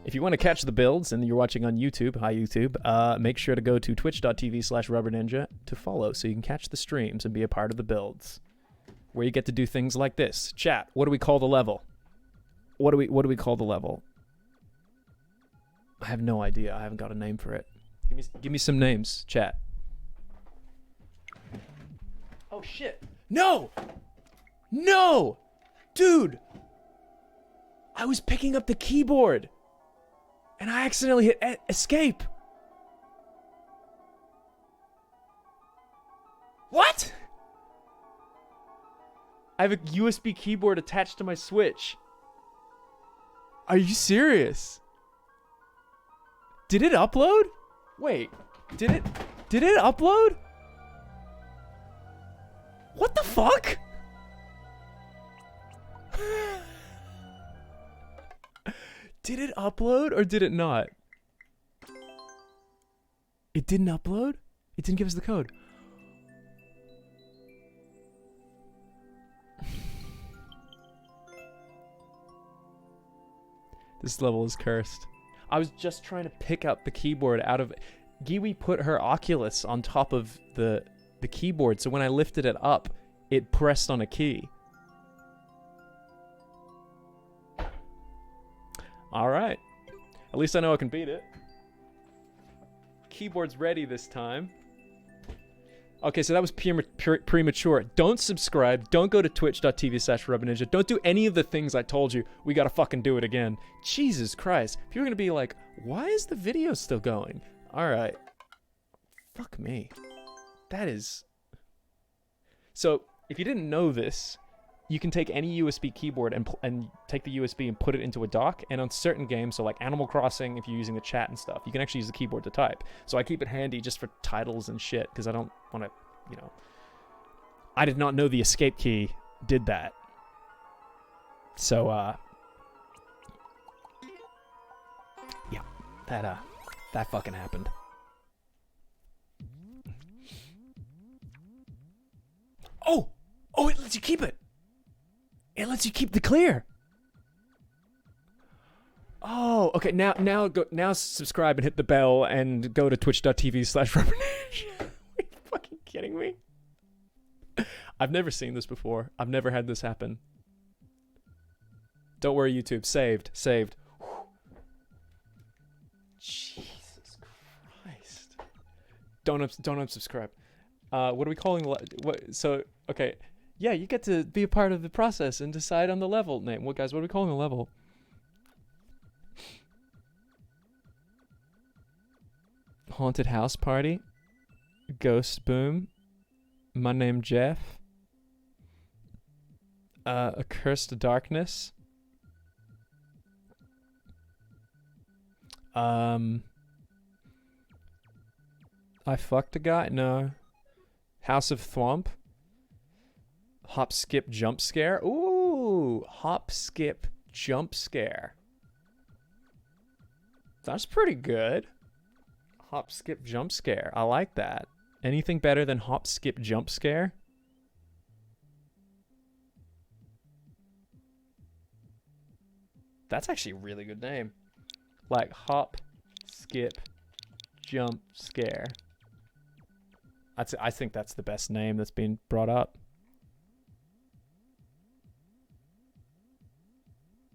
If you want to catch the builds and you're watching on YouTube, hi YouTube, make sure to go to twitch.tv/RubberNinja to follow so you can catch the streams and be a part of the builds, where you get to do things like this. Chat, what do we call the level? What do we call the level? I have no idea. I haven't got a name for it. Give me some names, chat. Oh shit. No! No! Dude! I was picking up the keyboard and I accidentally hit escape. What? I have a USB keyboard attached to my Switch. Are you serious? Did it upload? Wait, did it upload? What the fuck? Did it upload or did it not? It didn't upload? It didn't give us the code. This level is cursed. I was just trying to pick up the keyboard out of... Giwi put her Oculus on top of the keyboard, so when I lifted it up, it pressed on a key. Alright. At least I know I can beat it. Keyboard's ready this time. Okay, so that was premature. Don't subscribe. Don't go to twitch.tv/RubberNinja. Don't do any of the things I told you. We gotta fucking do it again. Jesus Christ. If you're gonna be like, why is the video still going? Alright. Fuck me. That is... So, if you didn't know this, you can take any USB keyboard and take the USB and put it into a dock. And on certain games, so like Animal Crossing, if you're using the chat and stuff, you can actually use the keyboard to type. So I keep it handy just for titles and shit, because I don't want to, you know. I did not know the escape key did that. So, yeah, that fucking happened. Oh, it lets you keep it. It lets you keep the clear. Oh, okay. Now subscribe and hit the bell and go to twitch.tv/RubberRoss. Are you fucking kidding me? I've never seen this before. I've never had this happen. Don't worry, YouTube. Saved. Whew. Jesus Christ. Don't unsubscribe. What are we calling? Okay. Yeah, you get to be a part of the process and decide on the level name. What are we calling the level? Haunted House Party. Ghost Boom. My Name Jeff. Accursed Darkness. I fucked a guy? No. House of Thwomp. Hop, skip, jump scare. Ooh, hop, skip, jump scare. That's pretty good. Hop, skip, jump scare. I like that. Anything better than hop, skip, jump scare? That's actually a really good name. Like hop, skip, jump scare. I think that's the best name that's been brought up.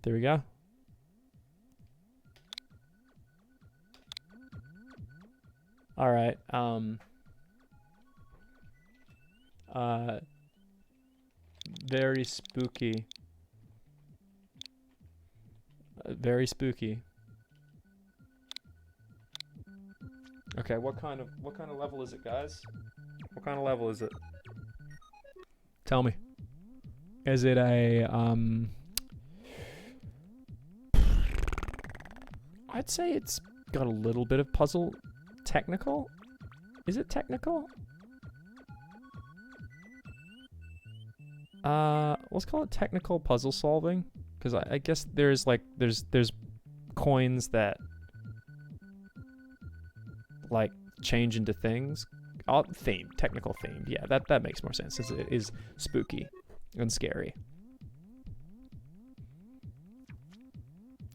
There we go. All right. Very spooky. Very spooky. Okay, what kind of level is it, guys? What kind of level is it? Tell me. Is it a I'd say it's got a little bit of puzzle. Technical? Is it technical? Let's call it technical puzzle solving, because I guess there's like there's coins that like change into things. Technical themed. Yeah, that makes more sense. It is spooky and scary.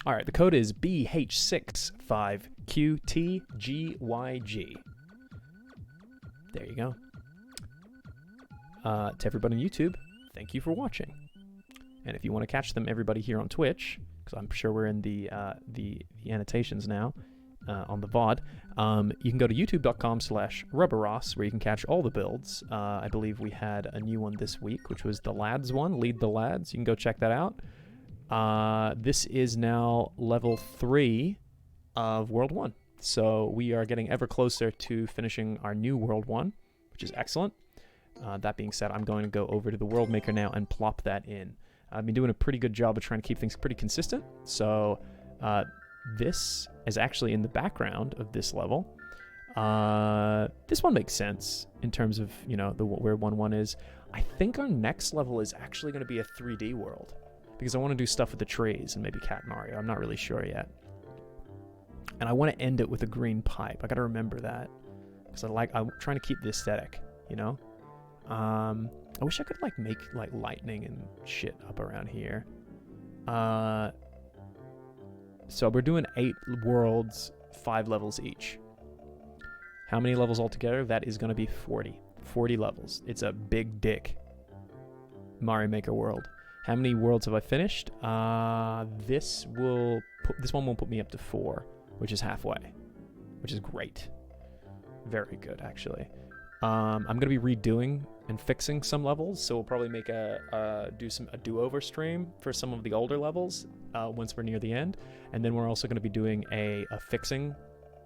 All right, the code is BH65QTGYG. There you go. To everybody on YouTube, thank you for watching. And if you want to catch them, everybody here on Twitch, because I'm sure we're in the annotations now on the VOD, you can go to youtube.com/RubberRoss, where you can catch all the builds. I believe we had a new one this week, which was the Lads one, Lead the Lads. You can go check that out. This is now level 3 of World 1. So we are getting ever closer to finishing our new World 1, which is excellent. That being said, I'm going to go over to the World Maker now and plop that in. I've been doing a pretty good job of trying to keep things pretty consistent. So this is actually in the background of this level. This one makes sense in terms of, you know, where 1-1 is. I think our next level is actually going to be a 3D world, because I want to do stuff with the trees and maybe Cat Mario. I'm not really sure yet. And I want to end it with a green pipe. I got to remember that, because I'm trying to keep the aesthetic, you know? I wish I could like make like lightning and shit up around here. So we're doing 8 worlds, 5 levels each. How many levels altogether? That is going to be 40. 40 levels. It's a big dick Mario Maker world. How many worlds have I finished? This one will put me up to 4, which is halfway, which is great. Very good, actually. I'm gonna be redoing and fixing some levels, so we'll probably make a do-over stream for some of the older levels once we're near the end, and then we're also gonna be doing a fixing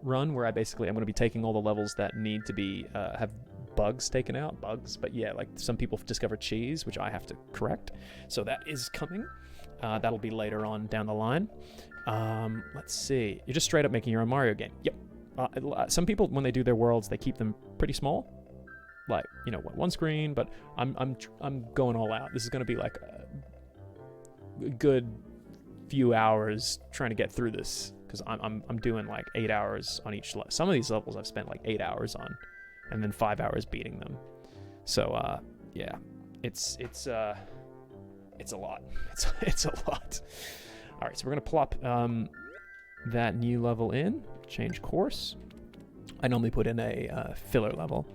run where I'm gonna be taking all the levels that need to be have bugs taken out. But yeah, like some people discovered cheese, which I have to correct. So that is coming. That'll be later on down the line. Let's see. You're just straight up making your own Mario game. Yep. Some people, when they do their worlds, they keep them pretty small, like, you know, one screen. But I'm going all out. This is going to be like a good few hours trying to get through this, because I'm doing like 8 hours on each level. Some of these levels I've spent like 8 hours on, and then 5 hours beating them. So yeah, it's a lot. It's a lot. All right, so we're gonna plop that new level in, change course. I normally put in a filler level,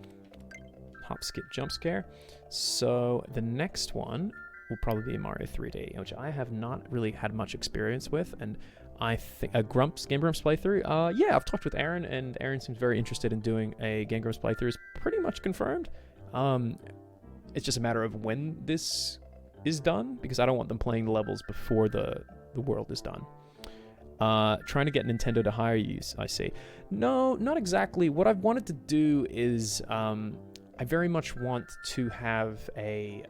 hop, skip, jump scare. So the next one will probably be Mario 3D, which I have not really had much experience with, and I think a Game Grumps playthrough. Yeah, I've talked with Aaron, and Aaron seems very interested in doing a Game Grumps playthrough. Is pretty much confirmed. It's just a matter of when this is done, because I don't want them playing the levels before the world is done. Trying to get Nintendo to hire you, I see. No, not exactly. What I've wanted to do is I very much want to have a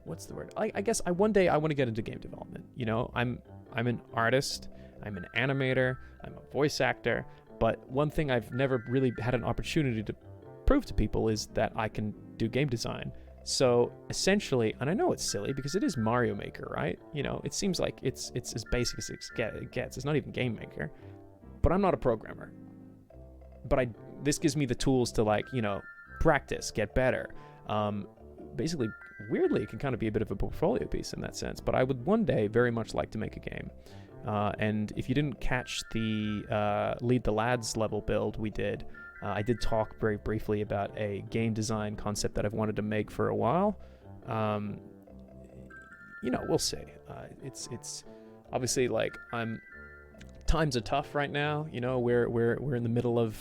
what's the word? I guess one day I want to get into game development. You know, I'm an artist, I'm an animator, I'm a voice actor, but one thing I've never really had an opportunity to prove to people is that I can do game design. So essentially, and I know it's silly because it is Mario Maker, right? You know, it seems like it's as basic as it gets. It's not even Game Maker, but I'm not a programmer. But this gives me the tools to, like, you know, practice, get better. Basically, weirdly, it can kind of be a bit of a portfolio piece in that sense. But I would one day very much like to make a game. And if you didn't catch the Lead the Lads level build we did, I did talk very briefly about a game design concept that I've wanted to make for a while. You know, we'll see. It's obviously, like, times are tough right now. You know, we're in the middle of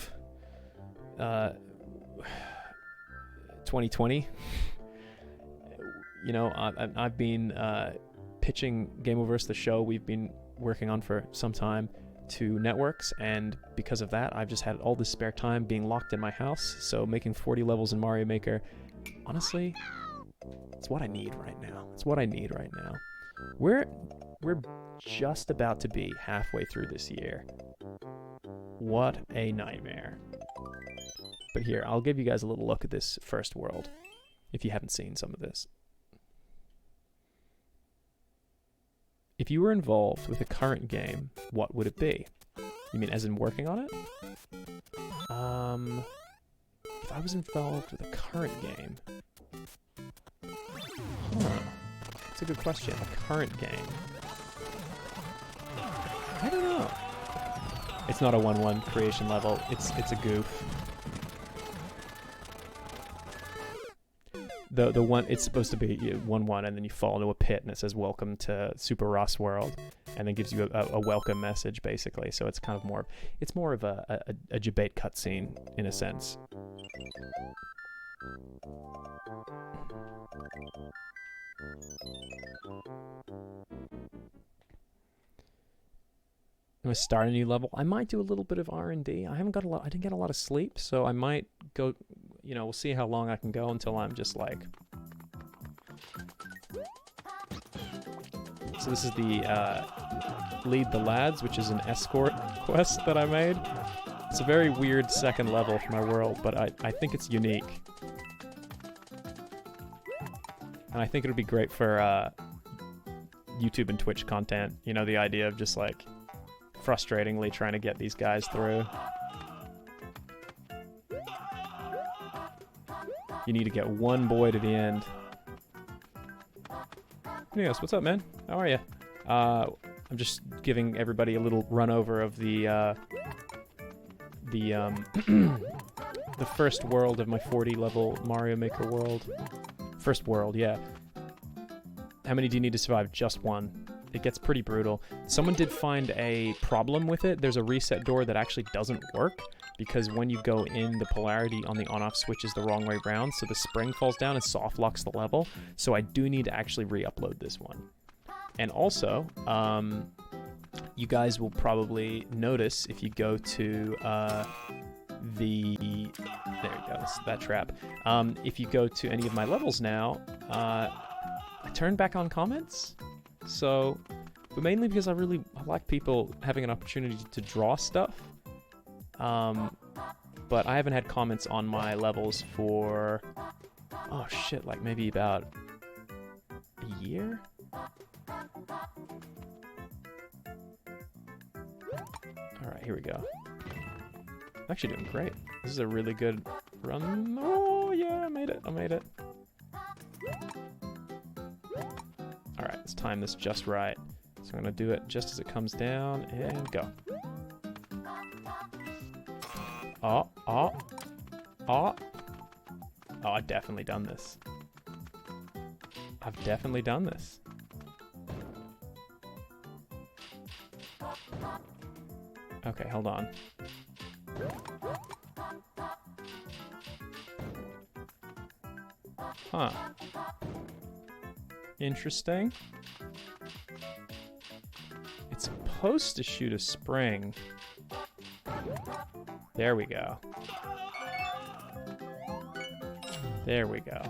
2020. You know, I've been pitching Gameoverse, the show we've been working on for some time, to networks, and because of that, I've just had all this spare time being locked in my house. So making 40 levels in Mario Maker, honestly, it's what I need right now. It's what I need right now. We're just about to be halfway through this year. What a nightmare. But here, I'll give you guys a little look at this first world, if you haven't seen some of this. If you were involved with a current game, what would it be? You mean as in working on it? If I was involved with a current game... Huh. That's a good question. A current game. I don't know. It's not a 1-1 creation level. It's a goof. The one, it's supposed to be 1-1, and then you fall into a pit, and it says "Welcome to RubberRoss World," and then gives you a welcome message, basically. So it's kind of more of a debate cutscene in a sense. I'm gonna start a new level. I might do a little bit of R&D. I didn't get a lot of sleep, so I might go. You know, we'll see how long I can go until I'm just like. So this is the Lead the Lads, which is an escort quest that I made. It's a very weird second level for my world, but I think it's unique. And I think it'll be great for YouTube and Twitch content. You know, the idea of just like frustratingly trying to get these guys through. You need to get one boy to the end. Yes, what's up, man? How are you? I'm just giving everybody a little run over of the the first world of my 40 level Mario Maker world. First world, yeah. How many do you need to survive? Just one. It gets pretty brutal. Someone did find a problem with it. There's a reset door that actually doesn't work, because when you go in, the polarity on the on-off switch is the wrong way around, so the spring falls down and soft locks the level. So I do need to actually re-upload this one. And also, you guys will probably notice if you go to there you go, that trap. If you go to any of my levels now, I turned back on comments. So, but mainly because I like people having an opportunity to draw stuff. But I haven't had comments on my levels for, oh shit, like maybe about a year? Alright, here we go. I'm actually doing great. This is a really good run. Oh yeah, I made it. Alright, let's time this just right. So I'm gonna do it just as it comes down and go. Oh, I've definitely done this. Okay, hold on. Huh. Interesting. It's supposed to shoot a spring. There we go. There we go.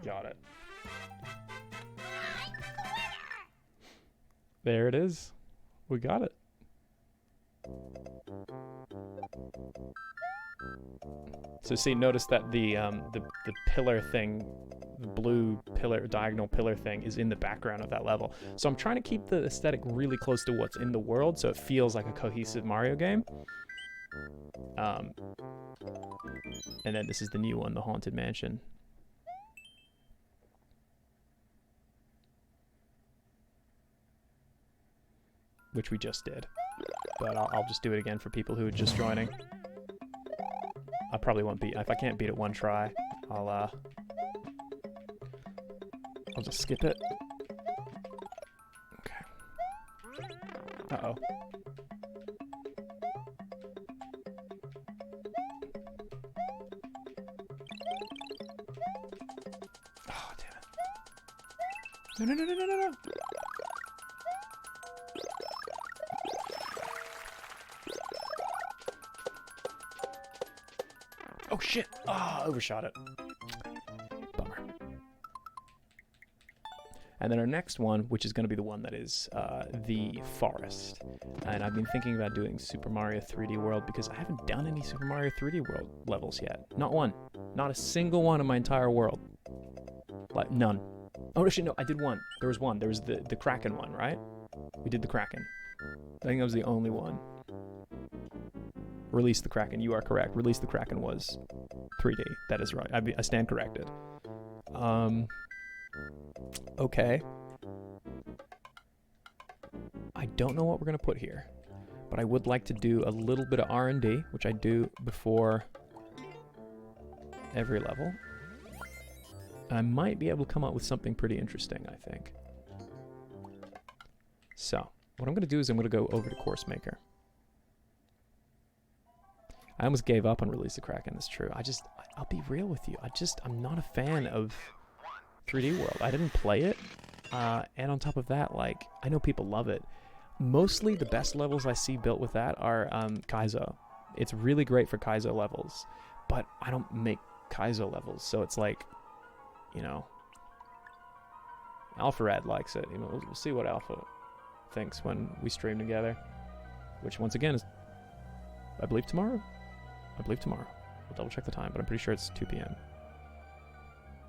Got it. There it is. We got it. So see, notice that the pillar thing, the blue pillar, diagonal pillar thing is in the background of that level. So I'm trying to keep the aesthetic really close to what's in the world so it feels like a cohesive Mario game. And then this is the new one, the Haunted Mansion. Which we just did. But I'll just do it again for people who are just joining. I probably won't beat. If I can't beat it one try, I'll just skip it. Okay. Uh-oh. Oh, damn it. No. Oh shit! Ah, overshot it. Bummer. And then our next one, which is going to be the one that is the forest. And I've been thinking about doing Super Mario 3D World because I haven't done any Super Mario 3D World levels yet. Not one. Not a single one in my entire world. Like, none. Oh, actually, no, I did one. There was one. There was the Kraken one, right? We did the Kraken. I think that was the only one. Release the Kraken. You are correct. Release the Kraken was 3D. That is right. I stand corrected. Okay. I don't know what we're going to put here, but I would like to do a little bit of R&D, which I do before every level. I might be able to come up with something pretty interesting, I think. So, what I'm going to do is I'm going to go over to Course Maker. I almost gave up on Release the Kraken, that's true. I'll be real with you. I'm not a fan of 3D World. I didn't play it. And on top of that, like, I know people love it. Mostly the best levels I see built with that are Kaizo. It's really great for Kaizo levels, but I don't make Kaizo levels, so it's like, you know, Alpharad likes it. You know, we'll see what Alpha thinks when we stream together, which once again is, I believe tomorrow. We'll double check the time, but I'm pretty sure it's 2 p.m.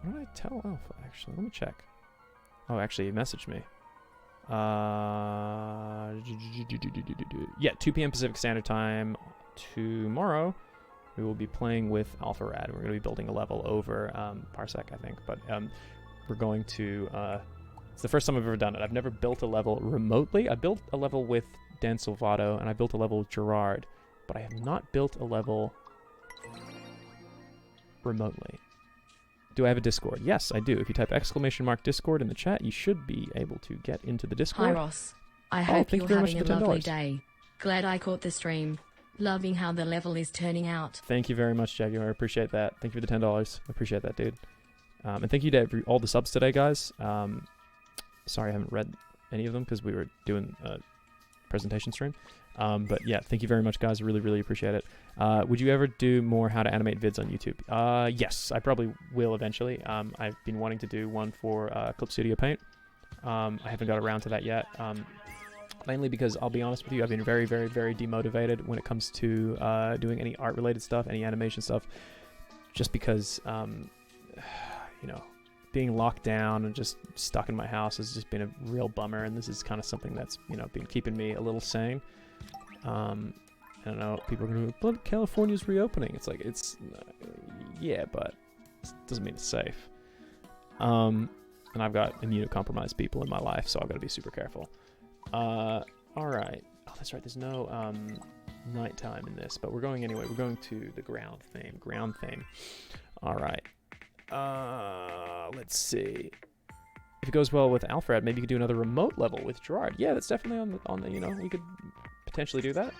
What did I tell Alpha, actually? Let me check. Oh, actually, he messaged me. Yeah, 2 p.m. Pacific Standard Time tomorrow. We will be playing with Alpharad. We're going to be building a level over Parsec, I think. But we're going to... it's the first time I've ever done it. I've never built a level remotely. I built a level with Dan Silvato, and I built a level with Gerard. But I have not built a level remotely. Do I have a Discord? Yes, I do. If you type !Discord in the chat, you should be able to get into the Discord. Hi, Ross. I hope you're having a lovely day. Glad I caught the stream. Loving how the level is turning out. Thank you very much, Jaguar. I appreciate that. Thank you for the $10. I appreciate that, dude. And thank you to all the subs today, guys. Sorry I haven't read any of them because we were doing presentation stream. But yeah, thank you very much, guys. Really, really appreciate it. Would you ever do more how to animate vids on YouTube? Yes, I probably will eventually. I've been wanting to do one for Clip Studio Paint. I haven't got around to that yet. Mainly because, I'll be honest with you, I've been very, very, very demotivated when it comes to doing any art-related stuff, any animation stuff, just because, you know, being locked down and just stuck in my house has just been a real bummer, and this is kind of something that's, you know, been keeping me a little sane. I don't know, people are going to be, but California's reopening. It's like, yeah, but it doesn't mean it's safe. And I've got immunocompromised people in my life, so I've got to be super careful. Alright. Oh, that's right, there's no, nighttime in this, but we're going anyway. We're going to the ground theme. Alright. Let's see. If it goes well with Alfred, maybe you could do another remote level with Gerard. Yeah, that's definitely on the, you know, we could potentially do that.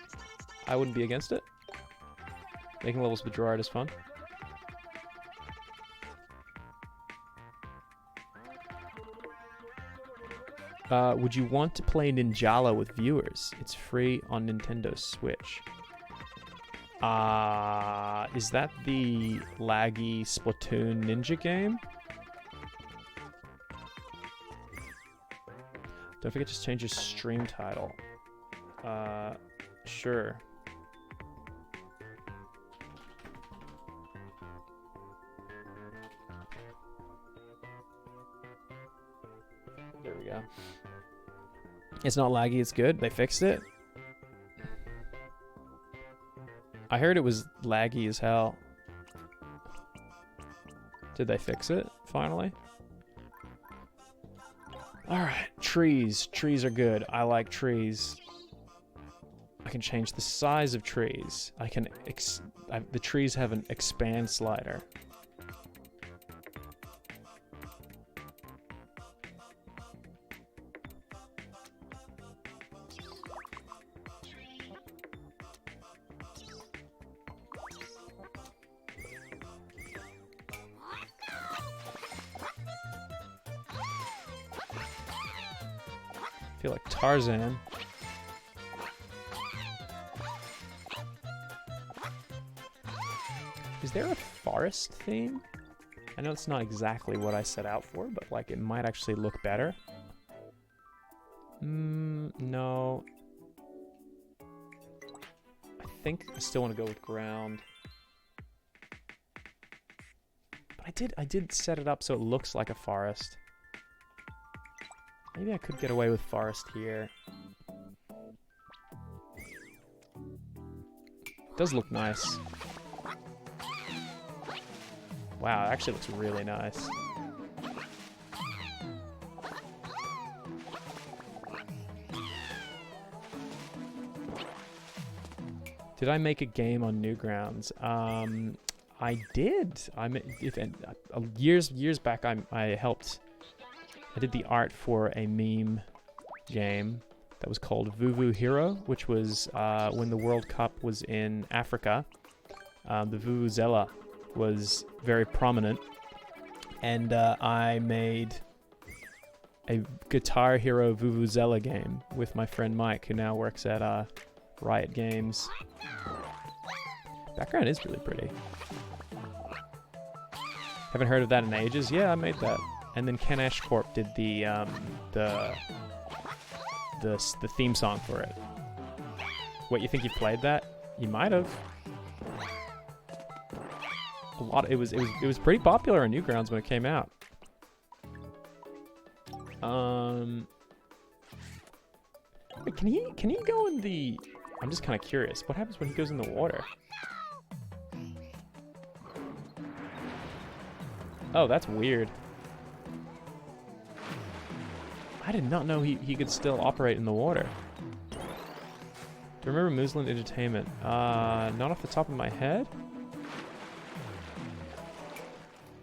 I wouldn't be against it. Making levels with Gerard is fun. Would you want to play Ninjala with viewers? It's free on Nintendo Switch. Is that the laggy Splatoon ninja game? Don't forget to change your stream title. Sure. There we go. It's not laggy, it's good. They fixed it. I heard it was laggy as hell. Did they fix it, finally? Alright, trees. Trees are good. I like trees. I can change the size of trees. I can... the trees have an expand slider. I feel like Tarzan. Is there a forest theme? I know it's not exactly what I set out for, but like it might actually look better. No. I think I still want to go with ground. But I did set it up so it looks like a forest. Maybe I could get away with forest here. It does look nice. Wow, it actually looks really nice. Did I make a game on Newgrounds? I did. Years back, I helped. I did the art for a meme game that was called Vuvu Hero, which was when the World Cup was in Africa. The Vuvuzela was very prominent, and I made a Guitar Hero Vuvuzela game with my friend Mike, who now works at Riot Games. Background is really pretty. Haven't heard of that in ages. Yeah, I made that. And then Ken Ashcorp did the theme song for it. What, you think you played that? You might have. A lot. It was pretty popular on Newgrounds when it came out. Wait, can he go in the? I'm just kind of curious. What happens when he goes in the water? Oh, that's weird. I did not know he could still operate in the water. Do you remember Muslin Entertainment? Not off the top of my head.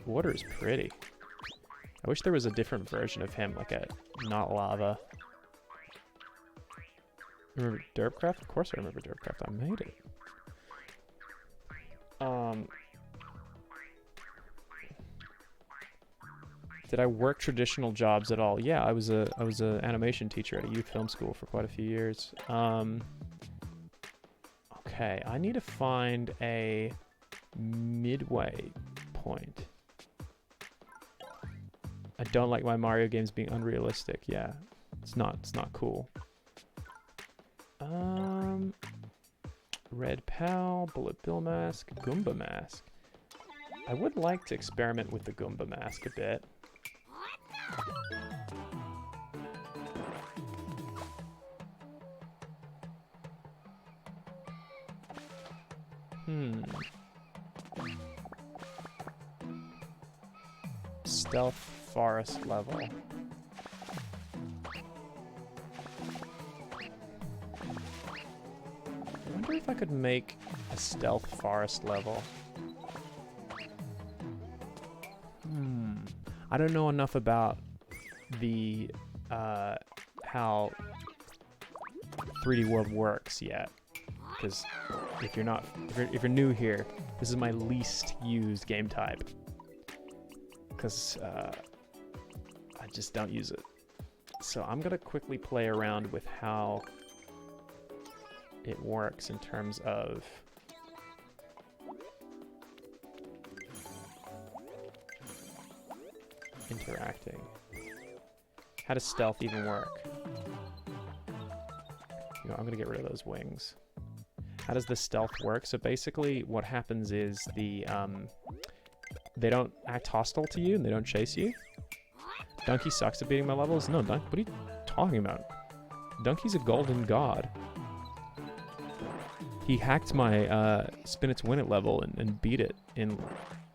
Water is pretty. I wish there was a different version of him, like a not lava. Remember Derpcraft? Of course I remember Derpcraft. I made it. Did I work traditional jobs at all? Yeah, I was a animation teacher at a youth film school for quite a few years. Okay, I need to find a midway point. I don't like my Mario games being unrealistic. Yeah, it's not cool. Red Pal, Bullet Bill Mask, Goomba Mask. I would like to experiment with the Goomba Mask a bit. Stealth forest level. I wonder if I could make a stealth forest level. I don't know enough about the how 3D World works yet, because if you're new here, this is my least used game type, because I just don't use it. So I'm gonna quickly play around with how it works in terms of interacting. How does stealth even work? You know, I'm gonna get rid of those wings. How does the stealth work? So basically what happens is the they don't act hostile to you and they don't chase you. Donkey sucks at beating my levels? No, what are you talking about? Donkey's a golden god. He hacked my spin it to win it level and beat it in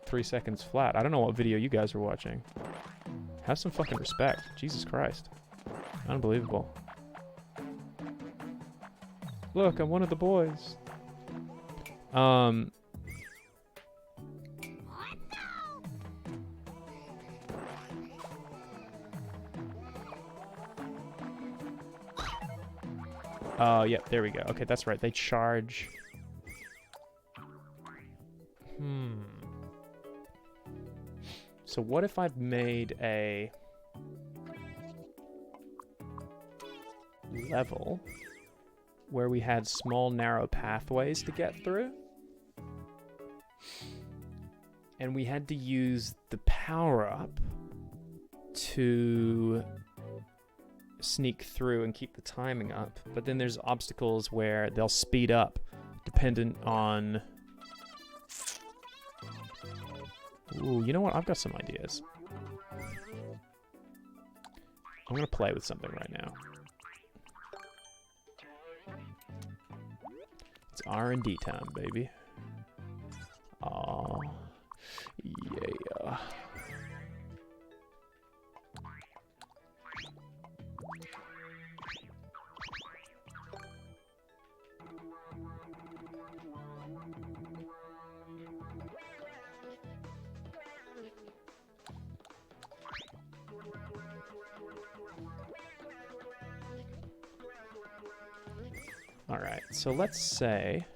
3 seconds flat. I don't know what video you guys are watching. Have some fucking respect. Jesus Christ. Unbelievable. Look, I'm one of the boys. Oh, yep, there we go. Okay, that's right. They charge. So what if I've made a level where we had small, narrow pathways to get through? And we had to use the power-up to sneak through and keep the timing up. But then there's obstacles where they'll speed up dependent on... Ooh, you know what? I've got some ideas. I'm gonna play with something right now. It's R&D time, baby. Aw, yeah. Alright, so let's say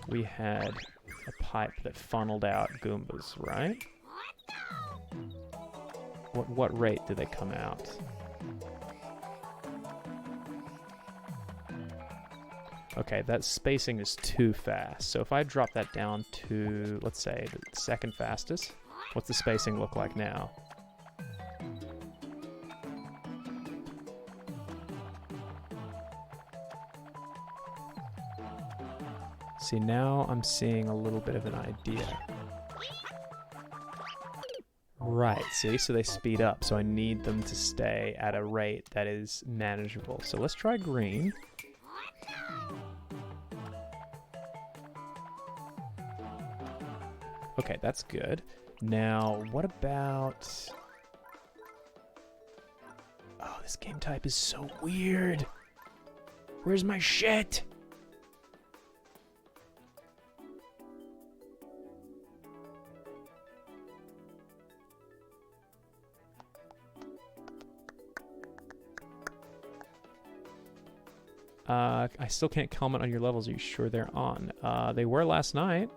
we had a pipe that funneled out Goombas, right? What rate do they come out? Okay, that spacing is too fast. So if I drop that down to, let's say, the second fastest, what's the spacing look like now? See, now I'm seeing a little bit of an idea. Right, see, so they speed up, so I need them to stay at a rate that is manageable. So let's try green. Okay, that's good. Now, what about... Oh, this game type is so weird. Where's my shit? I still can't comment on your levels. Are you sure they're on? They were last night.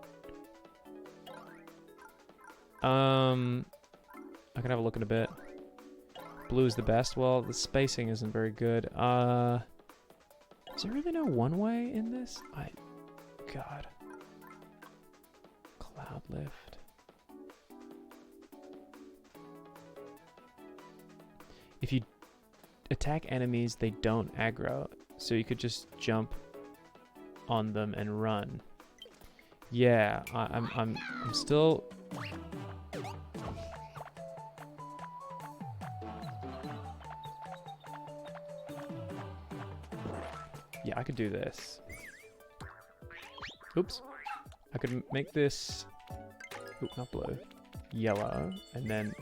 I can have a look in a bit. Blue's the best. Well, the spacing isn't very good. Is there really no one-way in this? God. Cloud lift. If you attack enemies, they don't aggro, so you could just jump on them and run. Yeah, I'm still. Yeah, I could do this. Oops. I could make this. Oop, not blue. Yellow, and then.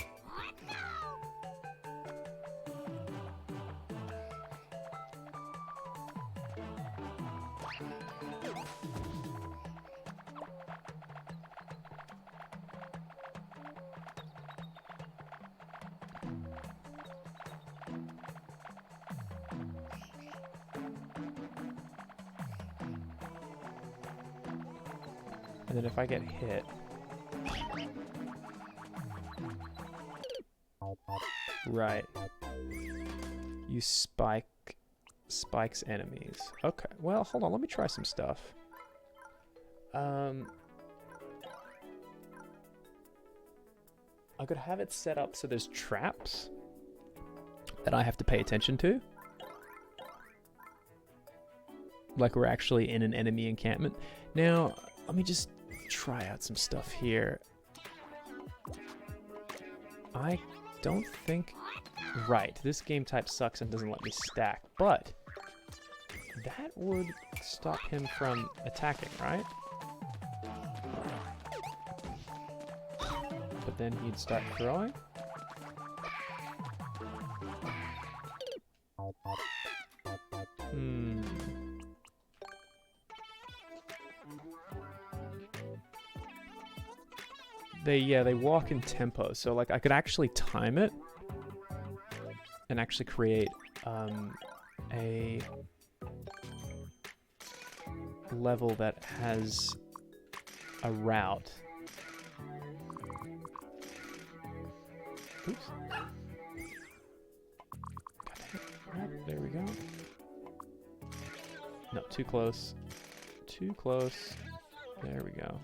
And then if I get hit... Right. You spikes enemies. Okay, well, hold on, let me try some stuff. I could have it set up so there's traps that I have to pay attention to. Like we're actually in an enemy encampment. Now, let me just try out some stuff here. I don't think... Right, this game type sucks and doesn't let me stack, but that would stop him from attacking, right? But then he'd start throwing. They walk in tempo, so like I could actually time it and actually create a level that has a route. Oops. There we go. No, too close. Too close. There we go.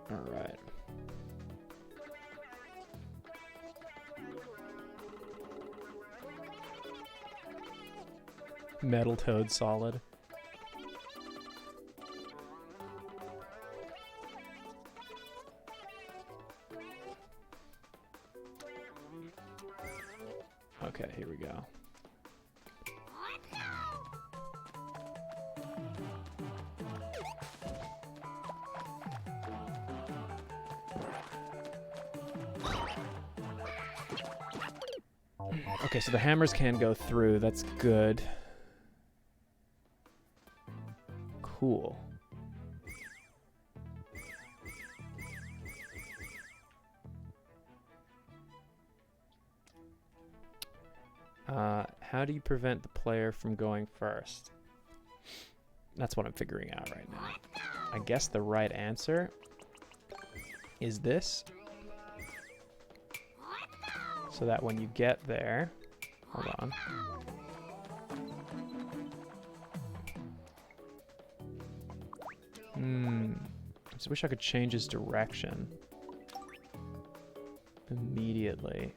Alright. Metal Toad solid. Okay, here we go. Okay, so the hammers can go through. That's good. Cool. How do you prevent the player from going first? That's what I'm figuring out right now. I guess the right answer is this. So that when you get there... Hold on. I just wish I could change his direction immediately.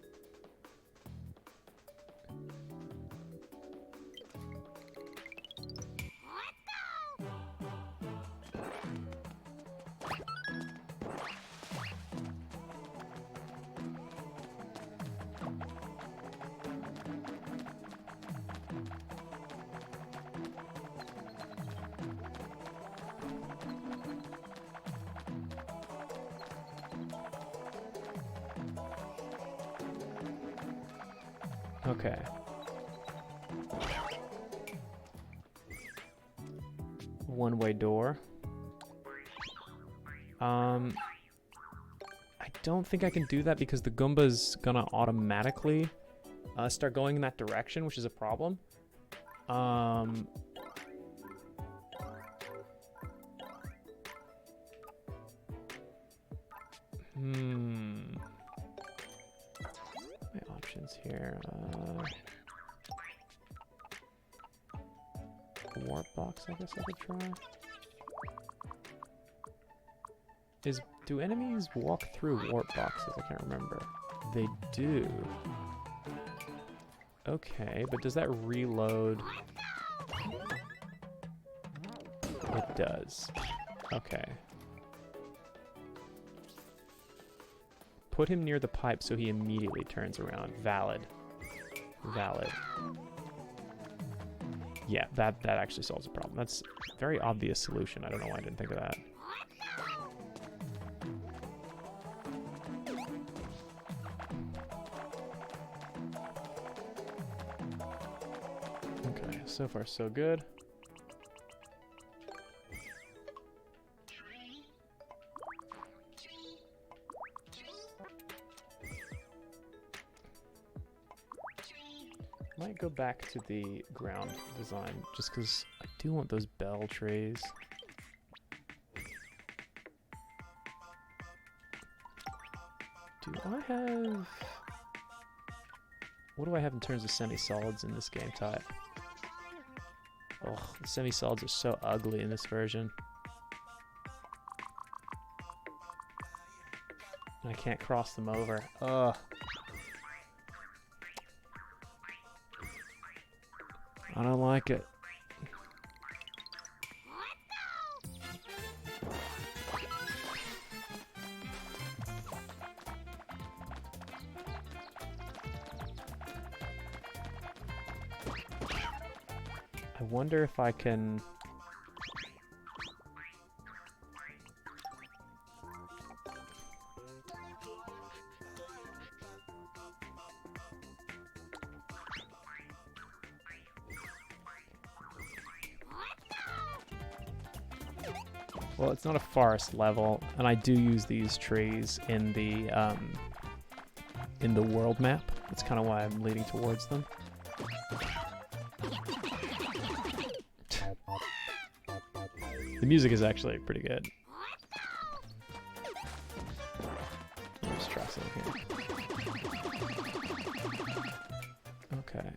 Okay. One-way door. I don't think I can do that because the Goomba's gonna automatically start going in that direction, which is a problem. My options here. Warp box, I guess I could try. Do enemies walk through warp boxes? I can't remember. They do. Okay, but does that reload? It does. Okay. Put him near the pipe so he immediately turns around. Valid. Valid. Yeah, that actually solves the problem. That's a very obvious solution. I don't know why I didn't think of that. Okay, so far so good. Might go back to the ground design just because I do want those bell trays. Do I have... What do I have in terms of semi-solids in this game type? Oh, the semi-solids are so ugly in this version. And I can't cross them over. Ugh. I don't like it. I wonder if I can... Well, it's not a forest level, and I do use these trees in the world map. That's kind of why I'm leading towards them. The music is actually pretty good. Let's try some here. Okay.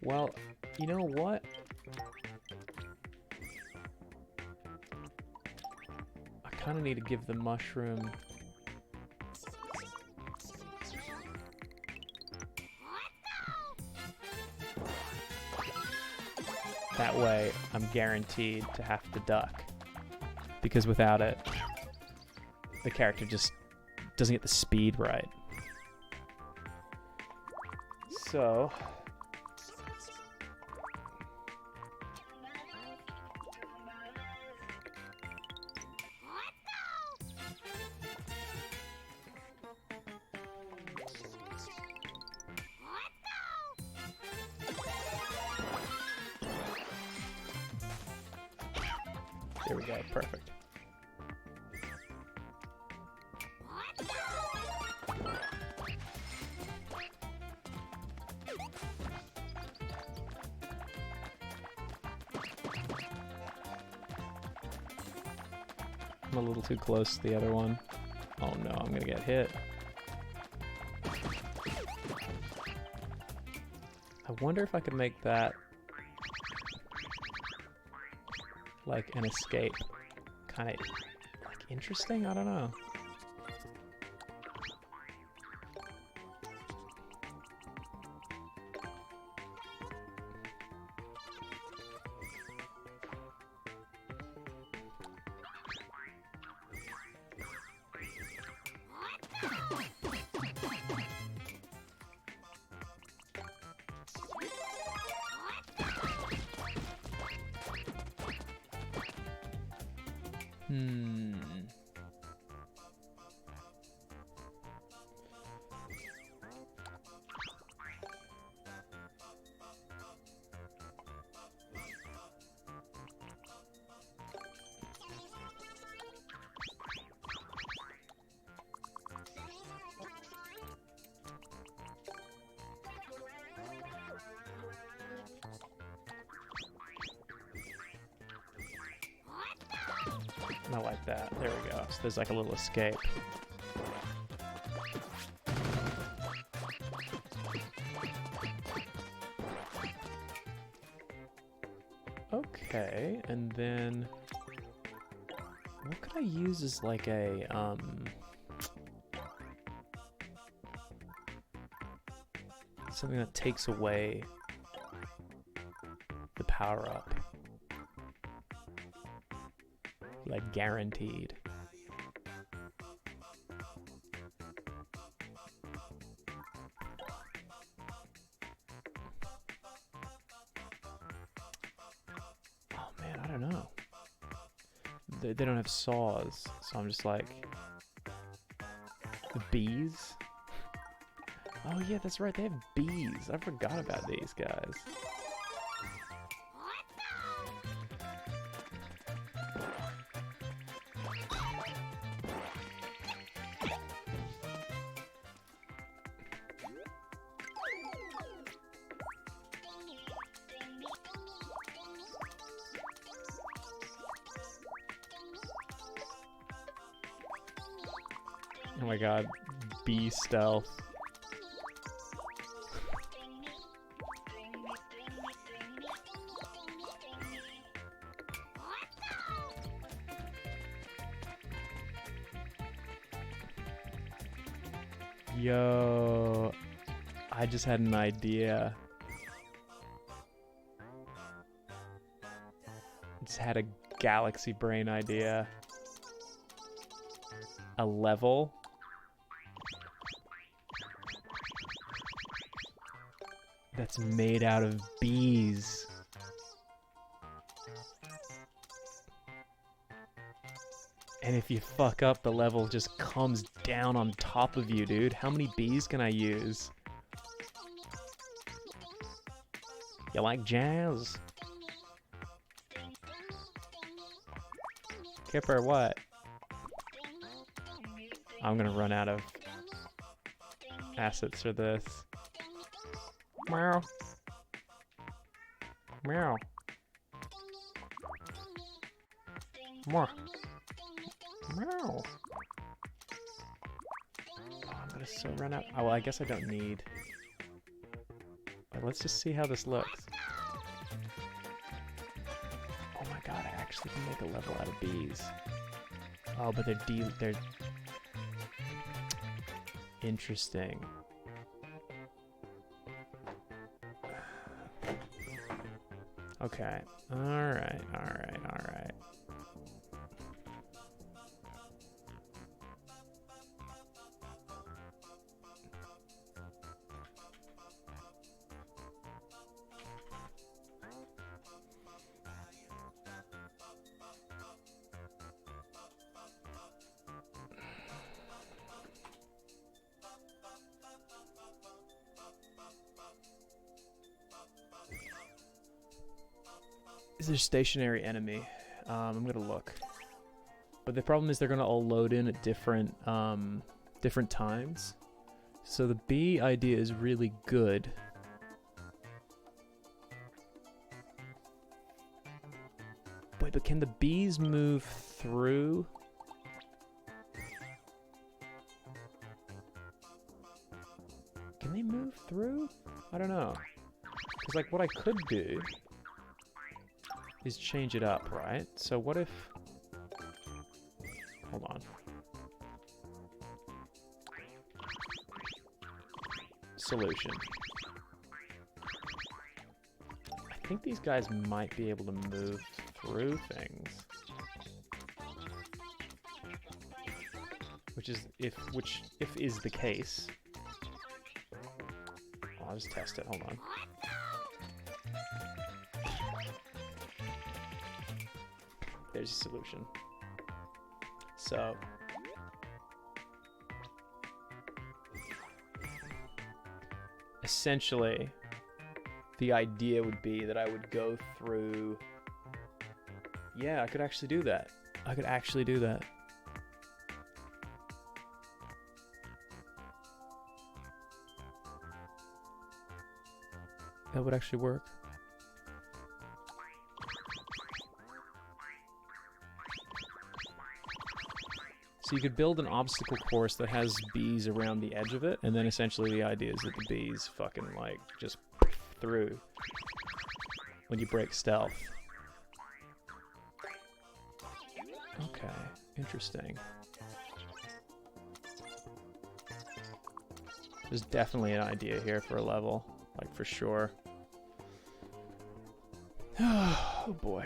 Well, you know what? I kind of need to give the mushroom... That way, I'm guaranteed to have to duck. Because without it, the character just doesn't get the speed right. So... There we go, perfect. I'm a little too close to the other one. Oh no, I'm gonna get hit. I wonder if I could make that like an escape kind of like interesting. I don't know. Not like that. There we go. So there's like a little escape. Okay, and then what could I use as like a something that takes away the power up, like guaranteed. I don't know. They don't have saws, so I'm just like... The bees? Oh yeah, that's right, they have bees. I forgot about these guys. Oh my god, bee stealth. Yo, I just had an idea. Just had a galaxy brain idea. A level that's made out of bees. And if you fuck up, the level just comes down on top of you, dude. How many bees can I use? You like jazz? Kipper, what? I'm gonna run out of assets for this. Meow. Meow. More. Meow. Oh, I'm gonna so run out. Oh, well, I guess I don't need. But let's just see how this looks. Oh my god, I actually can make a level out of bees. Oh, but they're interesting. Okay. Alright, alright, alright. Is there a stationary enemy? I'm gonna look. But the problem is they're gonna all load in at different times. So the bee idea is really good. Wait, but can the bees move through? Can they move through? I don't know. Because like what I could do is change it up, right? So what if... Hold on. Solution. I think these guys might be able to move through things. Which is the case. I'll just test it, hold on. There's a solution. So essentially the idea would be that I would go through... Yeah, I could actually do that. I could actually do that. That would actually work. So you could build an obstacle course that has bees around the edge of it, and then essentially the idea is that the bees fucking, like, just through when you break stealth. Okay, interesting. There's definitely an idea here for a level, like, for sure. Oh boy.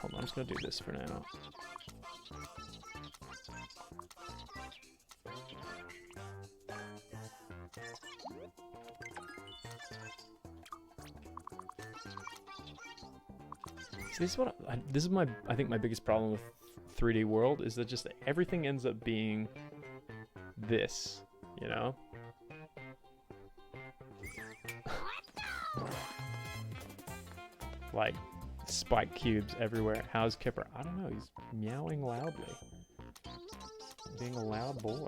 Hold on, I'm just gonna do this for now. See, this is what this is my I think my biggest problem with 3D World is that just everything ends up being this, you know? Like spike cubes everywhere. How's Kipper? I don't know, he's meowing loudly. Being a loud boy.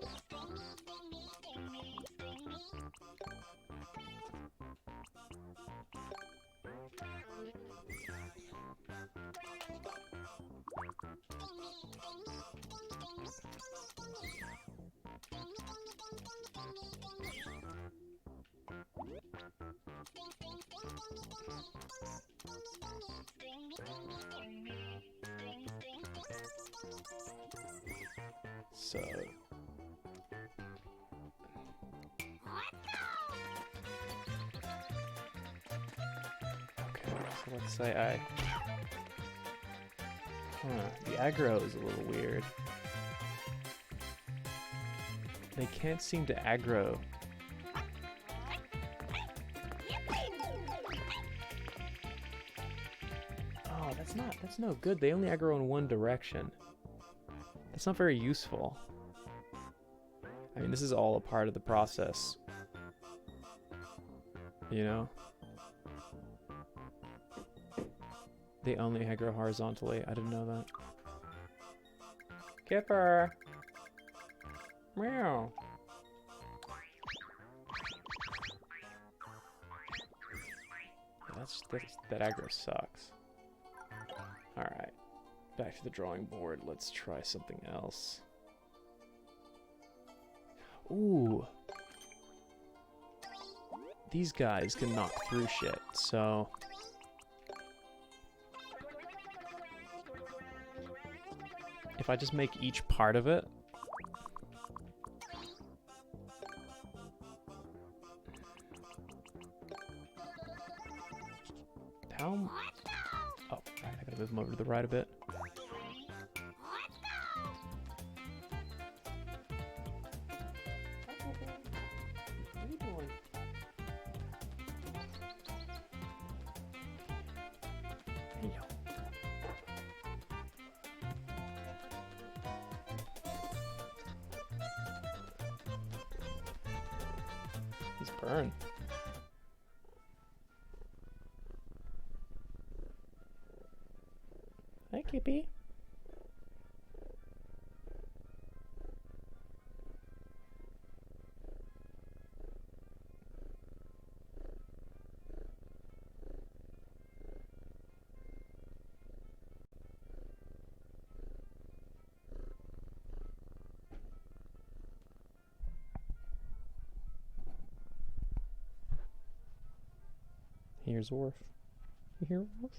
So let's say the aggro is a little weird. They can't seem to aggro. Oh, that's no good. They only aggro in one direction. That's not very useful. I mean, this is all a part of the process. You know? They only aggro horizontally. I didn't know that. Kipper! Meow! That aggro sucks. Alright. Back to the drawing board. Let's try something else. Ooh. These guys can knock through shit, so... if I just make each part of it... How... oh, I gotta move them over to the right a bit. He's burned. Hi, Kippy. Here's Worf. You hear Worf?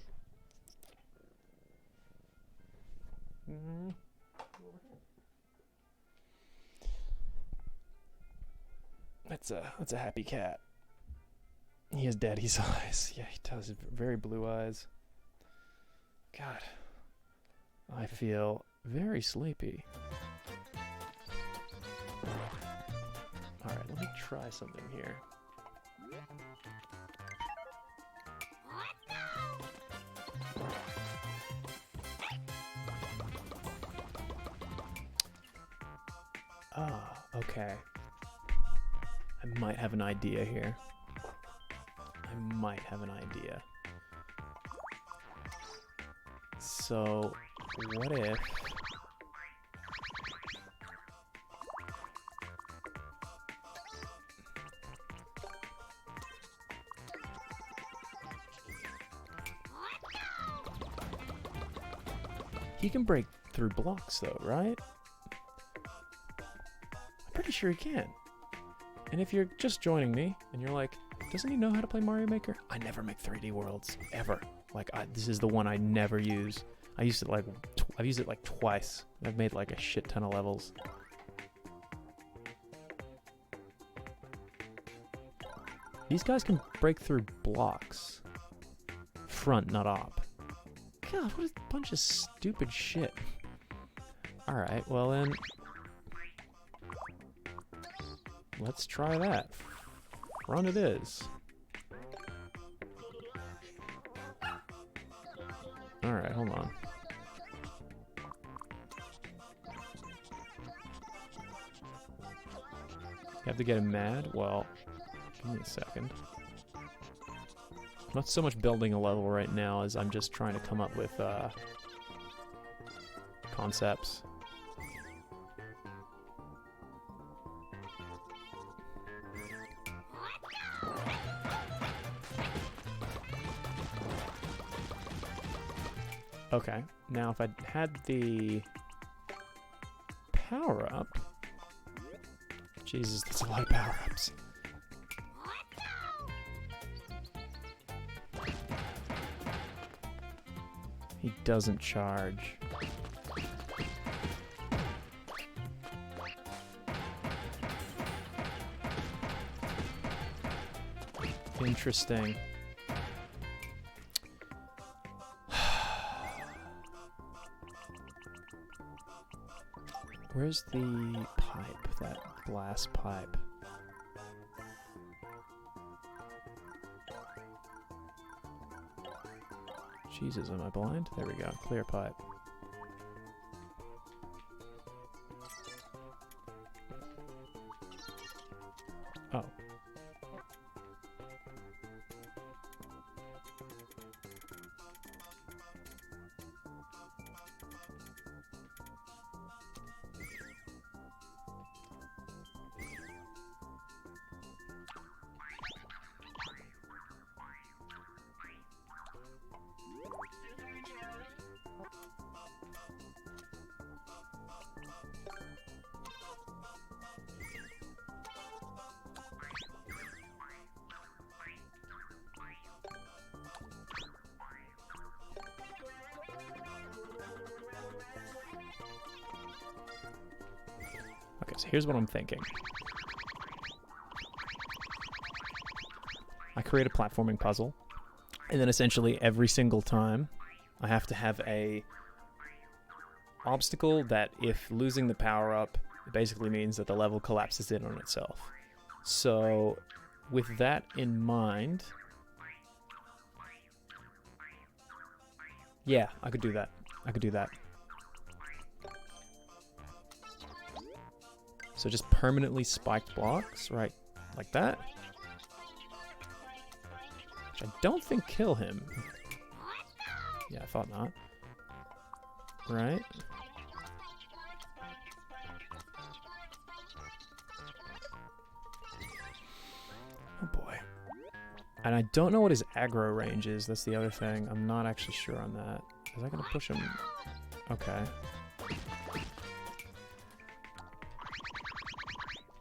That's a happy cat. He has daddy's eyes. Yeah, he does. Very blue eyes. God, I feel very sleepy. All right, let me try something here. Okay. I might have an idea here. I might have an idea. So, what if... He can break through blocks though, right? I'm pretty sure he can. And if you're just joining me and you're like, doesn't he know how to play Mario Maker? I never make 3D worlds, ever. Like, this is the one I never use. I used it like, I've used it like twice. I've made like a shit ton of levels. These guys can break through blocks. Front, not op. God, what a bunch of stupid shit. Alright, well then... let's try that. Front it is. Alright, hold on. You have to get him mad? Well, give me a second. I'm not so much building a level right now as I'm just trying to come up with concepts. Okay, now if I had the power-up... Jesus, that's a lot of power-ups. He doesn't charge. Interesting. Where's the pipe? That glass pipe. Jesus, am I blind? There we go. Clear pipe. Oh. Okay, so here's what I'm thinking. I create a platforming puzzle, and then essentially every single time I have to have a obstacle that if losing the power-up, it basically means that the level collapses in on itself. So with that in mind, yeah, I could do that. I could do that. So just permanently spiked blocks, right, like that. Which I don't think kill him. Yeah, I thought not. Right? Oh boy. And I don't know what his aggro range is, that's the other thing. I'm not actually sure on that. Is that gonna push him? Okay.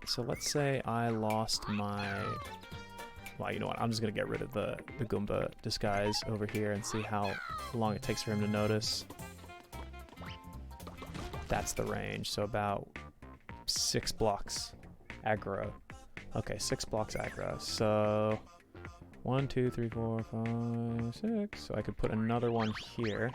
So let's say I lost my... Well, you know what? I'm just going to get rid of the Goomba disguise over here and see how long it takes for him to notice. That's the range. So about 6 blocks aggro. Okay, 6 blocks aggro. So 1, 2, 3, 4, 5, 6. So I could put another one here.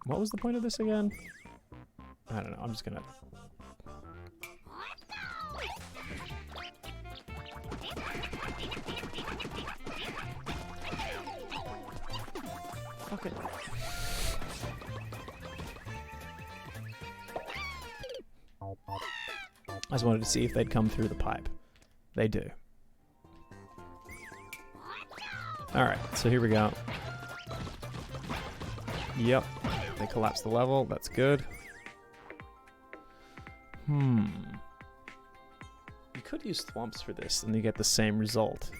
What was the point of this again? I don't know, I'm just gonna... fucking... I just wanted to see if they'd come through the pipe. They do. Alright, so here we go. Yep. They collapse the level. That's good. You could use thwomps for this, and you get the same result.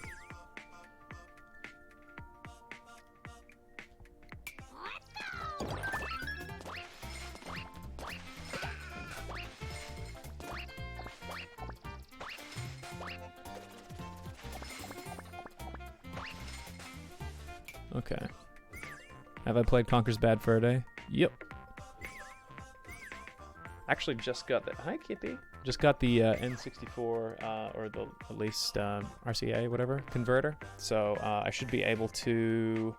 Okay. Have I played Conker's Bad Fur Day? Yep. Actually just got the... Hi, Kippy. Just got the N64, or the at least RCA, whatever, converter. So I should be able to...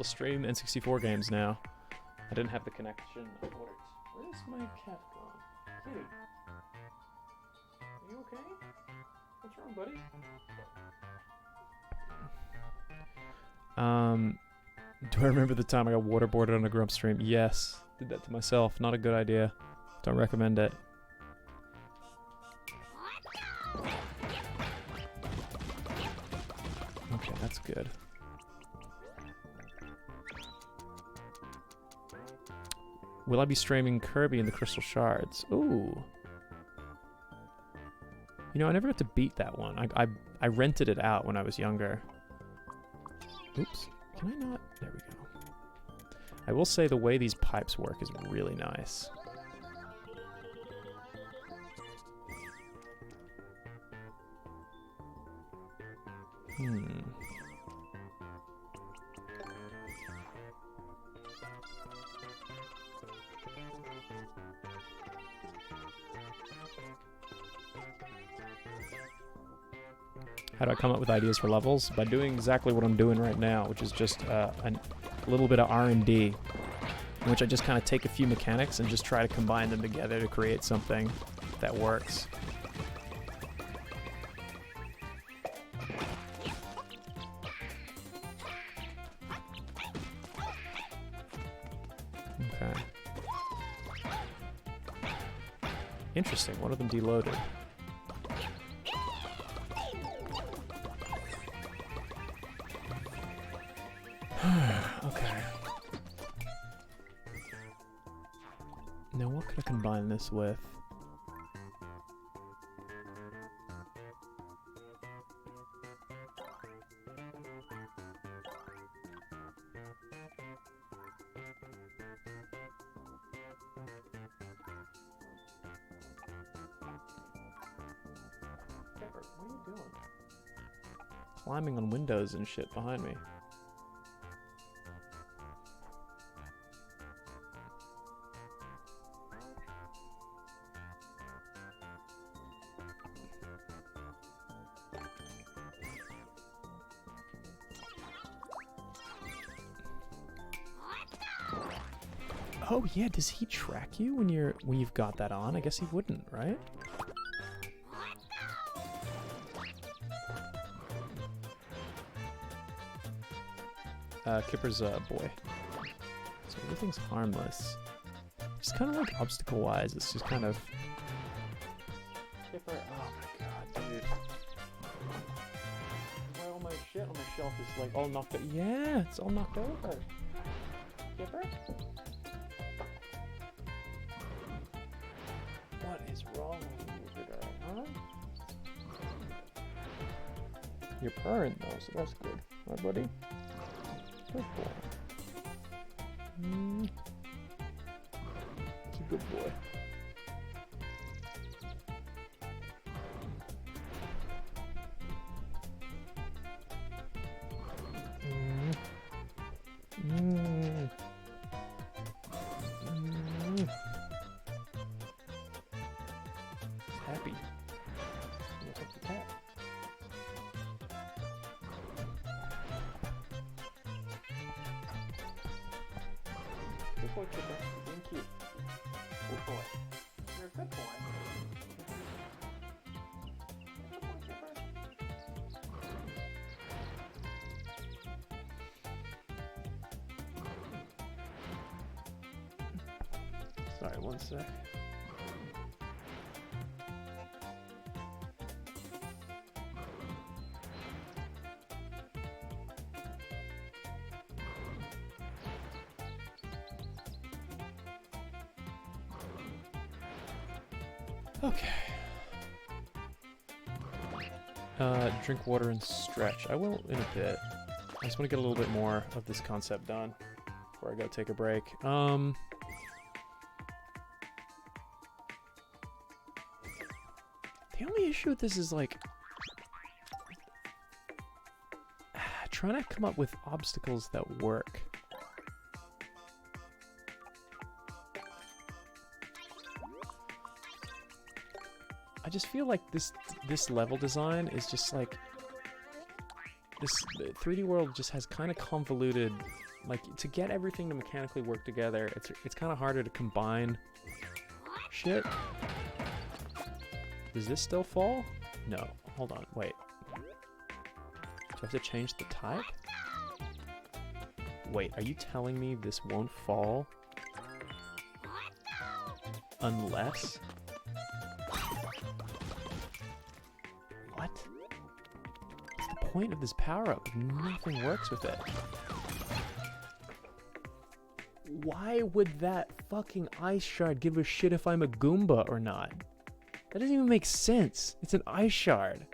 stream N64 games now. I didn't have the connection. Where's my cat gone? Kitty. Are you okay? What's wrong, buddy? Do I remember the time I got waterboarded on a Grump stream? Yes. Did that to myself. Not a good idea. Don't recommend it. Okay, that's good. Will I be streaming Kirby and the Crystal Shards? Ooh. You know, I never got to beat that one. I rented it out when I was younger. Oops. Can I not? There we go. I will say the way these pipes work is really nice. How do I come up with ideas for levels? By doing exactly what I'm doing right now, which is just a little bit of R&D, in which I just kind of take a few mechanics and just try to combine them together to create something that works. Okay. Interesting, one of them deloaded. Okay. Now what could I combine this with? Pepper, what are you doing? Climbing on windows and shit behind me. Oh yeah, does he track you when you've got that on? I guess he wouldn't, right? Kipper's a boy. So everything's harmless. Just kind of like obstacle-wise, it's just kind of... Kipper, oh my god, dude. Why all my shit on my shelf is like all knocked out? Yeah, it's all knocked over. Kipper? What is wrong with you today, huh? You're purring though, so that's good. Right, buddy? Good boy. It's a good boy. Happy. Look at the cat. Good boy, Kipper. You're being cute. Good boy. You're a good boy. Good boy, Kipper. Sorry, one sec. Okay. Drink water and stretch. I will in a bit. I just want to get a little bit more of this concept done before I go take a break. The only issue with this is like trying to come up with obstacles that work. I just feel like this level design is just like this 3D world just has kind of convoluted, like to get everything to mechanically work together. It's kind of harder to combine shit. Does this still fall? No. Hold on. Wait. Do I have to change the type? Wait, are you telling me this won't fall unless? What? What's the point of this power-up if nothing works with it? Why would that fucking ice shard give a shit if I'm a Goomba or not? That doesn't even make sense. It's an ice shard.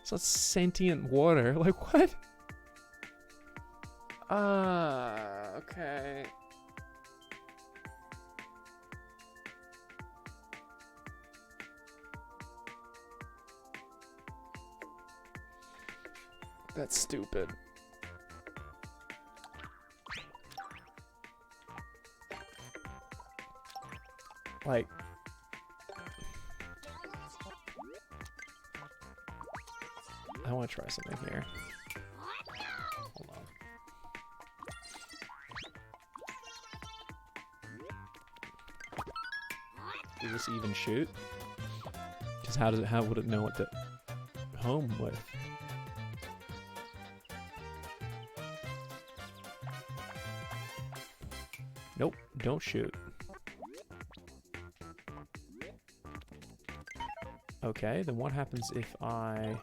It's not sentient water. Like, what? Okay. That's stupid. Like, I want to try something here. Hold on. Does this even shoot? Because how would it know what to home with? Nope, don't shoot. Okay, then what happens if I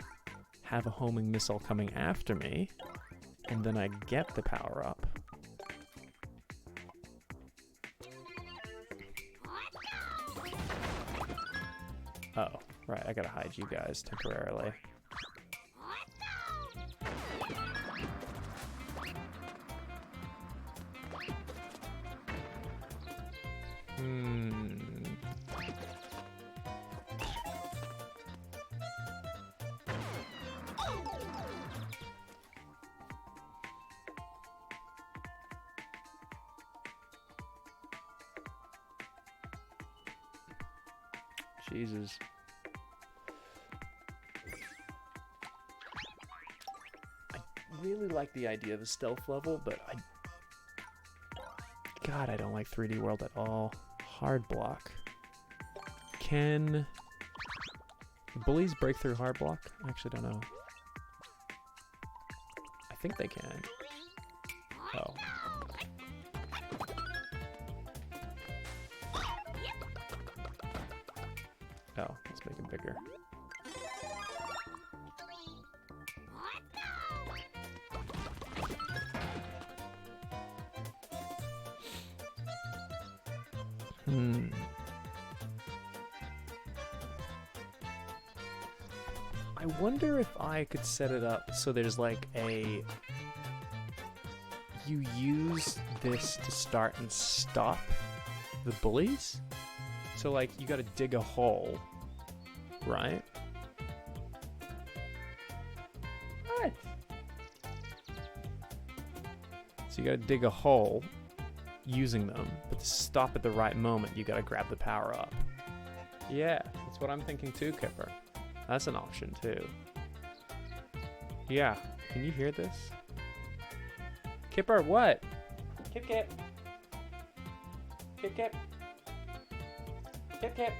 have a homing missile coming after me, and then I get the power up? Oh, right, I gotta hide you guys temporarily. Jesus. I really like the idea of a stealth level, but God, I don't like 3D World at all. Hard block. Can the bullies break through hard block? I actually don't know. I think they can. Oh. Oh, let's make it bigger. I wonder if I could set it up so there's like a... You use this to start and stop the bullies? So like, you gotta dig a hole, right? What? So you gotta dig a hole using them, but to stop at the right moment, you gotta grab the power up. Yeah, that's what I'm thinking too, Kipper. That's an option too. Yeah, can you hear this? Kipper, what? Kip Kip. Kip Kip. Kip Kip.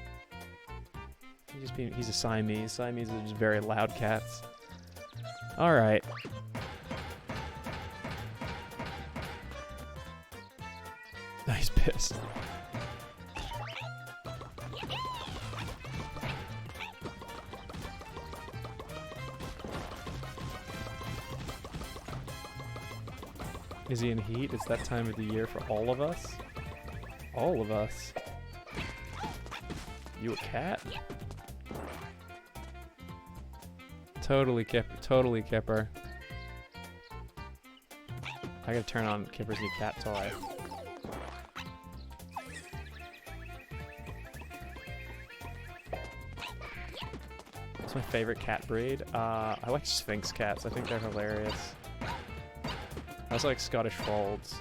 He's a Siamese. Siamese are just very loud cats. Alright. He's pissed. Is he in heat? It's that time of the year for all of us? All of us? You a cat? Totally Kipper. I gotta turn on Kipper's new cat toy. What's my favorite cat breed? I like Sphinx cats. I think they're hilarious. I also like Scottish Folds.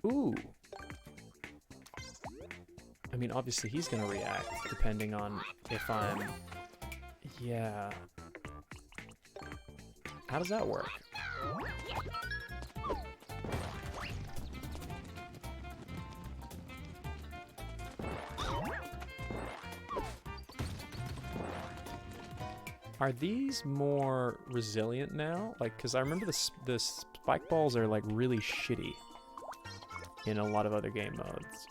Ooh. I mean, obviously he's gonna react, depending on if I'm... Yeah. How does that work? Are these more resilient now? Like, because I remember the spike balls are, like, really shitty in a lot of other game modes.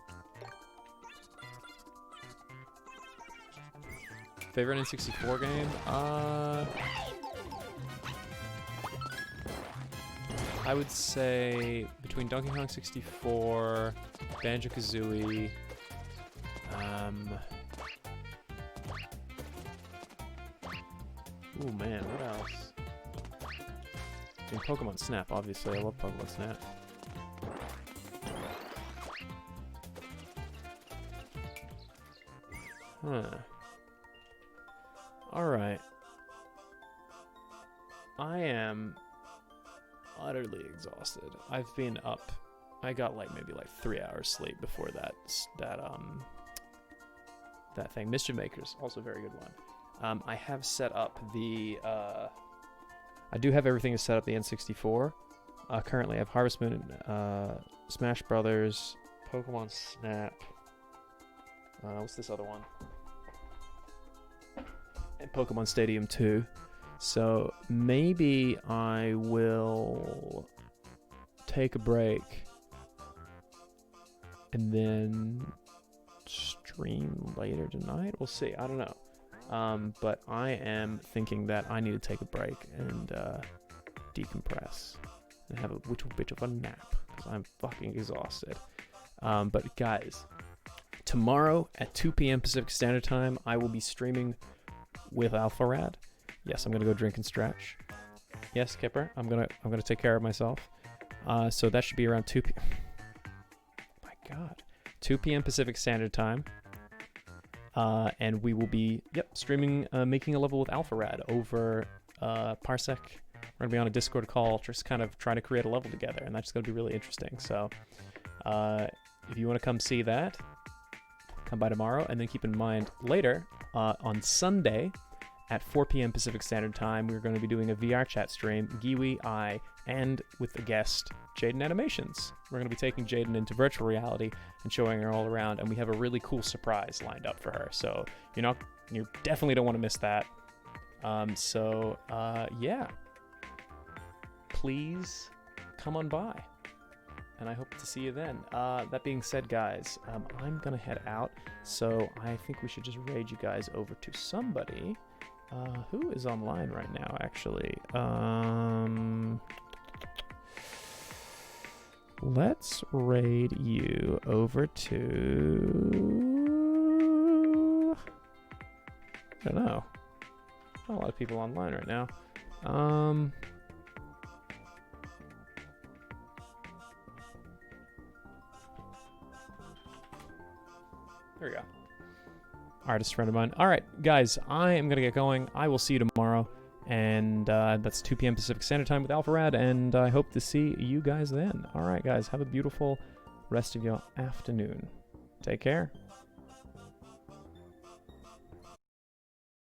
Favorite N64 game? I would say between Donkey Kong 64, Banjo-Kazooie, ooh man, what else? I mean, Pokemon Snap, obviously. I love Pokemon Snap. Huh. Alright. I am utterly exhausted. I've been up. I got maybe 3 hours sleep before that thing. Mischief Makers, also a very good one. I have set up the I do have everything to set up the N64. Currently I have Harvest Moon, Smash Brothers, Pokemon Snap. What's this other one? And Pokemon Stadium 2. So maybe I will take a break and then stream later tonight. We'll see. I don't know. But I am thinking that I need to take a break and decompress and have a little bit of a nap because I'm fucking exhausted. But guys, tomorrow at 2 p.m. Pacific Standard Time, I will be streaming with AlphaRad. Yes, I'm gonna go drink and stretch. Yes, Kipper, I'm gonna take care of myself. So that should be around 2 p.m. Oh my God, 2 p.m. Pacific Standard Time. And we will be streaming, making a level with AlphaRad over Parsec. We're gonna be on a Discord call, just kind of trying to create a level together, and that's gonna be really interesting. So if you want to come see that, come by tomorrow, and then keep in mind later on Sunday at 4 p.m. Pacific Standard Time, we're going to be doing a VR chat stream, Giwi, I, and with the guest, Jaden Animations. We're going to be taking Jaden into virtual reality and showing her all around, and we have a really cool surprise lined up for her. So you definitely don't want to miss that. Yeah. Please come on by, and I hope to see you then. That being said, guys, I'm gonna head out, so I think we should just raid you guys over to somebody who is online right now, actually. Let's raid you over to... I don't know. Not a lot of people online right now. There we go. Artist friend of mine. All right, guys, I am going to get going. I will see you tomorrow. And that's 2 p.m. Pacific Standard Time with AlphaRad. And I hope to see you guys then. All right, guys, have a beautiful rest of your afternoon. Take care.